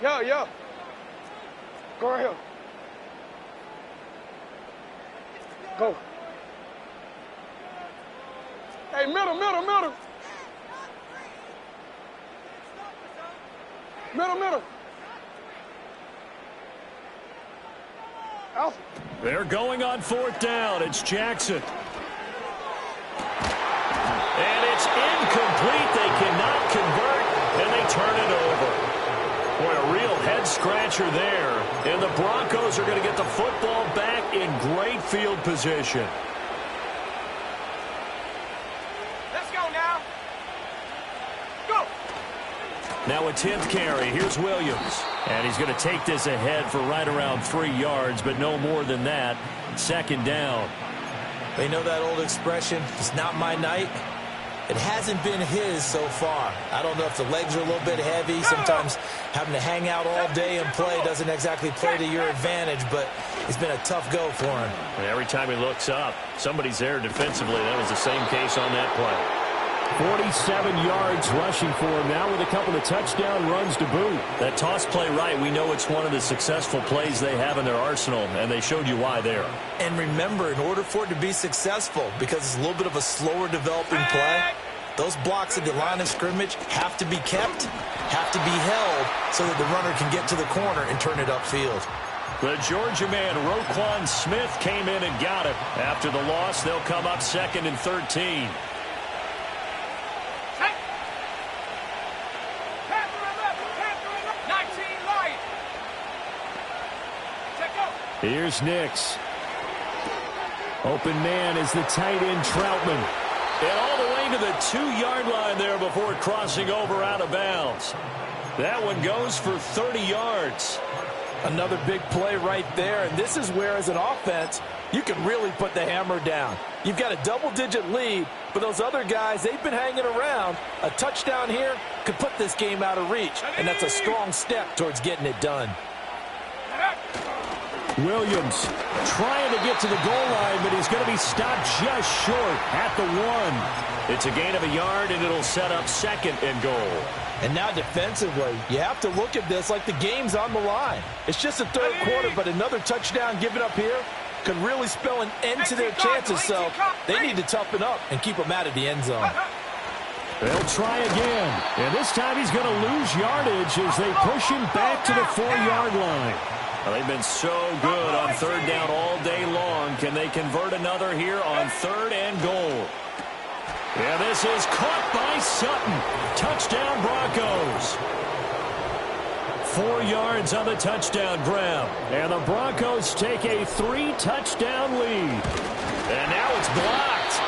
Yo. Go right here. Go. Hey, middle. Middle. Alpha. They're going on fourth down. It's Jackson. And it's incomplete. They cannot convert, and they turn it over. Boy, a real head-scratcher there. And the Broncos are going to get the football back in great field position. Let's go now. Go. Now a 10th carry. Here's Williams. And he's going to take this ahead for right around 3 yards, but no more than that. Second down. They know that old expression, it's not my night. It hasn't been his so far. I don't know if the legs are a little bit heavy. Sometimes having to hang out all day and play doesn't exactly play to your advantage, but it's been a tough go for him. And every time he looks up, somebody's there defensively. That was the same case on that play. 47 yards rushing for him now with a couple of touchdown runs to boot. That toss play right, we know it's one of the successful plays they have in their arsenal, and they showed you why there. And remember, in order for it to be successful, because it's a little bit of a slower developing play, those blocks at the line of scrimmage have to be kept, have to be held, so that the runner can get to the corner and turn it upfield. The Georgia man, Roquan Smith, came in and got it. After the loss, they'll come up 2nd and 13. Here's Nix. Open man is the tight end Troutman. And all the way to the 2-yard line there before crossing over out of bounds. That one goes for 30 yards. Another big play right there. And this is where, as an offense, you can really put the hammer down. You've got a double-digit lead, but those other guys, they've been hanging around. A touchdown here could put this game out of reach, and that's a strong step towards getting it done. Williams trying to get to the goal line, but he's going to be stopped just short at the 1. It's a gain of a yard, and it'll set up 2nd and goal. And now defensively, you have to look at this like the game's on the line. It's just the 3rd quarter, but another touchdown given up here could really spell an end to their chances, so they need to toughen up and keep them out of the end zone. They'll try again, and this time he's going to lose yardage as they push him back to the 4-yard line. Well, they've been so good on 3rd down all day long. Can they convert another here on 3rd and goal? Yeah, this is caught by Sutton. Touchdown Broncos. 4 yards on the touchdown grab. And the Broncos take a 3-touchdown lead. And now it's blocked.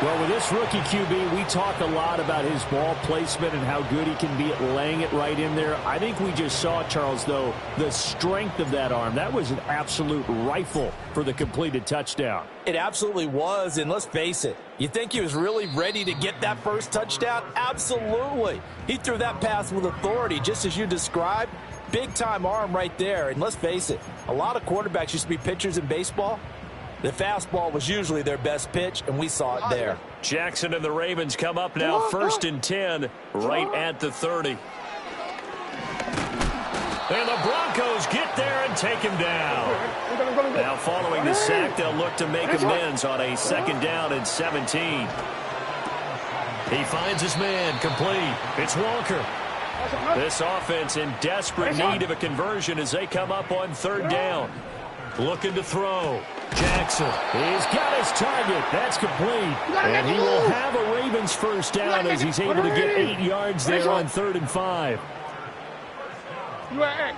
Well, with this rookie QB, we talk a lot about his ball placement and how good he can be at laying it right in there. I think we just saw, Charles, though, the strength of that arm. That was an absolute rifle for the completed touchdown. It absolutely was, and let's face it, you think he was really ready to get that first touchdown? Absolutely. He threw that pass with authority, just as you described. Big-time arm right there, and let's face it, a lot of quarterbacks used to be pitchers in baseball. The fastball was usually their best pitch, and we saw it there. Jackson and the Ravens come up now, 1st and 10, right at the 30. And the Broncos get there and take him down. Now following the sack, they'll look to make amends on a 2nd down and 17. He finds his man, complete. It's Walker. This offense in desperate need of a conversion as they come up on 3rd down. Looking to throw. Jackson, he's got his target. That's complete. And he will have a Ravens 1st down as he's able to get 8 yards there on 3rd and 5. You are X.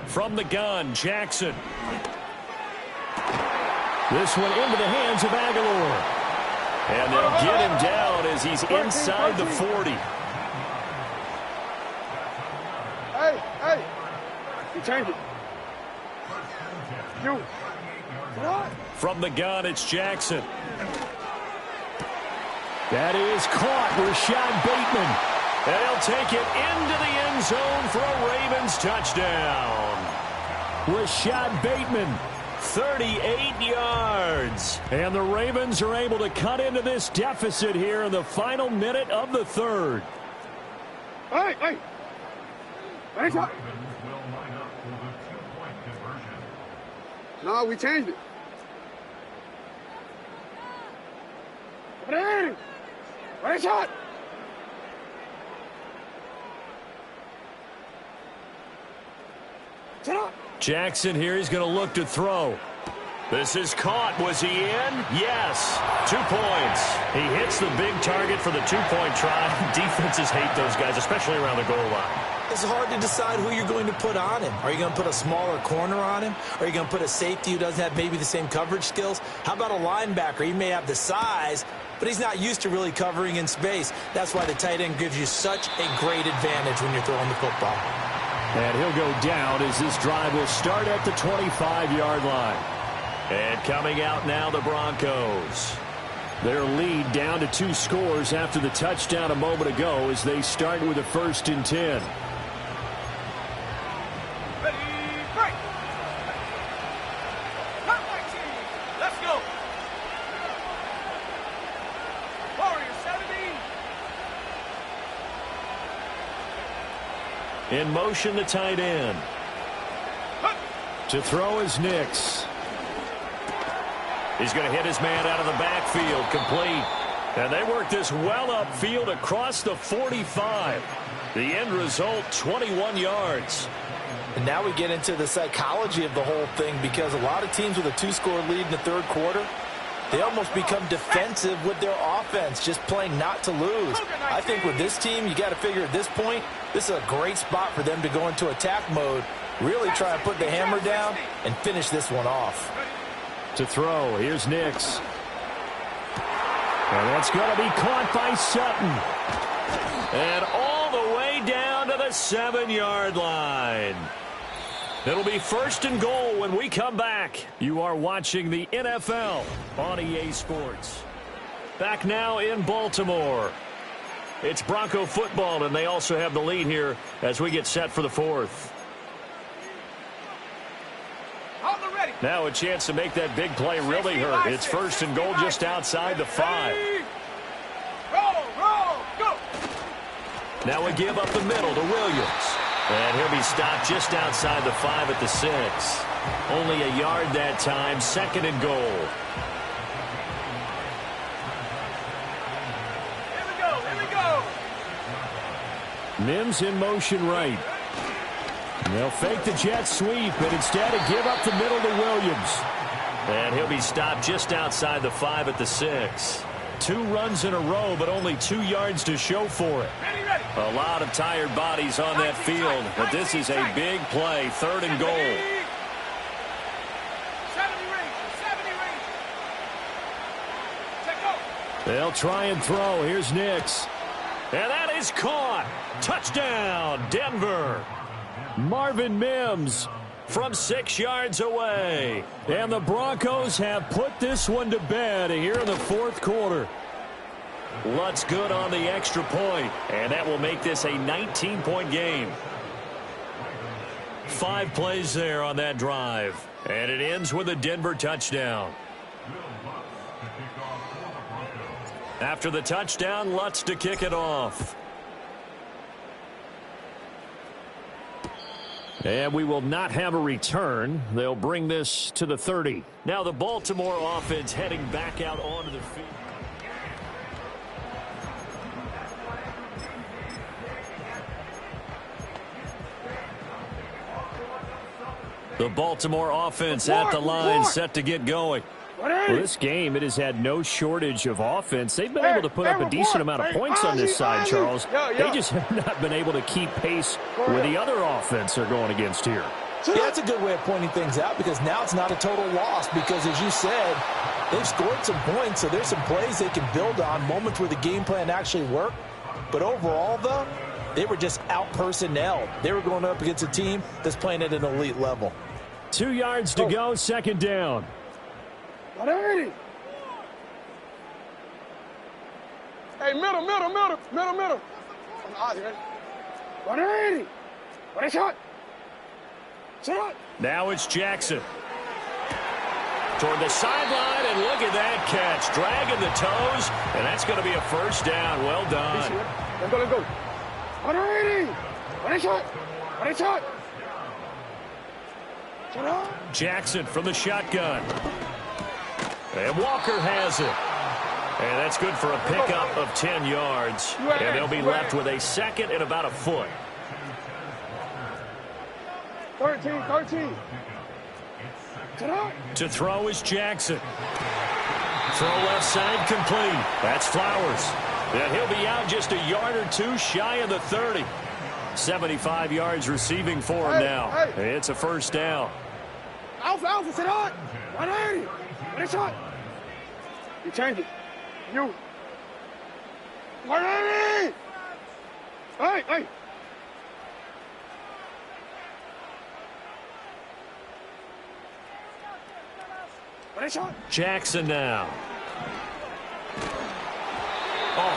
From the gun, Jackson. This one into the hands of Aguilar. And they'll get him down as he's inside the 40. Hey. You change it. You. What? From the gun, it's Jackson. That is caught. Rashad Bateman. And he'll take it into the end zone for a Ravens touchdown. Rashad Bateman, 38 yards. And the Ravens are able to cut into this deficit here in the final minute of the 3rd. Hey. No, we changed it. What shot? Jackson here, he's going to look to throw. This is caught. Was he in? Yes. 2 points. He hits the big target for the 2-point try. Defenses hate those guys, especially around the goal line. It's hard to decide who you're going to put on him. Are you going to put a smaller corner on him? Are you going to put a safety who doesn't have maybe the same coverage skills? How about a linebacker? He may have the size, but he's not used to really covering in space. That's why the tight end gives you such a great advantage when you're throwing the football. And he'll go down as this drive will start at the 25-yard line. And coming out now, the Broncos. Their lead down to 2 scores after the touchdown a moment ago as they start with a 1st and 10. Ready, break. Let's go. Warriors 17. In motion, the tight end. To throw is Nix. He's going to hit his man out of the backfield, complete. And they work this well upfield across the 45. The end result, 21 yards. And now we get into the psychology of the whole thing, because a lot of teams with a 2-score lead in the 3rd quarter, they almost become defensive with their offense, just playing not to lose. I think with this team, you got to figure at this point, this is a great spot for them to go into attack mode, really try and put the hammer down and finish this one off. To throw, here's Nix. And that's going to be caught by Sutton. And all the way down to the 7-yard line. It'll be 1st and goal when we come back. You are watching the NFL on EA Sports. Back now in Baltimore. It's Bronco football, and they also have the lead here as we get set for the fourth. Now a chance to make that big play really hurt. It's first and goal just outside the 5. Now we give up the middle to Williams. And he'll be stopped just outside the 5 at the 6. Only a yard that time, second and goal. Mims in motion right. They'll fake the jet sweep, but instead give up the middle to Williams. And he'll be stopped just outside the 5 at the 6. 2 runs in a row, but only 2 yards to show for it. A lot of tired bodies on that field, but this is a big play, third and goal. They'll try and throw. Here's Nix. And that is caught. Touchdown, Denver. Marvin Mims from 6 yards away. And the Broncos have put this one to bed here in the fourth quarter. Lutz good on the extra point, and that will make this a 19-point game. 5 plays there on that drive, and it ends with a Denver touchdown. After the touchdown, Lutz to kick it off. And we will not have a return. They'll bring this to the 30. Now the Baltimore offense heading back out onto the field. The Baltimore offense at the line, set to get going. Well, this game, it has had no shortage of offense. They've been able to put up a decent amount of points on this side, Charles. They just have not been able to keep pace with the other offense they're going against here. Yeah, that's a good way of pointing things out, because now it's not a total loss, because as you said, they've scored some points, so there's some plays they can build on, moments where the game plan actually worked. But overall, though, they were just out-personnelled. They were going up against a team that's playing at an elite level. 2 yards to go, second down. Hey, middle. 180. What a shot. Now it's Jackson. Toward the sideline, and look at that catch. Dragging the toes, and that's going to be a first down. Well done. Let's go. 180. What a shot. Jackson from the shotgun. And Walker has it. And that's good for a pickup of 10 yards. And they'll be left with a second and about a foot. 13. To throw is Jackson. Throw left side complete. That's Flowers. And he'll be out just a yard or two shy of the 30. 75 yards receiving for him now. It's a first down. Alpha, sit on. 180. What a shot. You change it. You. 180. Hey. What a shot. Jackson now.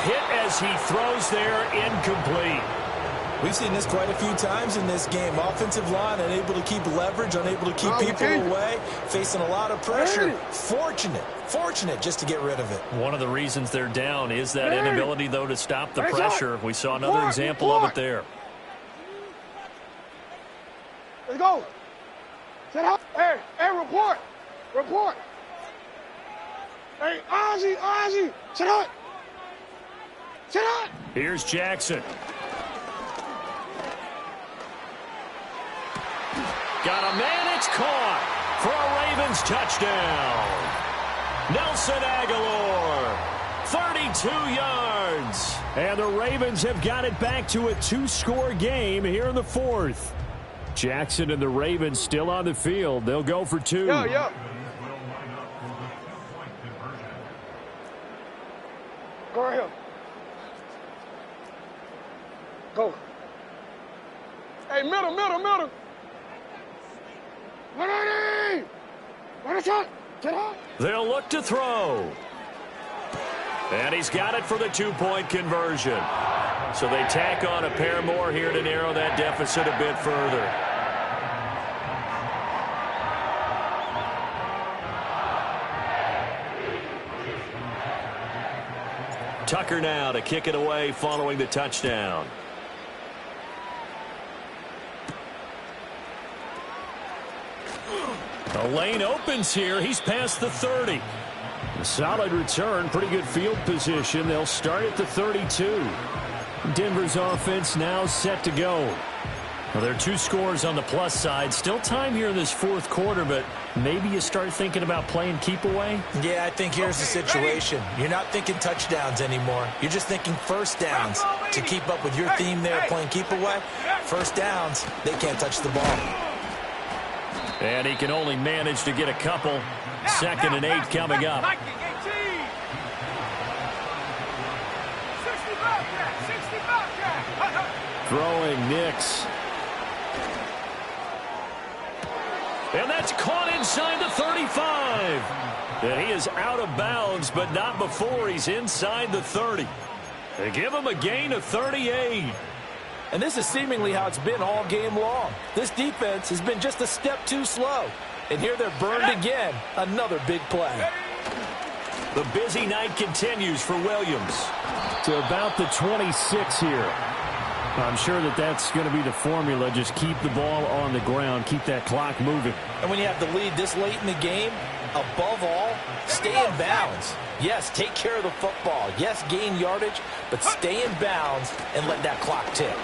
Hit as he throws there, incomplete. We've seen this quite a few times in this game. Offensive line unable to keep leverage, unable to keep people away, facing a lot of pressure. Fortunate just to get rid of it. One of the reasons they're down is that inability, though, to stop the pressure. We saw another example of it there. Let's go. Set up. Hey, report. Hey, Ozzy. Set up. Here's Jackson. Got a man, it's caught for a Ravens touchdown. Nelson Aguilar, 32 yards. And the Ravens have got it back to a 2-score game here in the fourth. Jackson and the Ravens still on the field. They'll go for 2. Yeah. Go right here. Go. Hey, middle. 180! What a shot! Get up! They'll look to throw. And he's got it for the 2-point conversion. So they tack on a pair more here to narrow that deficit a bit further. Tucker now to kick it away following the touchdown. The lane opens here. He's past the 30. A solid return. Pretty good field position. They'll start at the 32. Denver's offense now set to go. Well, there are 2 scores on the plus side. Still time here in this fourth quarter, but maybe you start thinking about playing keep away? Yeah, I think here's the situation. You're not thinking touchdowns anymore. You're just thinking first downs. To keep up with your theme there, playing keep away, first downs, they can't touch the ball. And he can only manage to get a couple. 2nd and 8 coming up. Throwing Nix. And that's caught inside the 35. And he is out of bounds, but not before he's inside the 30. They give him a gain of 38. And this is seemingly how it's been all game long. This defense has been just a step too slow. And here they're burned again. Another big play. The busy night continues for Williams. To about the 26 here. I'm sure that that's going to be the formula. Just keep the ball on the ground. Keep that clock moving. And when you have the lead this late in the game, above all, stay in bounds. Yes, take care of the football. Yes, gain yardage, but stay in bounds and let that clock tick.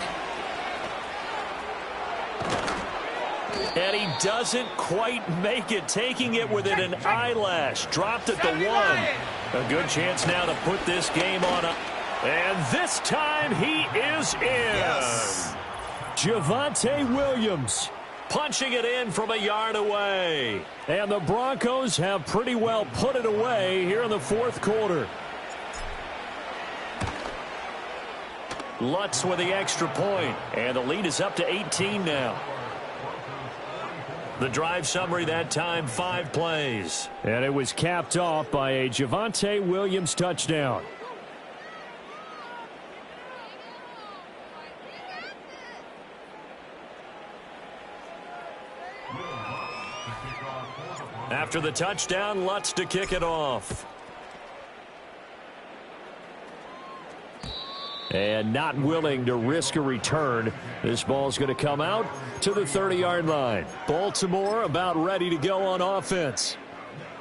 And he doesn't quite make it, taking it within an eyelash. Dropped at the 1. A good chance now to put this game on a... And this time he is in. Yes. Javonte Williams punching it in from a yard away. And the Broncos have pretty well put it away here in the fourth quarter. Lutz with the extra point. And the lead is up to 18 now. The drive summary that time, 5 plays. And it was capped off by a Javonte Williams touchdown. After the touchdown, Lutz to kick it off. And not willing to risk a return. This ball's going to come out to the 30-yard line. Baltimore about ready to go on offense.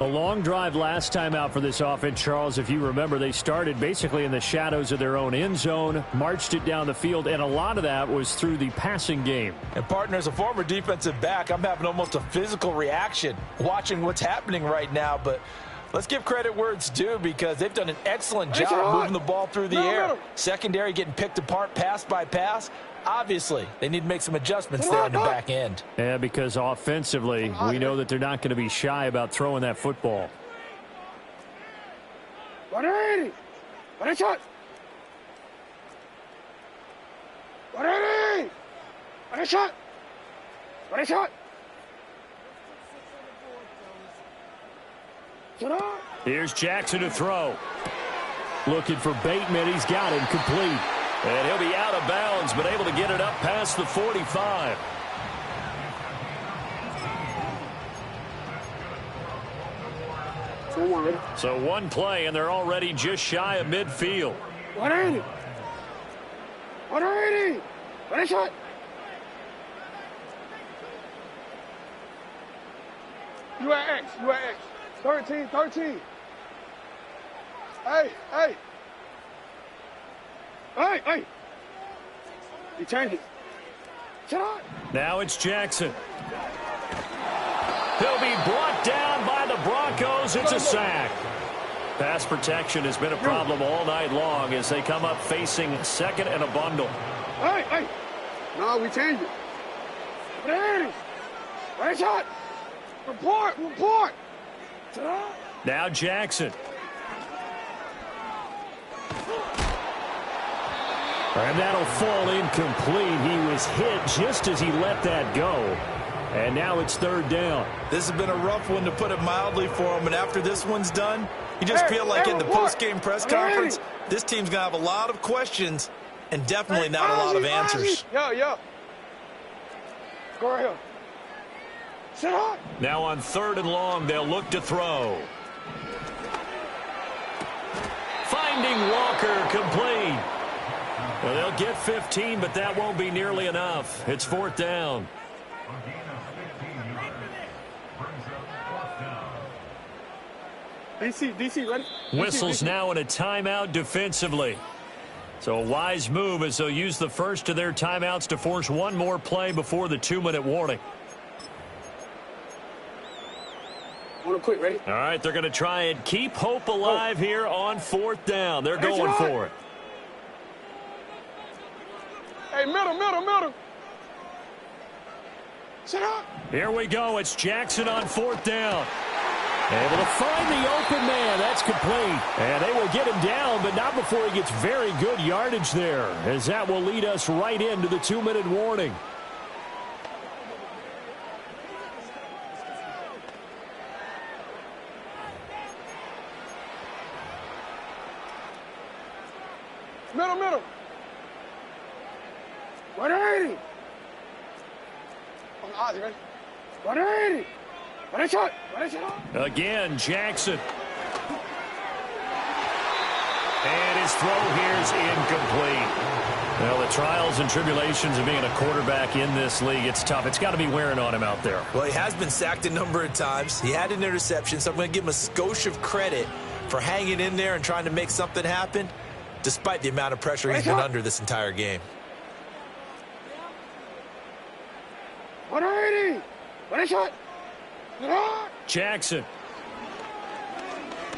A long drive last time out for this offense, Charles. If you remember, they started basically in the shadows of their own end zone, marched it down the field, and a lot of that was through the passing game. And, partner, as a former defensive back, I'm having almost a physical reaction watching what's happening right now. But let's give credit where it's due, because they've done an excellent job moving the ball through the air. Secondary getting picked apart pass by pass. Obviously, they need to make some adjustments there in the back end. Yeah, because offensively, we know that they're not going to be shy about throwing that football. 180! 180 shot! 180! 180 shot! 180 shot! Here's Jackson to throw. Looking for Bateman. He's got him complete. And he'll be out of bounds, but able to get it up past the 45. So one play, and they're already just shy of midfield. 180! 180! 180 shot! You at X, you at X. 13, 13. Hey, hey. Hey, hey. You changed it. Shut up. Now it's Jackson. He'll be brought down by the Broncos. It's a sack. Pass protection has been a problem all night long as they come up facing second and a bundle. Hey, hey. No, we changed it. Ready. Right shot. Report, report. Shut up. Now Jackson. And that'll fall incomplete. He was hit just as he let that go. And now it's third down. This has been a rough one, to put it mildly, for him. And after this one's done, you just feel like in the post-game press conference, this team's going to have a lot of questions and definitely not a lot of answers. Yeah. Go right here. Sit up. Now on 3rd and long, they'll look to throw. Finding Walker, complete. Well, they'll get 15, but that won't be nearly enough. It's 4th down. DC, ready? Whistles now in a timeout defensively. So a wise move as they'll use the first of their timeouts to force one more play before the 2-minute warning. Want to quit, ready? All right, they're going to try and keep hope alive here on 4th down. They're going for it. Hey, middle. Sit up. Here we go. It's Jackson on 4th down. Able to find the open man. That's complete. And they will get him down, but not before he gets very good yardage there, as that will lead us right into the 2-minute warning. Middle. 180. On the odds, ready? 180. Again, Jackson. And his throw here is incomplete. Well, the trials and tribulations of being a quarterback in this league, it's tough. It's got to be wearing on him out there. Well, he has been sacked a number of times. He had an interception, so I'm going to give him a skosh of credit for hanging in there and trying to make something happen, despite the amount of pressure he's been under this entire game. 180. Ready, shot. Jackson.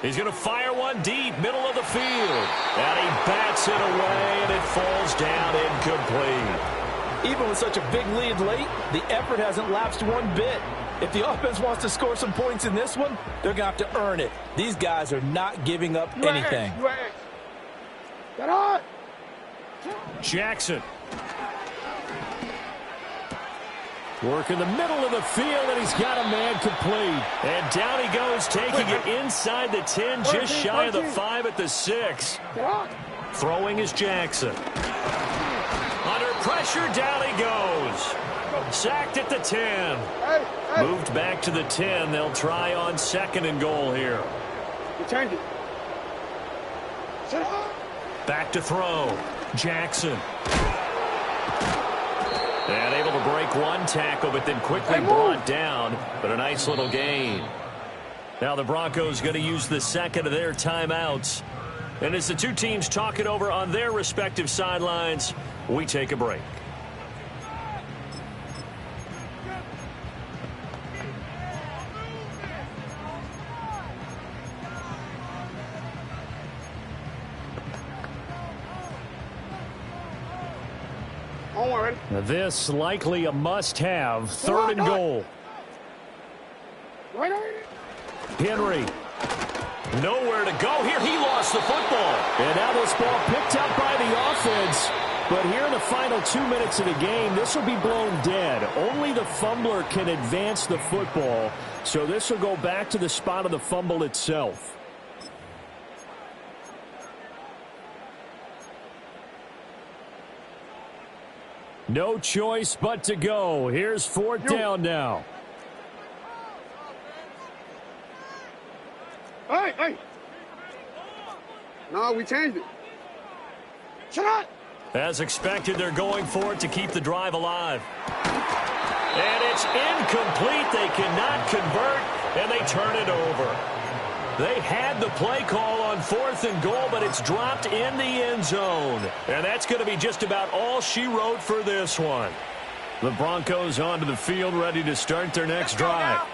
He's going to fire one deep, middle of the field. And he bats it away, and it falls down incomplete. Even with such a big lead late, the effort hasn't lapsed one bit. If the offense wants to score some points in this one, they're going to have to earn it. These guys are not giving up anything. Get on. Jackson. Work in the middle of the field, and he's got a man complete. And down he goes, taking it inside the 10, just shy of the 5 at the 6. Throwing is Jackson. Under pressure, down he goes. Sacked at the 10. Moved back to the 10. They'll try on 2nd and goal here. Change it. Back to throw. Jackson. And able to break one tackle, but then quickly brought down. But a nice little gain. Now the Broncos going to use the 2nd of their timeouts. And as the two teams talk it over on their respective sidelines, we take a break. Now this likely a must-have. 3rd and goal. Henry. Nowhere to go here. He lost the football. And now this ball picked up by the offense. But here in the final 2 minutes of the game, this will be blown dead. Only the fumbler can advance the football. So this will go back to the spot of the fumble itself. No choice but to go. Here's 4th down now. Hey. No, we changed it. Shut up. As expected, they're going for it to keep the drive alive. And it's incomplete. They cannot convert, and they turn it over. They had the play call on 4th and goal, but it's dropped in the end zone. And that's going to be just about all she wrote for this one. The Broncos onto the field, ready to start their next drive.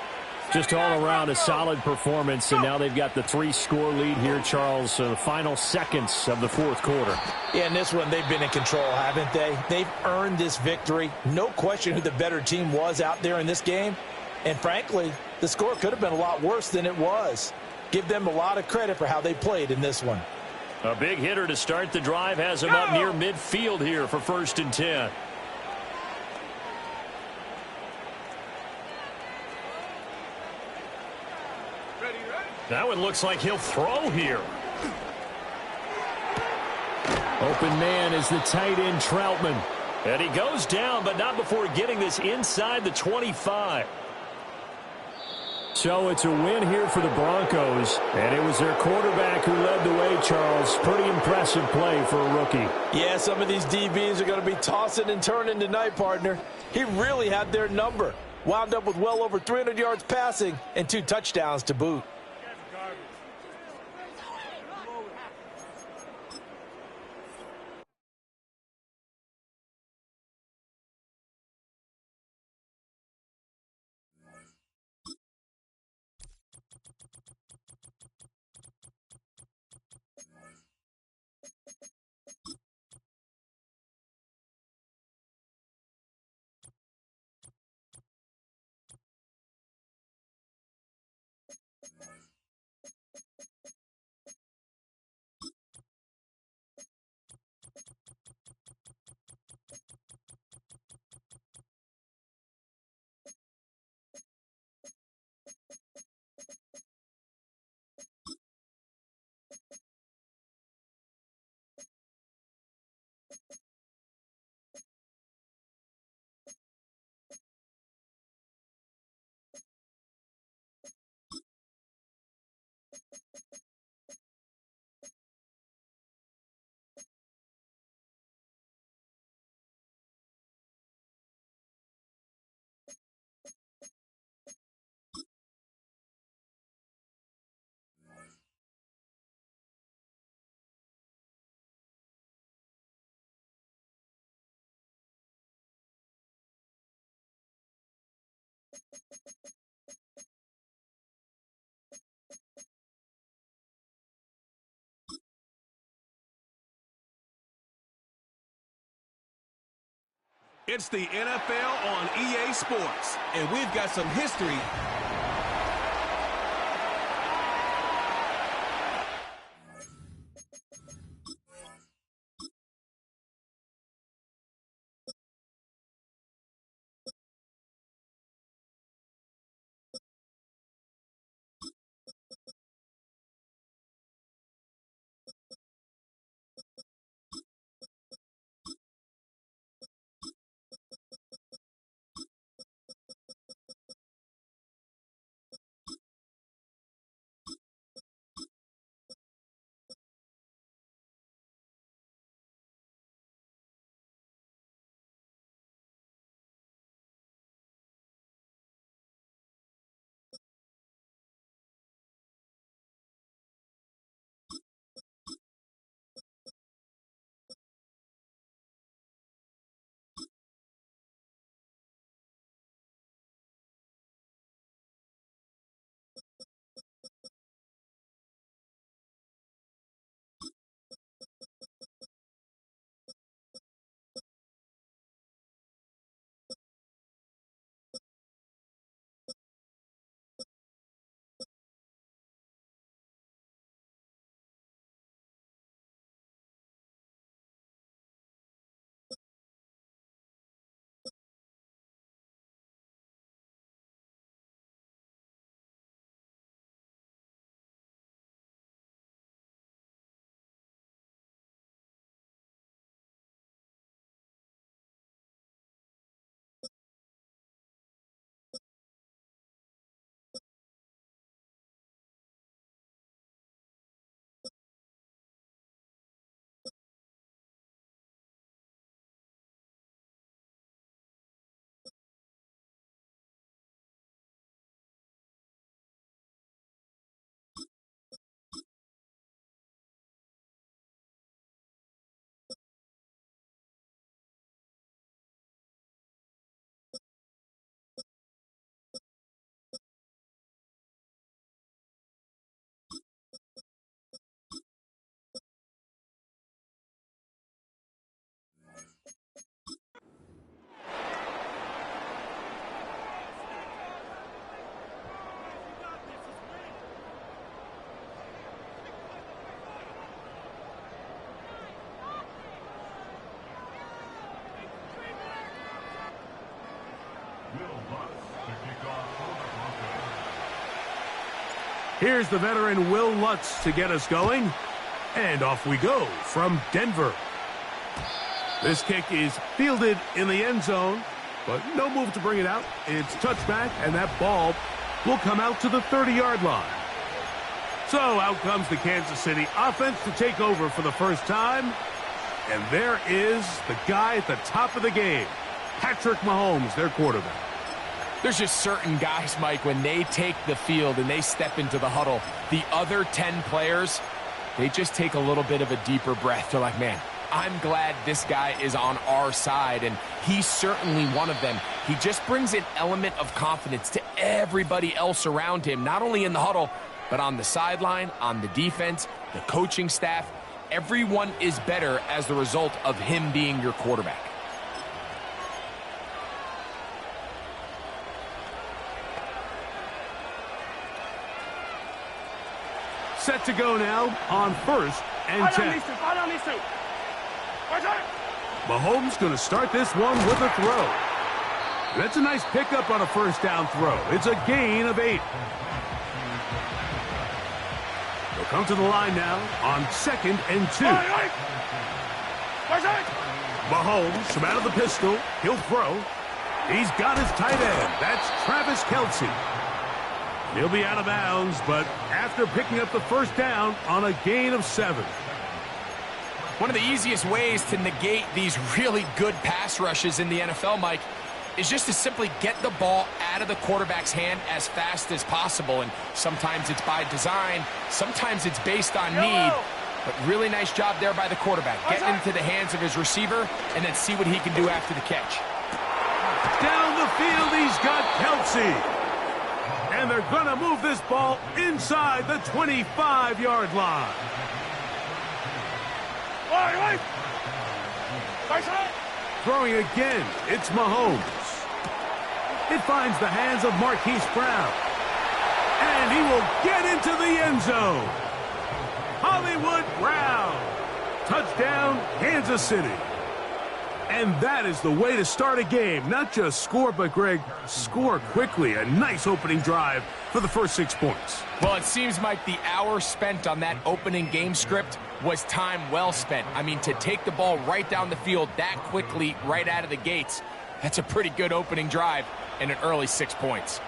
Just all around a solid performance, and now they've got the 3-score lead here, Charles. So the final seconds of the 4th quarter. Yeah, in this one, they've been in control, haven't they? They've earned this victory. No question who the better team was out there in this game. And frankly, the score could have been a lot worse than it was. Give them a lot of credit for how they played in this one. A big hitter to start the drive has him up near midfield here for 1st and 10. That one looks like he'll throw here. Open man is the tight end Troutman. And he goes down, but not before getting this inside the 25. So it's a win here for the Broncos, and it was their quarterback who led the way, Charles. Pretty impressive play for a rookie. Yeah, some of these DBs are going to be tossing and turning tonight, partner. He really had their number. Wound up with well over 300 yards passing and 2 touchdowns to boot. It's the NFL on EA Sports, And we've got some history. Here's the veteran Will Lutz to get us going. And off we go from Denver. This kick is fielded in the end zone, but no move to bring it out. It's touchback, and that ball will come out to the 30-yard line. So out comes the Kansas City offense to take over for the first time. And there is the guy at the top of the game, Patrick Mahomes, their quarterback. There's just certain guys, Mike, when they take the field and they step into the huddle, the other 10 players, they just take a little bit of a deeper breath. They're like, man, I'm glad this guy is on our side, and he's certainly one of them. He just brings an element of confidence to everybody else around him, not only in the huddle, but on the sideline, on the defense, the coaching staff. Everyone is better as the result of him being your quarterback. Set to go now on 1st and 10. Mahomes going to start this one with a throw. That's a nice pickup on a first down throw. It's a gain of 8. They'll come to the line now on 2nd and 2. Mahomes from out of the pistol. He'll throw. He's got his tight end. That's Travis Kelce. He'll be out of bounds, but after picking up the first down on a gain of 7. One of the easiest ways to negate these really good pass rushes in the NFL, Mike, is just to simply get the ball out of the quarterback's hand as fast as possible. And sometimes it's by design, sometimes it's based on need. But really nice job there by the quarterback, getting into the hands of his receiver and then see what he can do after the catch. Down the field, he's got Kelce. And they're going to move this ball inside the 25-yard line. Throwing again, it's Mahomes. It finds the hands of Marquise Brown. And he will get into the end zone. Hollywood Brown. Touchdown, Kansas City. And that is the way to start a game. Not just score, but, Greg, score quickly. A nice opening drive for the first 6 points. Well, it seems like the hour spent on that opening game script was time well spent. I mean, to take the ball right down the field that quickly right out of the gates, that's a pretty good opening drive and an early 6 points.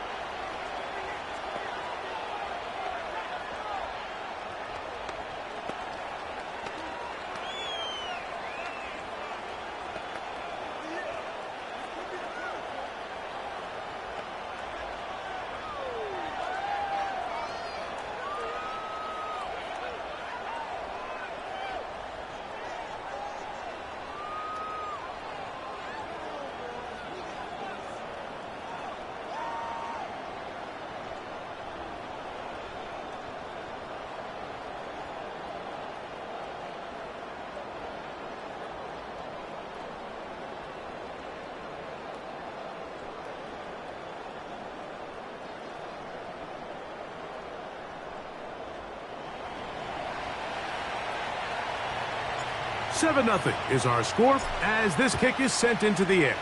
Seven 0 is our score as this kick is sent into the air.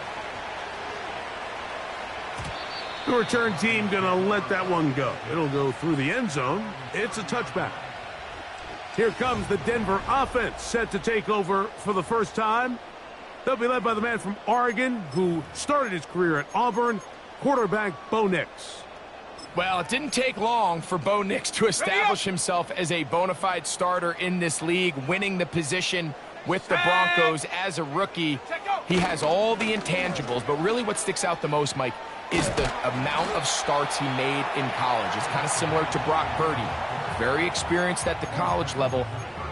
The return team going to let that one go. It'll go through the end zone. It's a touchback. Here comes the Denver offense set to take over for the first time. They'll be led by the man from Oregon who started his career at Auburn, quarterback Bo Nix. Well, it didn't take long for Bo Nix to establish himself as a bona fide starter in this league, winning the position with the Broncos as a rookie. He has all the intangibles, but really what sticks out the most, Mike, is the amount of starts he made in college. It's kind of similar to Brock Purdy. Very experienced at the college level.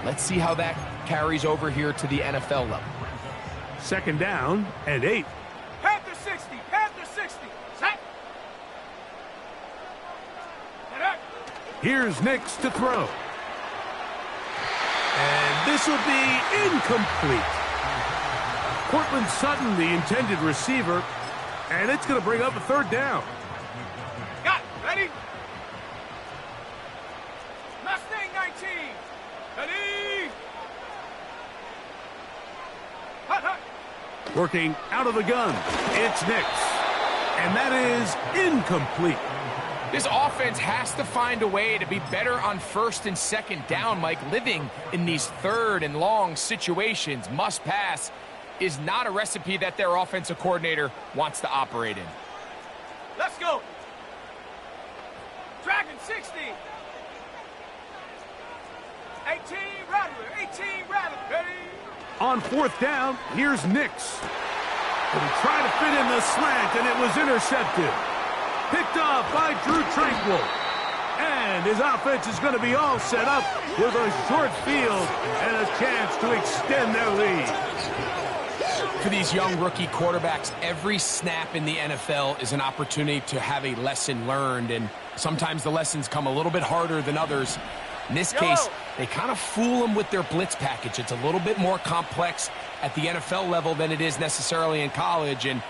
Let's see how that carries over here to the NFL level. Second down and 8. Panther 60, Panther 60. Set. Here's Nix to throw. And this will be incomplete. Cortland Sutton, the intended receiver, and it's going to bring up a third down. Got it. Ready? Mustang 19. Ready? Hut, hut. Working out of the gun, it's Nix. And that is incomplete. This offense has to find a way to be better on first and second down, Mike. Living in these third and long situations, must pass, is not a recipe that their offensive coordinator wants to operate in. Let's go. Dragon 60. 18 Rattler. 18 Rattler. Ready? On fourth down, here's Nix. But he tried to fit in the slant, and it was intercepted. Picked off by Drew Tranquil. And his offense is going to be all set up with a short field and a chance to extend their lead. For these young rookie quarterbacks, every snap in the NFL is an opportunity to have a lesson learned, and sometimes the lessons come a little bit harder than others. In this case, they kind of fool them with their blitz package. It's a little bit more complex at the NFL level than it is necessarily in college, and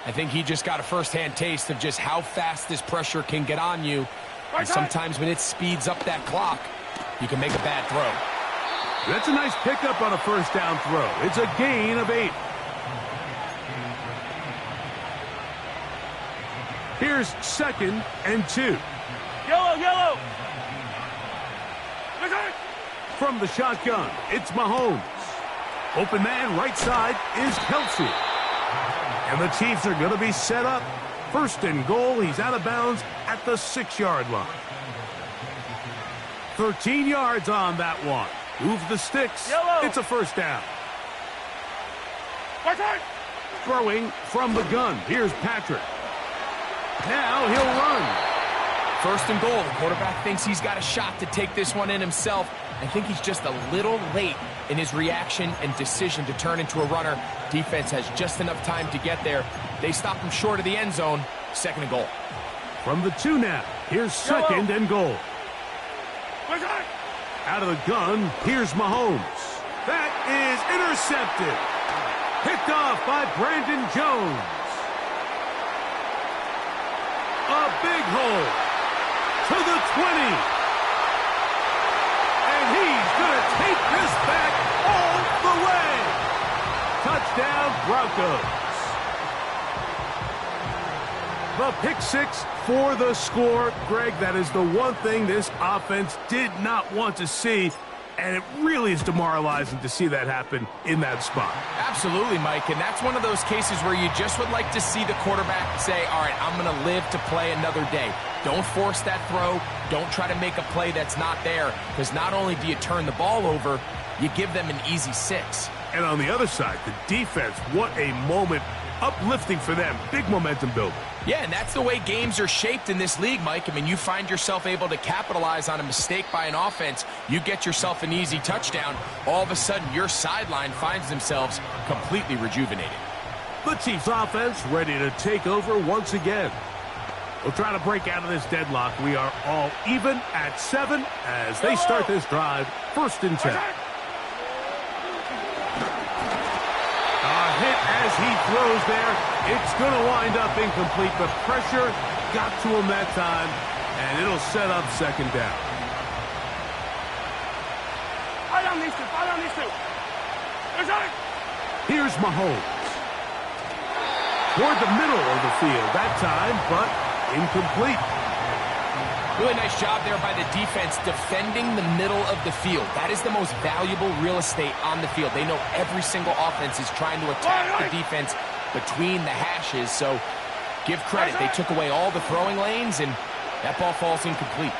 I think he just got a first-hand taste of just how fast this pressure can get on you. And sometimes when it speeds up that clock, you can make a bad throw. That's a nice pickup on a first down throw. It's a gain of 8. Here's 2nd and 2. Yellow. From the shotgun, it's Mahomes. Open man right side is Kelsey. And the Chiefs are going to be set up. First and goal, he's out of bounds at the 6-yard line. 13 yards on that one. Move the sticks. It's a first down. Throwing from the gun. Here's Patrick. Now he'll run. First and goal. The quarterback thinks he's got a shot to take this one in himself. I think he's just a little late in his reaction and decision to turn into a runner. Defense has just enough time to get there. They stop him short of the end zone. 2nd and goal. From the 2 now, here's 2nd and goal. Out of the gun, here's Mahomes. That is intercepted. Picked off by Brandon Jones. A big hole to the 20. And he's going to take this back all the way. Touchdown, Broncos. The pick 6 for the score. Greg, that is the one thing this offense did not want to see, and it really is demoralizing to see that happen in that spot. Absolutely, Mike, and that's one of those cases where you just would like to see the quarterback say, all right, I'm going to live to play another day. Don't force that throw. Don't try to make a play that's not there, because not only do you turn the ball over, you give them an easy 6. And on the other side, the defense, what a moment, uplifting for them, big momentum builder. Yeah, and that's the way games are shaped in this league, Mike. I mean, you find yourself able to capitalize on a mistake by an offense. You get yourself an easy touchdown. All of a sudden, your sideline finds themselves completely rejuvenated. The Chiefs offense ready to take over once again. We'll try to break out of this deadlock. We are all even at 7 as they start this drive. 1st and 10. A hit as he throws there. It's going to wind up incomplete. The pressure got to him that time, and it'll set up 2nd down. Here's Mahomes. Toward the middle of the field that time, but incomplete. Really nice job there by the defense defending the middle of the field. That is the most valuable real estate on the field. They know every single offense is trying to attack the defense between the hashes, so give credit. They took away all the throwing lanes, and that ball falls incomplete.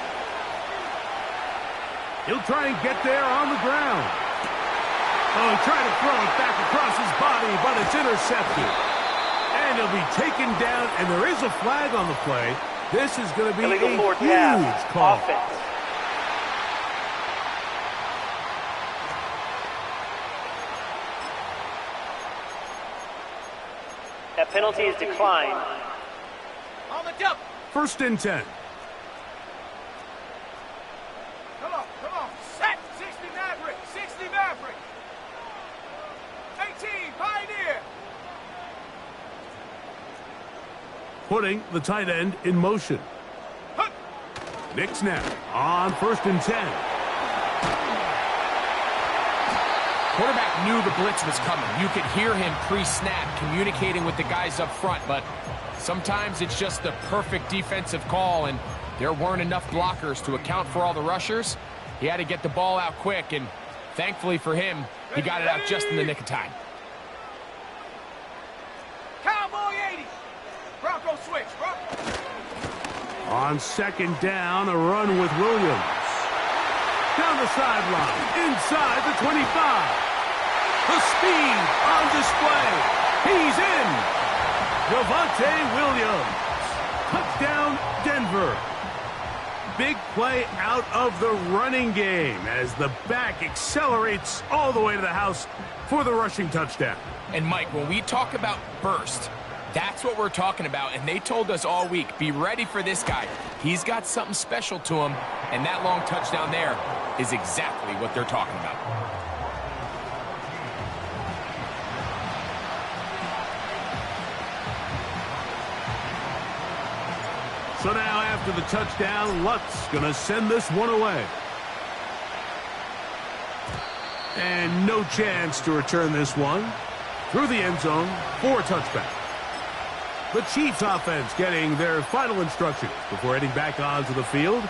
He'll try and get there on the ground. Oh, he tried to throw it back across his body, but it's intercepted. And he'll be taken down, and there is a flag on the play. This is going to be a huge call. Offense. That penalty is declined. On the jump. 1st and 10. Come on. Set. 60 Maverick. 60 Maverick. 18 Pioneer. Putting the tight end in motion. Nix now on 1st and 10. Quarterback knew the blitz was coming. You could hear him pre-snap communicating with the guys up front, but sometimes it's just the perfect defensive call, and There weren't enough blockers to account for all the rushers. He had to get the ball out quick, and thankfully for him, he got it out just in the nick of time. Cowboy 80. Bronco switch. On second down, a run with Williams. Down the sideline, inside the 25. The speed on display. He's in. Javonte Williams. Touchdown, Denver. Big play out of the running game as the back accelerates all the way to the house for the rushing touchdown. And Mike, when we talk about burst, that's what we're talking about, and they told us all week, be ready for this guy. He's got something special to him, and that long touchdown there is exactly what they're talking about. So now after the touchdown, Lutz going to send this one away. And no chance to return this one through the end zone for a touchback. The Chiefs offense getting their final instructions before heading back onto the field.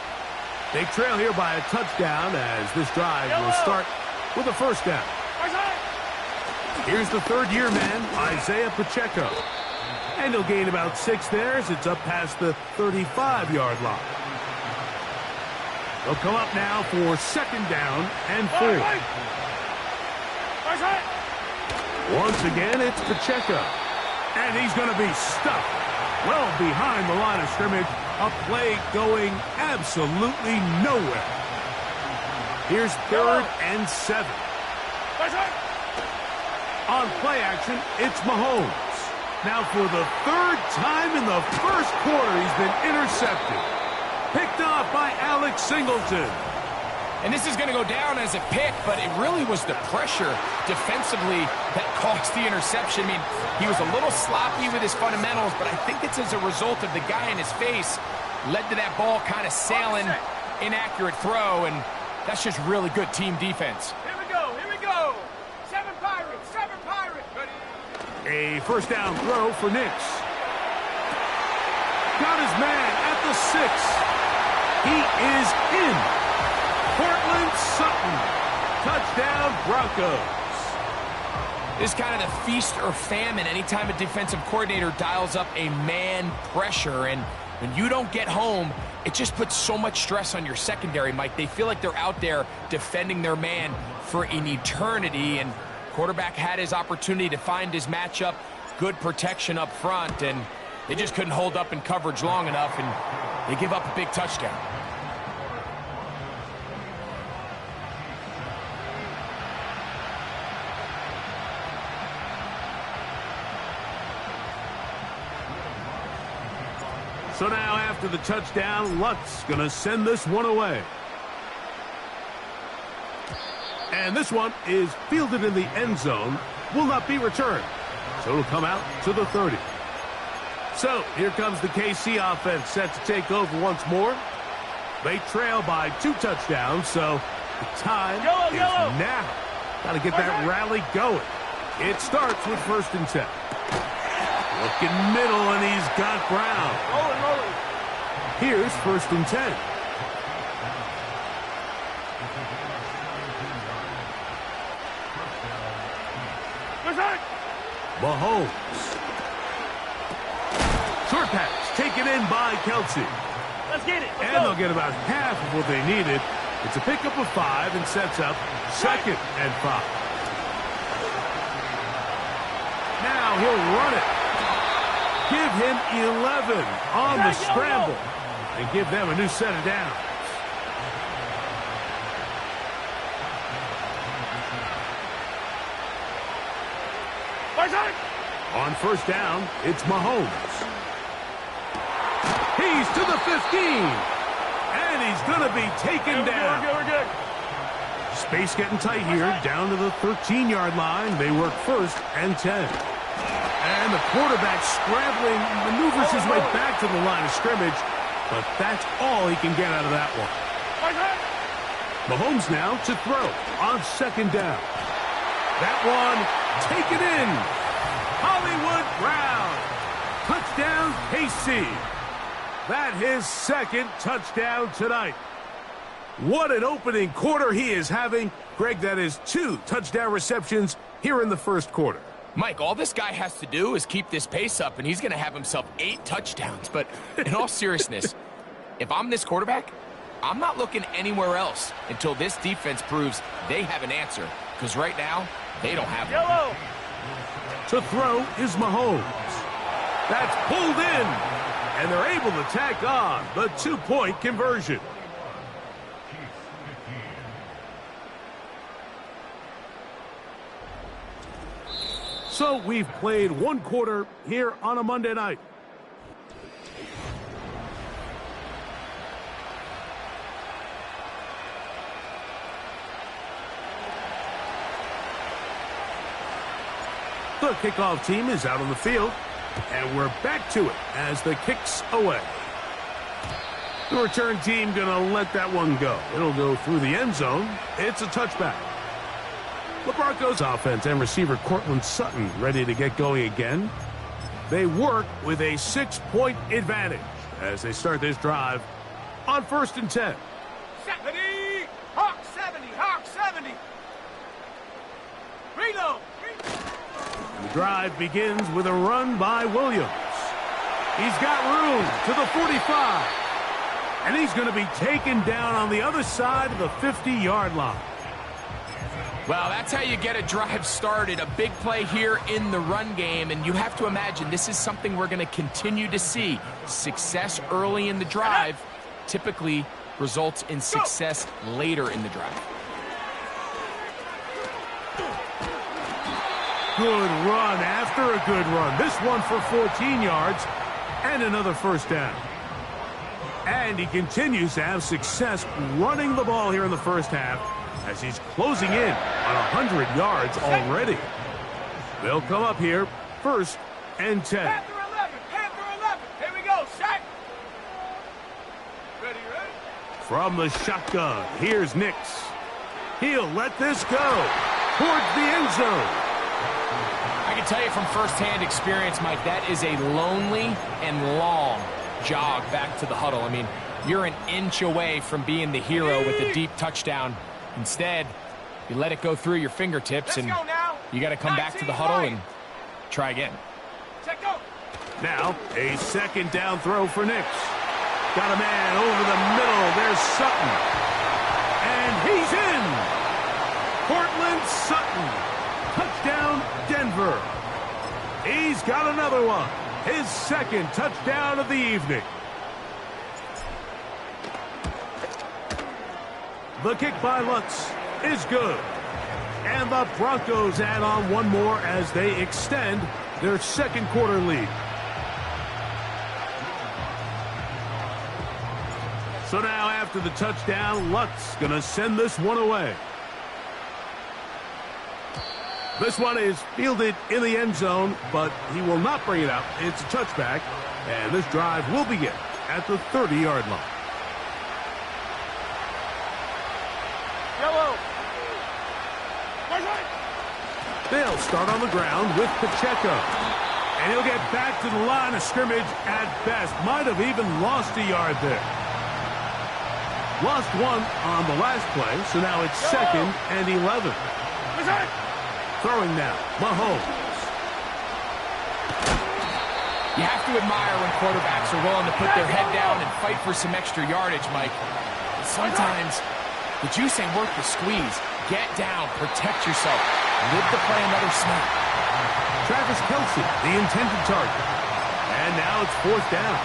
They trail here by a touchdown as this drive will start with a first down. Here's the third-year man, Isaiah Pacheco. And he'll gain about 6 there as it's up past the 35-yard line. They'll come up now for second down and 4. Once again, it's Pacheco. And he's going to be stuck well behind the line of scrimmage. A play going absolutely nowhere. Here's 3rd and 7. On play action, it's Mahomes. Now for the 3rd time in the first quarter, he's been intercepted. Picked off by Alex Singleton. And this is going to go down as a pick, but it really was the pressure defensively that caused the interception. I mean, he was a little sloppy with his fundamentals, but I think it's as a result of the guy in his face led to that ball kind of sailing, inaccurate throw, and that's just really good team defense. Here we go. 7 Pirates. Ready? A first down throw for Nix. Got his man at the 6. He is in. Cortland Sutton. Touchdown, Broncos. This is kind of the feast or famine anytime a defensive coordinator dials up a man pressure. And when you don't get home, it just puts so much stress on your secondary, Mike. They feel like they're out there defending their man for an eternity. And quarterback had his opportunity to find his matchup, good protection up front, and they just couldn't hold up in coverage long enough, and they give up a big touchdown. So now after the touchdown, Lutz going to send this one away. And this one is fielded in the end zone, will not be returned. So it'll come out to the 30. So here comes the KC offense set to take over once more. They trail by 2 touchdowns, so the time is now. Got to get that rally going. It starts with 1st and 10. Looking middle, and he's got Brown. Rolling. Here's 1st and 10. Mahomes. Short pass taken in by Kelsey. Let's get it. And they'll get about half of what they needed. It's a pickup of 5 and sets up 2nd and 5. Now he'll run it. Give him 11 on the scramble and give them a new set of downs. On 1st down, it's Mahomes. He's to the 15. And he's going to be taken down. We're good. Space getting tight here, down to the 13-yard line. They work 1st and 10. And the quarterback scrambling, maneuvers his way back to the line of scrimmage, but that's all he can get out of that one. Mahomes now to throw on 2nd down. That one taken in. Hollywood Brown. Touchdown, KC. That his second touchdown tonight. What an opening quarter he is having. Greg, that is 2 touchdown receptions here in the first quarter. Mike, all this guy has to do is keep this pace up, and he's going to have himself 8 touchdowns. But in all seriousness, if I'm this quarterback, I'm not looking anywhere else until this defense proves they have an answer. Because right now, they don't have one. To throw is Mahomes. That's pulled in, and they're able to tack on the 2-point conversion. So we've played 1 quarter here on a Monday night. The kickoff team is out on the field, and we're back to it as the kick's away. The return team going to let that one go. It'll go through the end zone. It's a touchback. The Broncos offense and receiver Cortland Sutton ready to get going again. They work with a 6-point advantage as they start this drive on 1st and 10. 70! Hawk 70! Hawk 70! Reload! The drive begins with a run by Williams. He's got room to the 45. And he's going to be taken down on the other side of the 50-yard line. Well, that's how you get a drive started. A big play here in the run game, and you have to imagine this is something we're going to continue to see. Success early in the drive typically results in success later in the drive. Good run after a good run. This one for 14 yards and another first down. And he continues to have success running the ball here in the first half, as he's closing in on 100 yards already. They'll come up here 1st and 10. Panther 11! Panther 11! Here we go, Shaq! Ready? From the shotgun, here's Nix. He'll let this go towards the end zone. I can tell you from firsthand experience, Mike, that is a lonely and long jog back to the huddle. I mean, you're an inch away from being the hero with a deep touchdown. Instead, you let it go through your fingertips, and you got to come back to the huddle and try again. Now, a 2nd down throw for Nix. Got a man over the middle. There's Sutton. And he's in. Cortland Sutton. Touchdown, Denver. He's got another one. His 2nd touchdown of the evening. The kick by Lutz is good. And the Broncos add on one more as they extend their 2nd quarter lead. So now after the touchdown, Lutz going to send this one away. This one is fielded in the end zone, but he will not bring it out. It's a touchback, and this drive will begin at the 30-yard line. They'll start on the ground with Pacheco. And he'll get back to the line of scrimmage at best. Might have even lost a yard there. Lost one on the last play, so now it's 2nd and 11. Throwing now, Mahomes. You have to admire when quarterbacks are willing to put their head down and fight for some extra yardage, Mike. Sometimes the juice ain't worth the squeeze. Get down, protect yourself, live to play another snap. Travis Kelce, the intended target. And now it's 4th down.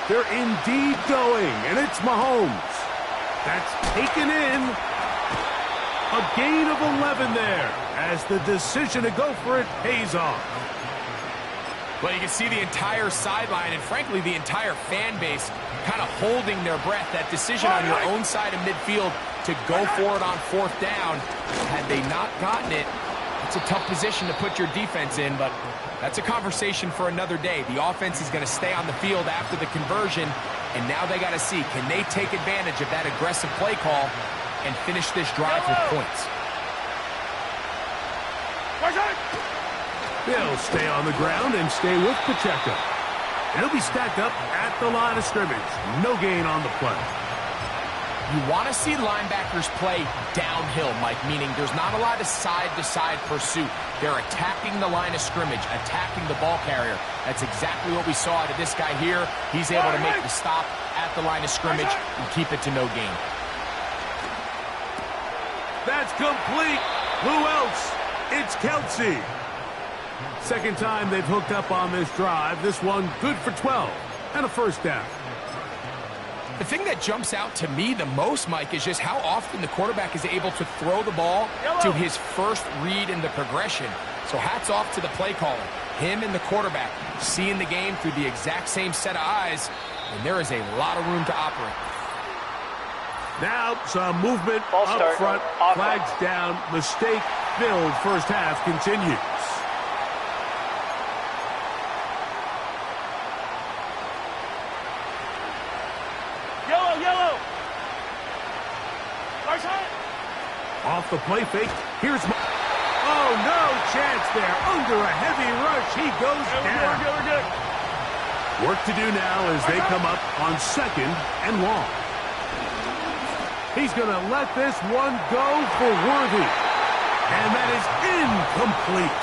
They're indeed going, and it's Mahomes. That's taken in. A gain of 11 there as the decision to go for it pays off. Well, you can see the entire sideline and, frankly, the entire fan base kind of holding their breath. That decision on your own side of midfield to go for it on 4th down. Had they not gotten it, it's a tough position to put your defense in, but that's a conversation for another day. The offense is going to stay on the field after the conversion, and now they got to see, can they take advantage of that aggressive play call and finish this drive with points? They'll stay on the ground and stay with Pacheco. And he'll be stacked up at the line of scrimmage. No gain on the play. You want to see linebackers play downhill, Mike, meaning there's not a lot of side-to-side pursuit. They're attacking the line of scrimmage, attacking the ball carrier. That's exactly what we saw out of this guy here. He's able to make the stop at the line of scrimmage and keep it to no gain. That's complete. Who else? It's Kelsey. Second time they've hooked up on this drive. This one good for 12 and a first down. The thing that jumps out to me the most, Mike, is just how often the quarterback is able to throw the ball to his first read in the progression. So hats off to the play caller. Him and the quarterback seeing the game through the exact same set of eyes, and there is a lot of room to operate. Now some movement up front, flags down, mistake-filled first half continues. Yellow. Off the play fake, here's... Oh, no chance there. Under a heavy rush, he goes down. We're good. Work to do now as they come up on second and long. He's going to let this one go for Worthy. And that is incomplete.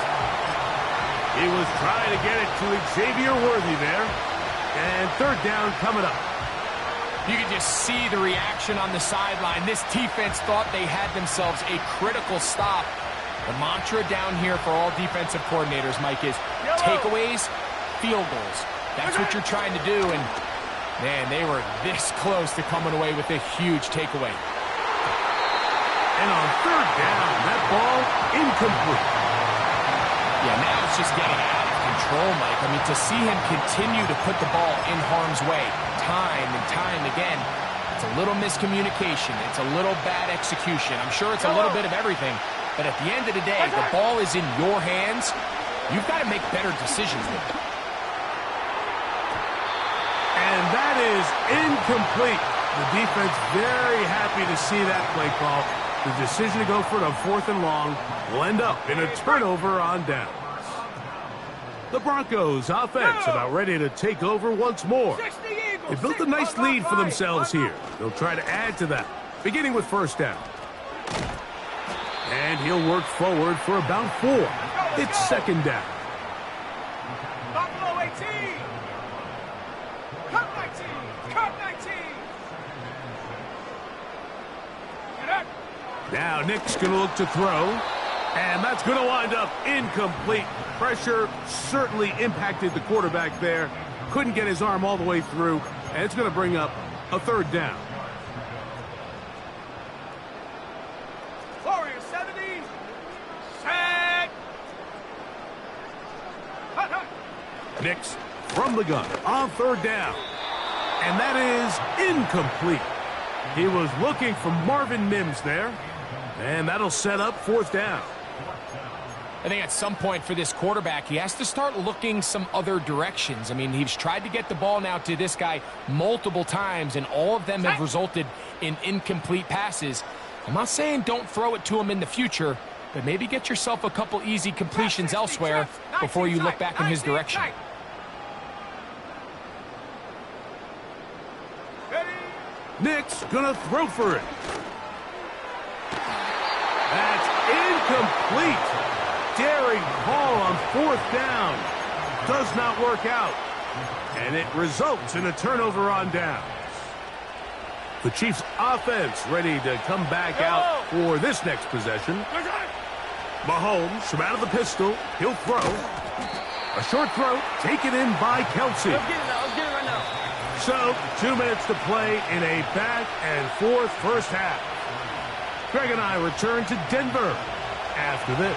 He was trying to get it to Xavier Worthy there. And third down coming up. You can just see the reaction on the sideline. This defense thought they had themselves a critical stop. The mantra down here for all defensive coordinators, Mike, is takeaways, field goals. That's what you're trying to do, and, man, they were this close to coming away with a huge takeaway. And on third down, that ball incomplete. Yeah, now it's just getting out of control, Mike. I mean, to see him continue to put the ball in harm's way time and time again, it's a little miscommunication. It's a little bad execution. I'm sure it's a little bit of everything, but at the end of the day, the ball is in your hands. You've got to make better decisions with it. And that is incomplete. The defense very happy to see that play call. The decision to go for it on fourth and long will end up in a turnover on downs. The Broncos offense about ready to take over once more. They built a nice lead for themselves here. They'll try to add to that, beginning with first down. And he'll work forward for about 4. It's second down. Buffalo 18. Cut 19. Cut 19. Get up. Now Nick's going to look to throw, and that's going to wind up incomplete. Pressure certainly impacted the quarterback there. Couldn't get his arm all the way through, and it's going to bring up a third down. Warrior 70. Set. Nick's from the gun on third down, and that is incomplete. He was looking for Marvin Mims there, and that'll set up fourth down. I think at some point for this quarterback, he has to start looking some other directions. I mean, he's tried to get the ball now to this guy multiple times, and all of them have resulted in incomplete passes. I'm not saying don't throw it to him in the future, but maybe get yourself a couple easy completions elsewhere before you look back in his direction. Nick's gonna throw for it. That's incomplete. Daring call on fourth down. Does not work out. And it results in a turnover on downs. The Chiefs offense ready to come back out for this next possession. Mahomes from out of the pistol. He'll throw. A short throw taken in by Kelsey. I'll get it right now. So 2 minutes to play in a back and forth first half. Greg and I return to Denver after this.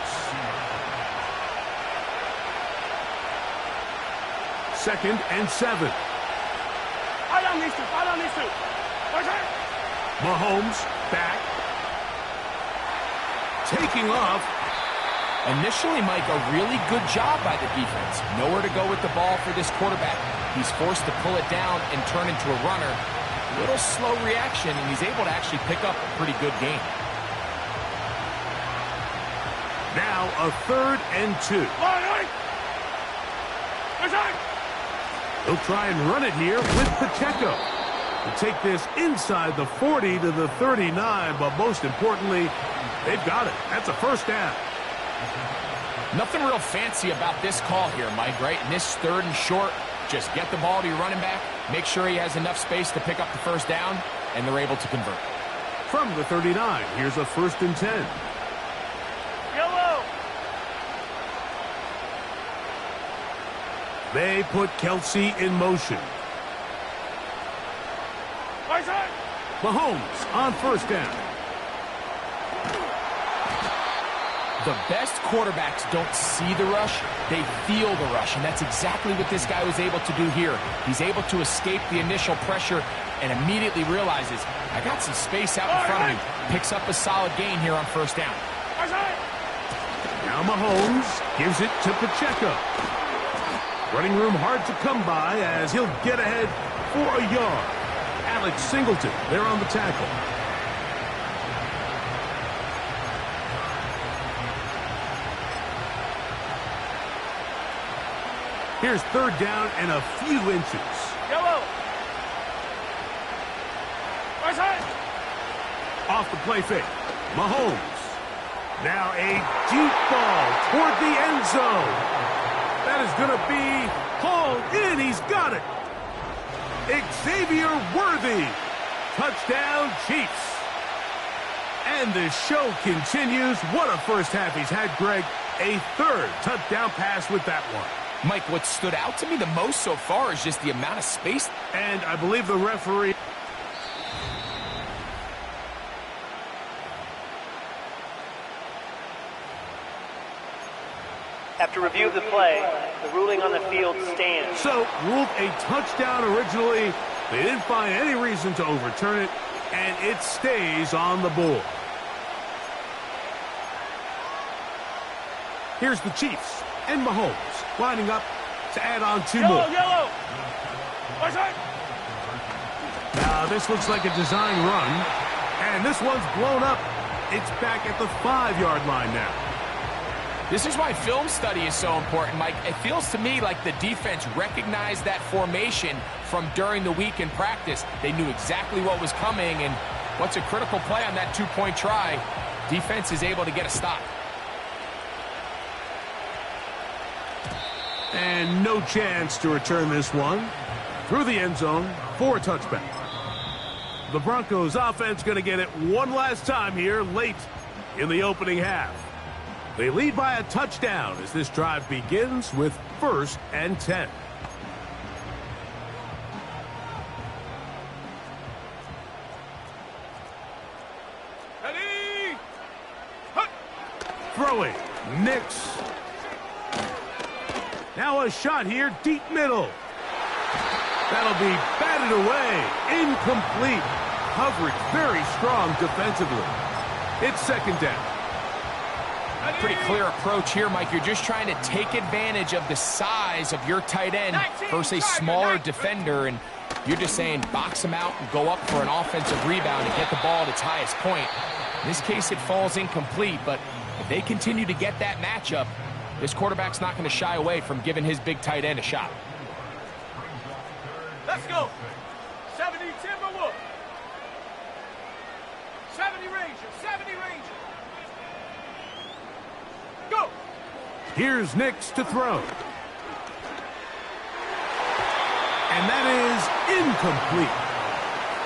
Second and 7. I don't need to. Mahomes back. Taking off. Initially, Mike, a really good job by the defense. Nowhere to go with the ball for this quarterback. He's forced to pull it down and turn into a runner. A little slow reaction, and he's able to actually pick up a pretty good game. Now a 3rd and 2. He'll try and run it here with Pacheco. To take this inside the 40 to the 39, but most importantly, they've got it. That's a first down. Nothing real fancy about this call here, Mike, right? In this 3rd and short, just get the ball to your running back, make sure he has enough space to pick up the first down, and they're able to convert. From the 39, here's a 1st and 10. Yellow. They put Kelsey in motion. Mahomes on first down. The best quarterbacks don't see the rush, they feel the rush, and that's exactly what this guy was able to do here. He's able to escape the initial pressure and immediately realizes, I got some space out in front of me. Picks up a solid gain here on first down. Now Mahomes gives it to Pacheco. Running room hard to come by as he'll get ahead for a yard. Alex Singleton there on the tackle. Here's 3rd down and a few inches. Yellow. Off the play fake. Mahomes. Now a deep ball toward the end zone. That is going to be hauled in. He's got it. Xavier Worthy. Touchdown, Chiefs. And the show continues. What a first half he's had, Greg. A 3rd touchdown pass with that one. Mike, what stood out to me the most so far is just the amount of space. And I believe the referee... After review of the play, the ruling on the field stands. So, ruled a touchdown originally. They didn't find any reason to overturn it, and it stays on the board. Here's the Chiefs and Mahomes lining up to add on 2 more. Yellow. Now, this looks like a design run, and this one's blown up. It's back at the 5-yard line now. This is why film study is so important, Mike. It feels to me like the defense recognized that formation from during the week in practice. They knew exactly what was coming, and what's a critical play on that 2-point try, defense is able to get a stop. And no chance to return this one. Through the end zone for a touchback. The Broncos offense going to get it one last time here late in the opening half. They lead by a touchdown as this drive begins with 1st and 10. Ready? Throwing. Nix. Now a shot here, deep middle. That'll be batted away. Incomplete. Coverage very strong defensively. It's 2nd down. Pretty clear approach here, Mike. You're just trying to take advantage of the size of your tight end versus a smaller defender, and you're just saying box him out and go up for an offensive rebound and get the ball at its highest point. In this case, it falls incomplete, but if they continue to get that matchup, this quarterback's not going to shy away from giving his big tight end a shot. Let's go. 70 Timberwolf. 70 Ranger. 70 Ranger. Go. Here's Nix to throw. And that is incomplete.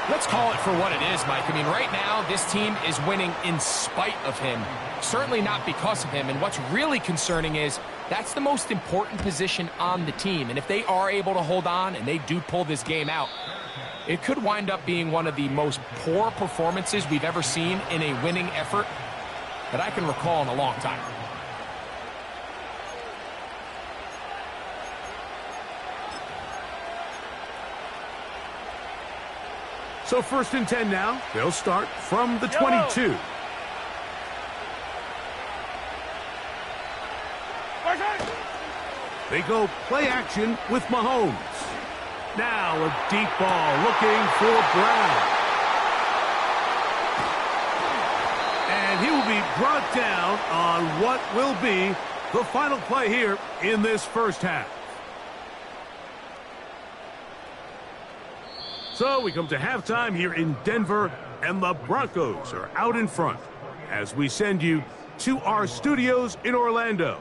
Let's call it for what it is, Mike. I mean, right now, this team is winning in spite of him. Certainly not because of him. And what's really concerning is that's the most important position on the team. And if they are able to hold on and they do pull this game out, it could wind up being one of the most poor performances we've ever seen in a winning effort that I can recall in a long time. So 1st and 10 now. They'll start from the 22. They go play action with Mahomes. Now a deep ball looking for Brown. And And he will be brought down on what will be the final play here in this first half. So we come to halftime here in Denver, and the Broncos are out in front as we send you to our studios in Orlando.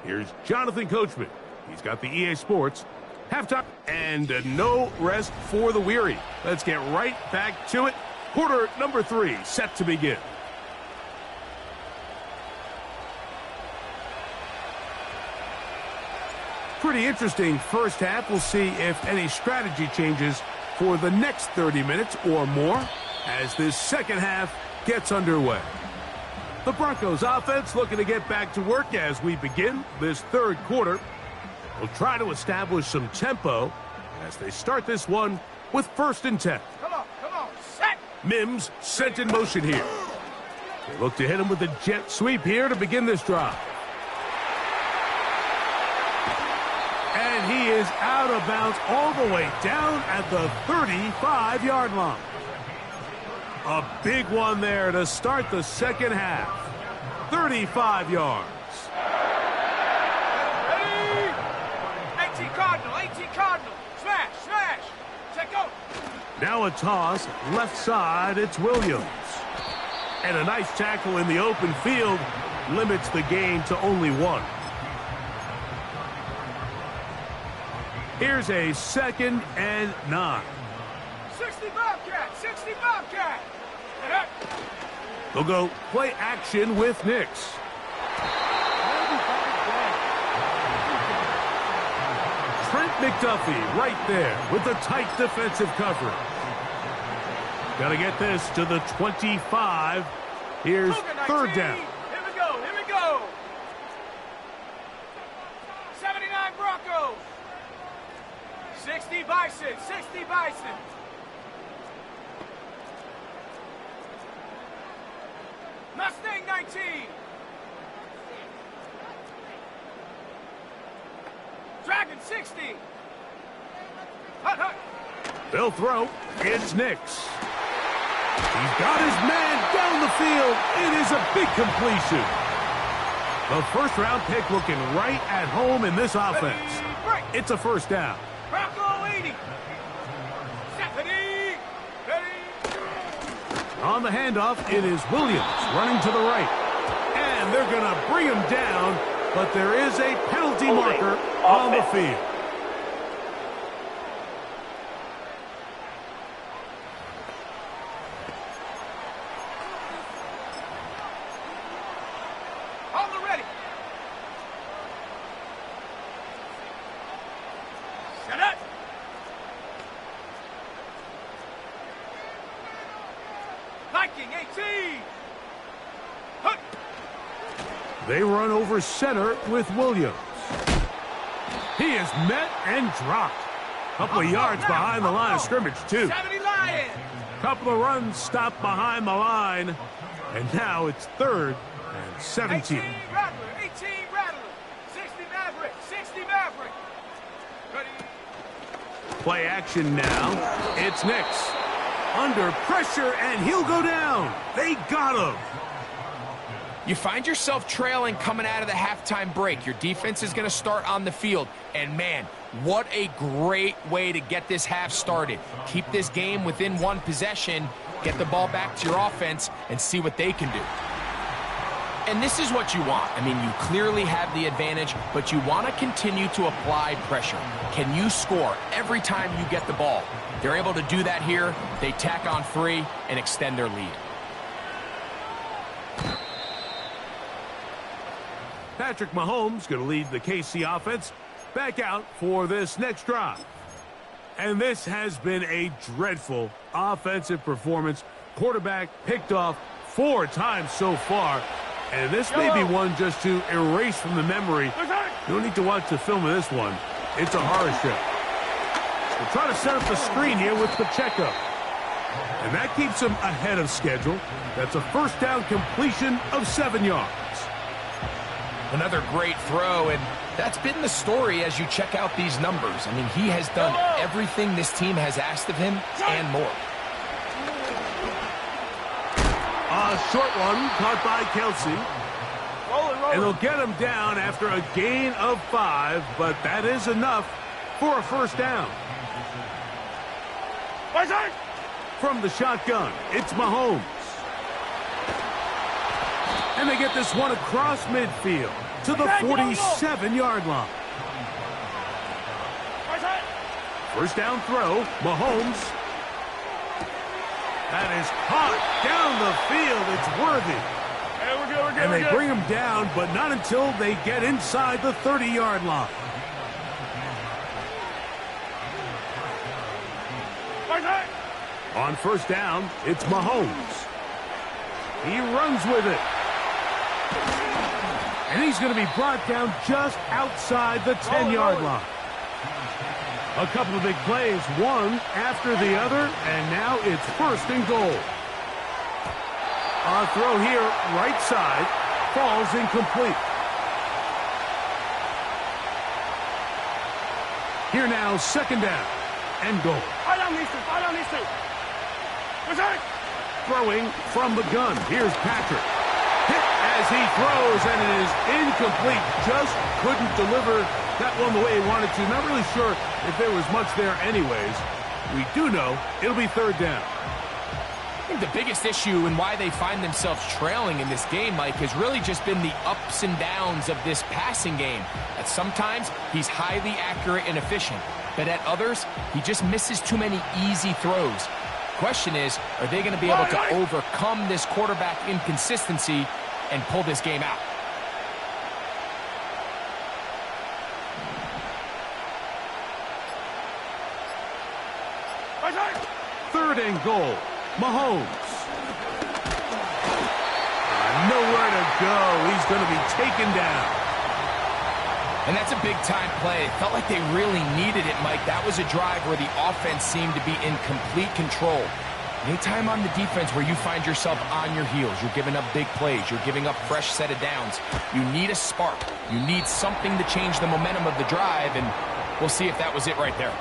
Here's Jonathan Coachman. He's got the EA Sports halftime, and no rest for the weary. Let's get right back to it. Quarter number 3 set to begin. Pretty interesting first half. We'll see if any strategy changes for the next 30 minutes or more as this second half gets underway. The Broncos offense looking to get back to work as we begin this third quarter. We'll try to establish some tempo as they start this one with 1st and 10. Come on, set! Mims sent in motion here. They look to hit him with a jet sweep here to begin this drive. And he is out of bounds all the way down at the 35-yard line. A big one there to start the second half. 35 yards. Ready? 18 Cardinal. Smash. Check out. Now a toss, left side, it's Williams. And a nice tackle in the open field limits the gain to only 1. Here's a 2nd and 9. 60 Bobcat. They'll go play action with Nix. Trent McDuffie right there with the tight defensive coverage. Got to get this to the 25. Here's 3rd down. Here we go. 79 Broncos. 60 Bison. Mustang 19. Dragon 60. Hut. They'll throw. It's Nix. He's got his man down the field. It is a big completion. The first-round pick looking right at home in this offense. It's a 1st down. Bronco 80. On the handoff, it is Williams running to the right. And they're going to bring him down, but there is a penalty marker on the field. On the ready. Set up. Viking 18. Hut. They run over center with Williams. He is met and dropped. Couple of yards behind the line of scrimmage, too. 70 Lions. Couple of runs stopped behind the line. And now it's 3rd and 17. 18 Rattler. 60 Maverick. Ready. Play action now. It's Nix. Under pressure, and he'll go down. They got him. You find yourself trailing coming out of the halftime break. Your defense is going to start on the field. And, man, what a great way to get this half started. Keep this game within 1 possession, get the ball back to your offense, and see what they can do. And this is what you want. I mean, you clearly have the advantage, but you want to continue to apply pressure. Can you score every time you get the ball? They're able to do that here. They tack on 3 and extend their lead. Patrick Mahomes going to lead the KC offense back out for this next drive. And this has been a dreadful offensive performance. Quarterback picked off 4 times so far. And this may be one just to erase from the memory. You don't need to watch the film of this one. It's a horror show. We'll try to set up the screen here with Pacheco. And that keeps him ahead of schedule. That's a 1st down completion of 7 yards. Another great throw, and that's been the story as you check out these numbers. I mean, he has done everything this team has asked of him and more. A short one caught by Kelsey. And they'll get him down after a gain of 5, but that is enough for a first down. From the shotgun, it's Mahomes. And they get this one across midfield to the 47-yard line. First down throw, Mahomes. That is caught down the field. It's worthy. And they bring him down, but not until they get inside the 30-yard line. On first down, it's Mahomes. He runs with it. And he's going to be brought down just outside the 10-yard line. A couple of big plays, one after the other, and now it's first and goal. A throw here, right side, falls incomplete. Here now, second down and goal. Throwing from the gun. Here's Patrick. Hit as he throws, and it is incomplete. Just couldn't deliver that one the way he wanted to. Not really sure if there was much there anyways. We do know it'll be third down. I think the biggest issue and why they find themselves trailing in this game, Mike, has really just been the ups and downs of this passing game. That sometimes he's highly accurate and efficient, but at others, he just misses too many easy throws. Question is, are they going to be able to overcome this quarterback inconsistency and pull this game out? Third and goal. Mahomes. Nowhere to go. He's going to be taken down. And that's a big-time play. It felt like they really needed it, Mike. That was a drive where the offense seemed to be in complete control. Anytime on the defense where you find yourself on your heels, you're giving up big plays, you're giving up fresh set of downs, you need a spark. You need something to change the momentum of the drive, and we'll see if that was it right there.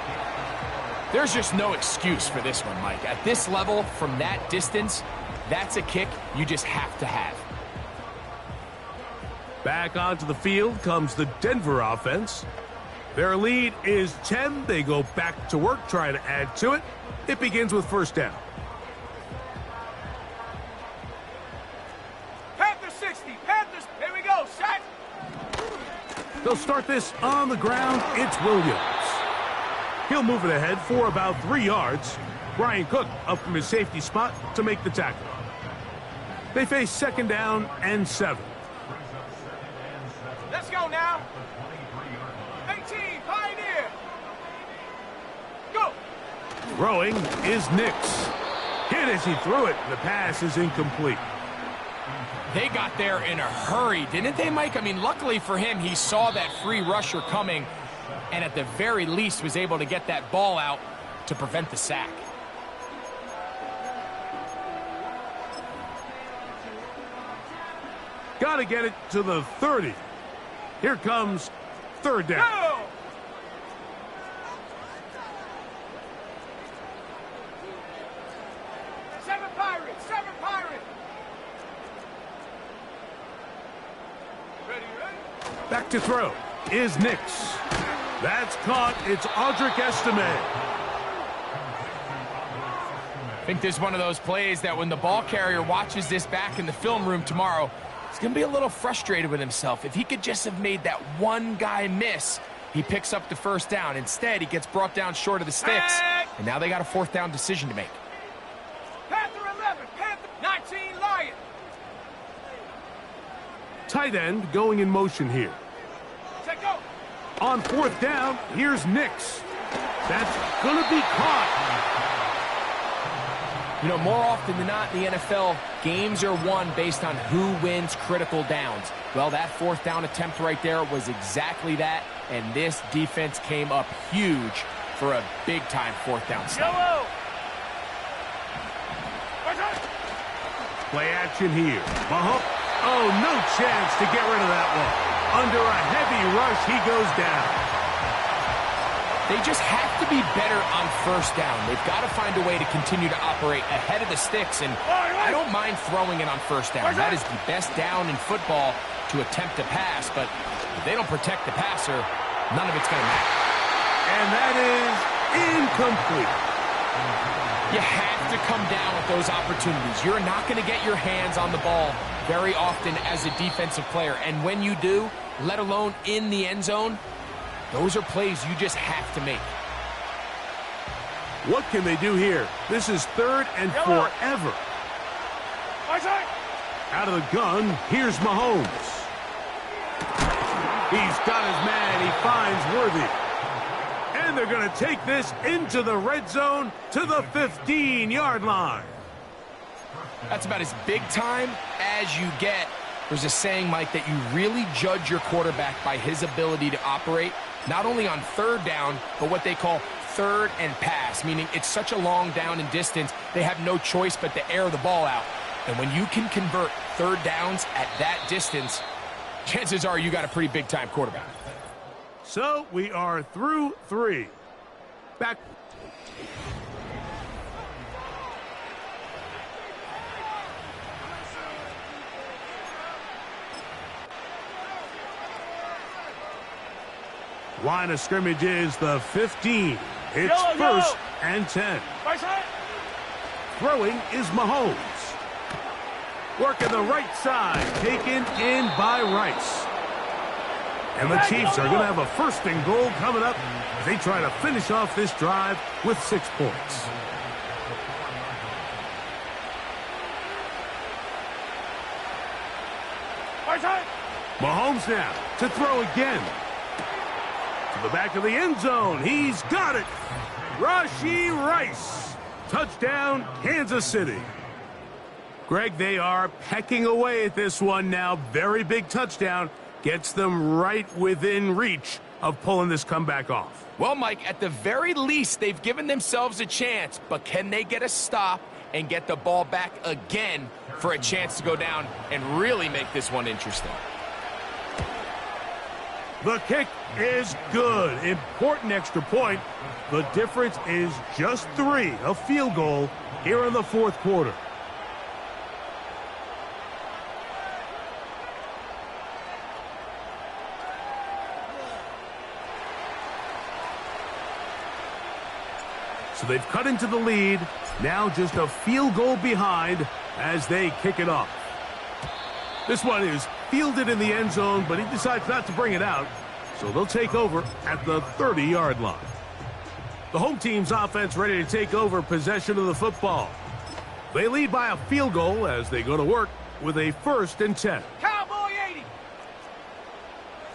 There's just no excuse for this one, Mike. At this level, from that distance, that's a kick you just have to have. Back onto the field comes the Denver offense. Their lead is 10. They go back to work, try to add to it. It begins with first down. Panthers 60. Panthers. Here we go. Shot. They'll start this on the ground. It's Williams. He'll move it ahead for about 3 yards. Brian Cook up from his safety spot to make the tackle. They face second down and 7. Let's go now. 18, Pioneer. Go. Throwing is Nix. Hit as he threw it. The pass is incomplete. They got there in a hurry, didn't they, Mike? I mean, luckily for him, he saw that free rusher coming, and at the very least was able to get that ball out to prevent the sack. Got to get it to the 30. Here comes third down. Go. Seven Pirates. Ready? Back to throw is Nix. That's caught. It's Audric Estime. I think this is one of those plays that when the ball carrier watches this back in the film room tomorrow, he's going to be a little frustrated with himself. If he could just have made that one guy miss, he picks up the first down. Instead, he gets brought down short of the sticks, and now they got a fourth down decision to make. Panther 11, Panther 19, Lion. Tight end going in motion here. Check go. On fourth down, here's Nix. That's going to be caught. You know, more often than not in the NFL, games are won based on who wins critical downs. Well, that fourth down attempt right there was exactly that, and this defense came up huge for a big-time fourth down stop. Yellow. Play action here. Mahomes. Oh, no chance to get rid of that one. Under a heavy rush, he goes down. They just have to be better on first down. They've got to find a way to continue to operate ahead of the sticks, and I don't mind throwing it on first down. That is the best down in football to attempt to pass, but if they don't protect the passer, none of it's going to matter. And that is incomplete. You have to come down with those opportunities. You're not going to get your hands on the ball very often as a defensive player. And when you do, let alone in the end zone, those are plays you just have to make. What can they do here? This is 3rd and forever. Out of the gun, here's Mahomes. He's got his man. He finds Worthy. And they're going to take this into the red zone to the 15-yard line. That's about as big time as you get. There's a saying, Mike, that you really judge your quarterback by his ability to operate, not only on 3rd down, but what they call 3rd and pass, meaning it's such a long down and distance, they have no choice but to air the ball out. And when you can convert 3rd downs at that distance, chances are you got a pretty big-time quarterback. So we are through 3. Back. Line of scrimmage is the 15. It's 1st and 10. Throwing is Mahomes. Working the right side, taken in by Rice. And the Chiefs are going to have a 1st and goal coming up as they try to finish off this drive with 6 points. Mahomes now to throw again. To the back of the end zone. He's got it. Rashee Rice. Touchdown, Kansas City. Greg, they are pecking away at this one now. Very big touchdown. Gets them right within reach of pulling this comeback off. Well, Mike, at the very least, they've given themselves a chance, but can they get a stop and get the ball back again for a chance to go down and really make this one interesting? The kick is good. Important extra point. The difference is just 3, a field goal here in the 4th quarter. So they've cut into the lead. Now just a field goal behind as they kick it off. This one is fielded in the end zone, but he decides not to bring it out. So they'll take over at the 30-yard line. The home team's offense ready to take over possession of the football. They lead by a field goal as they go to work with a 1st and 10. Cowboy 80.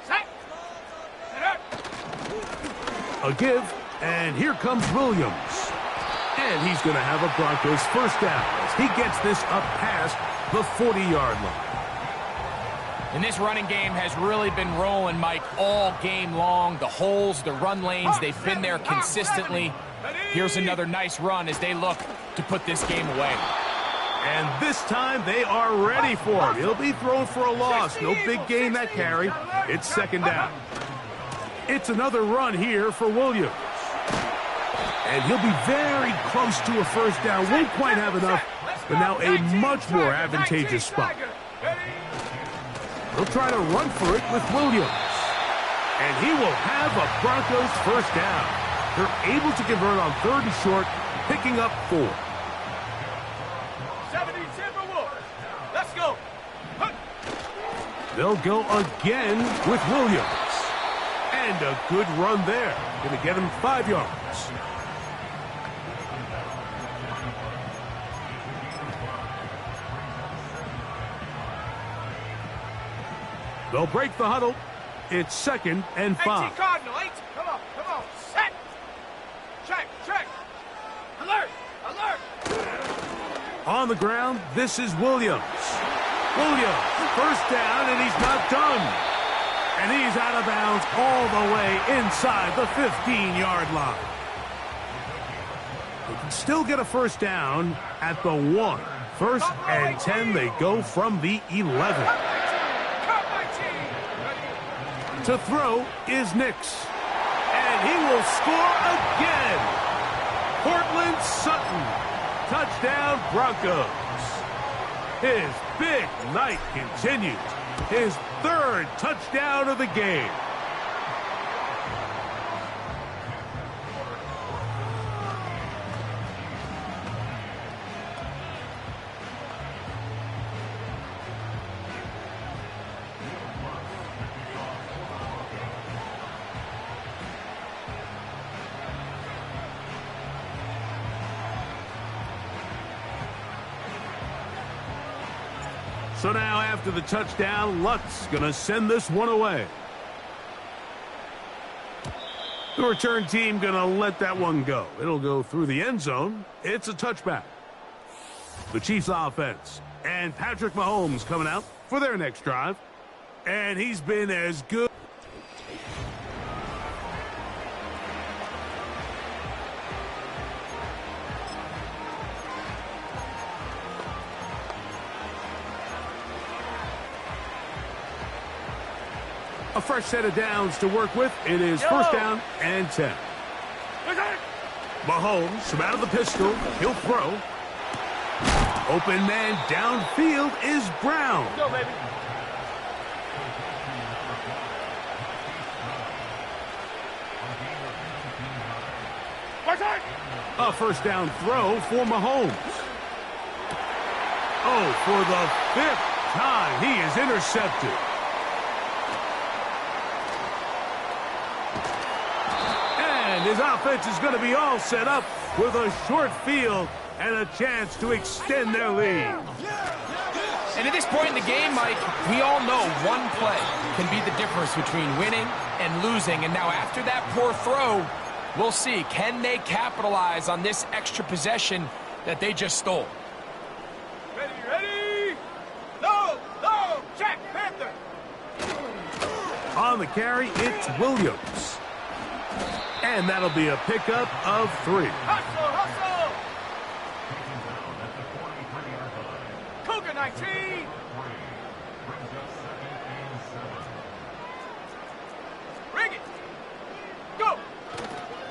Set. A give, and here comes Williams. And he's going to have a Broncos 1st down as he gets this up past the 40-yard line. And this running game has really been rolling, Mike, all game long. The holes, the run lanes, they've been there consistently. Here's another nice run as they look to put this game away. And this time they are ready for it. He'll be thrown for a loss. No big gain that carry. It's 2nd down. It's another run here for Williams. And he'll be very close to a 1st down. Won't quite have enough, but now a much more advantageous spot. He'll try to run for it with Williams. And he will have a Broncos 1st down. They're able to convert on 3rd and short, picking up 4. 70 Timberwolves. Let's go. They'll go again with Williams. And a good run there. Going to get him 5 yards. They'll break the huddle. It's 2nd and 5. Cardinal, 8. Come on. Set. Check. Alert. On the ground, this is Williams. Williams, 1st down, and he's not done. And he's out of bounds all the way inside the 15-yard line. They can still get a 1st down at the 1. 1st and 10, they go from the 11. To throw is Nix. And he will score again. Cortland Sutton. Touchdown, Broncos. His big night continues. His third touchdown of the game. So now after the touchdown, Luck's going to send this one away. The return team going to let that one go. It'll go through the end zone. It's a touchback. The Chiefs offense and Patrick Mahomes coming out for their next drive. And he's been as good. A fresh set of downs to work with. It is first down and 10. Mahomes from out of the pistol. He'll throw. Open man downfield is Brown. Go, baby. A first down throw for Mahomes. Oh, for the 5th time, he is intercepted. And his offense is going to be all set up with a short field and a chance to extend their lead. And at this point in the game, Mike, we all know one play can be the difference between winning and losing. And now after that poor throw, we'll see, can they capitalize on this extra possession that they just stole? Ready? No, check, Panther. On the carry, it's Williams. And that'll be a pickup of 3. Hustle. Cougar 19. Bring it. Go.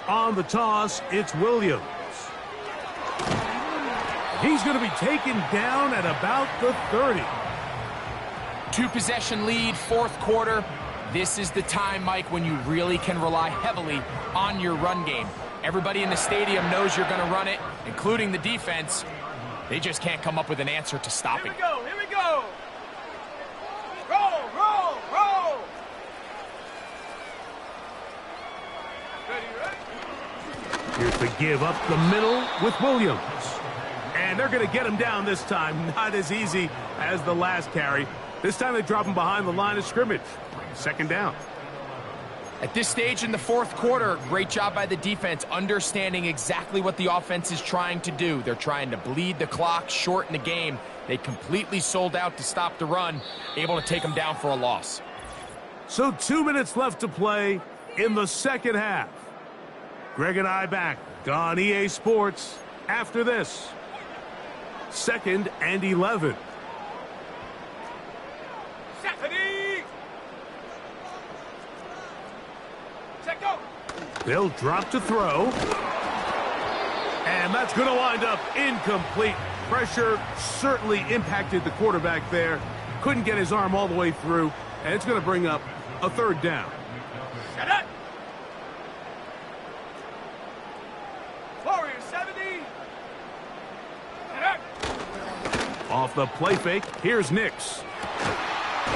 On the toss, it's Williams. He's going to be taken down at about the 30. 2-possession lead, 4th quarter. This is the time, Mike, when you really can rely heavily on your run game. Everybody in the stadium knows you're going to run it, including the defense. They just can't come up with an answer to stop it. Here we go. Roll. Ready? Here's the give up the middle with Williams. And they're going to get him down this time. Not as easy as the last carry. This time they drop him behind the line of scrimmage. 2nd down. At this stage in the 4th quarter, great job by the defense, understanding exactly what the offense is trying to do. They're trying to bleed the clock, shorten the game. They completely sold out to stop the run, able to take them down for a loss. So 2 minutes left to play in the 2nd half. Greg and I back on EA Sports after this. 2nd and 11. Stephanie. Check go. They'll drop to throw. And that's going to wind up incomplete. Pressure certainly impacted the quarterback there. Couldn't get his arm all the way through. And it's going to bring up a 3rd down. Shut up. Warrior 70. Shut up. Off the play fake, here's Nix.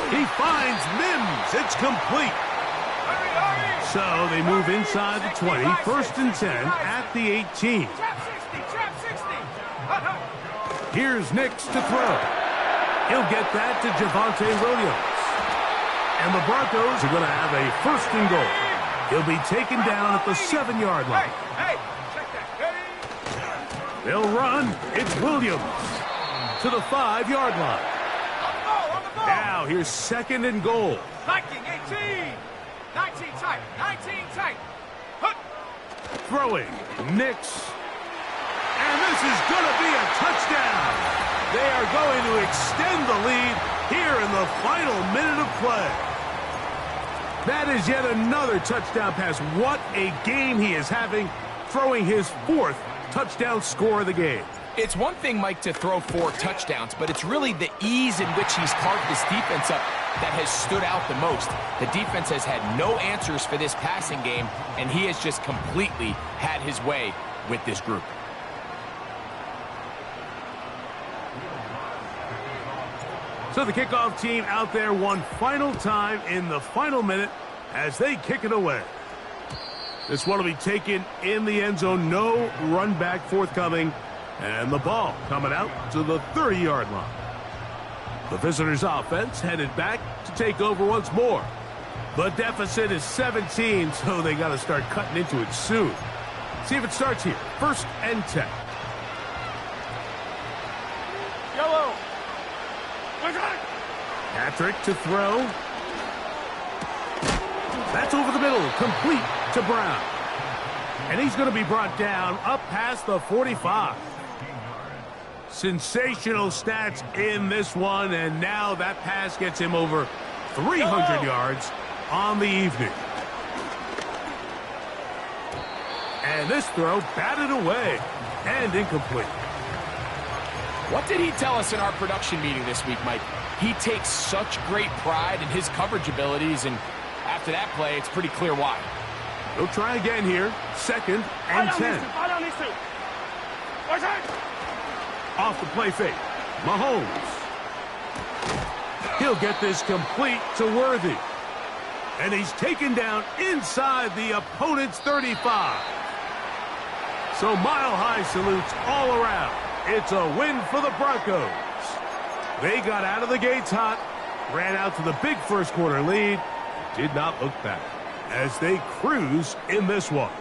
He finds Mims. It's complete. So they move inside the 20. 1st and 10 at the 18. Trap 60. Here's Nix to throw. He'll get that to Javonte Williams. And the Broncos are going to have a 1st and goal. He'll be taken down at the 7-yard line. Hey, check that. Ready? They'll run. It's Williams to the 5-yard line. On the ball. Now here's 2nd and goal. Viking 18. 19 tight. Hook. Throwing. Nix. And this is going to be a touchdown. They are going to extend the lead here in the final minute of play. That is yet another touchdown pass. What a game he is having, throwing his 4th touchdown score of the game. It's one thing, Mike, to throw 4 touchdowns, but it's really the ease in which he's carved this defense up that has stood out the most. The defense has had no answers for this passing game, and he has just completely had his way with this group. So the kickoff team out there one final time in the final minute as they kick it away. This one will be taken in the end zone. No run back forthcoming. And the ball coming out to the 30-yard line. The visitors' offense headed back to take over once more. The deficit is 17, so they got to start cutting into it soon. See if it starts here. 1st and 10. Yellow. Patrick to throw. That's over the middle, complete to Brown. And he's going to be brought down up past the 45. Sensational stats in this one, and now that pass gets him over 300 yards on the evening. And this throw batted away and incomplete. What did he tell us in our production meeting this week, Mike? He takes such great pride in his coverage abilities, and after that play, it's pretty clear why. He'll try again here. 2nd and 10. Off the play fake. Mahomes. He'll get this complete to Worthy. And he's taken down inside the opponent's 35. So mile-high salutes all around. It's a win for the Broncos. They got out of the gates hot, ran out to the big first quarter lead, did not look back as they cruise in this one.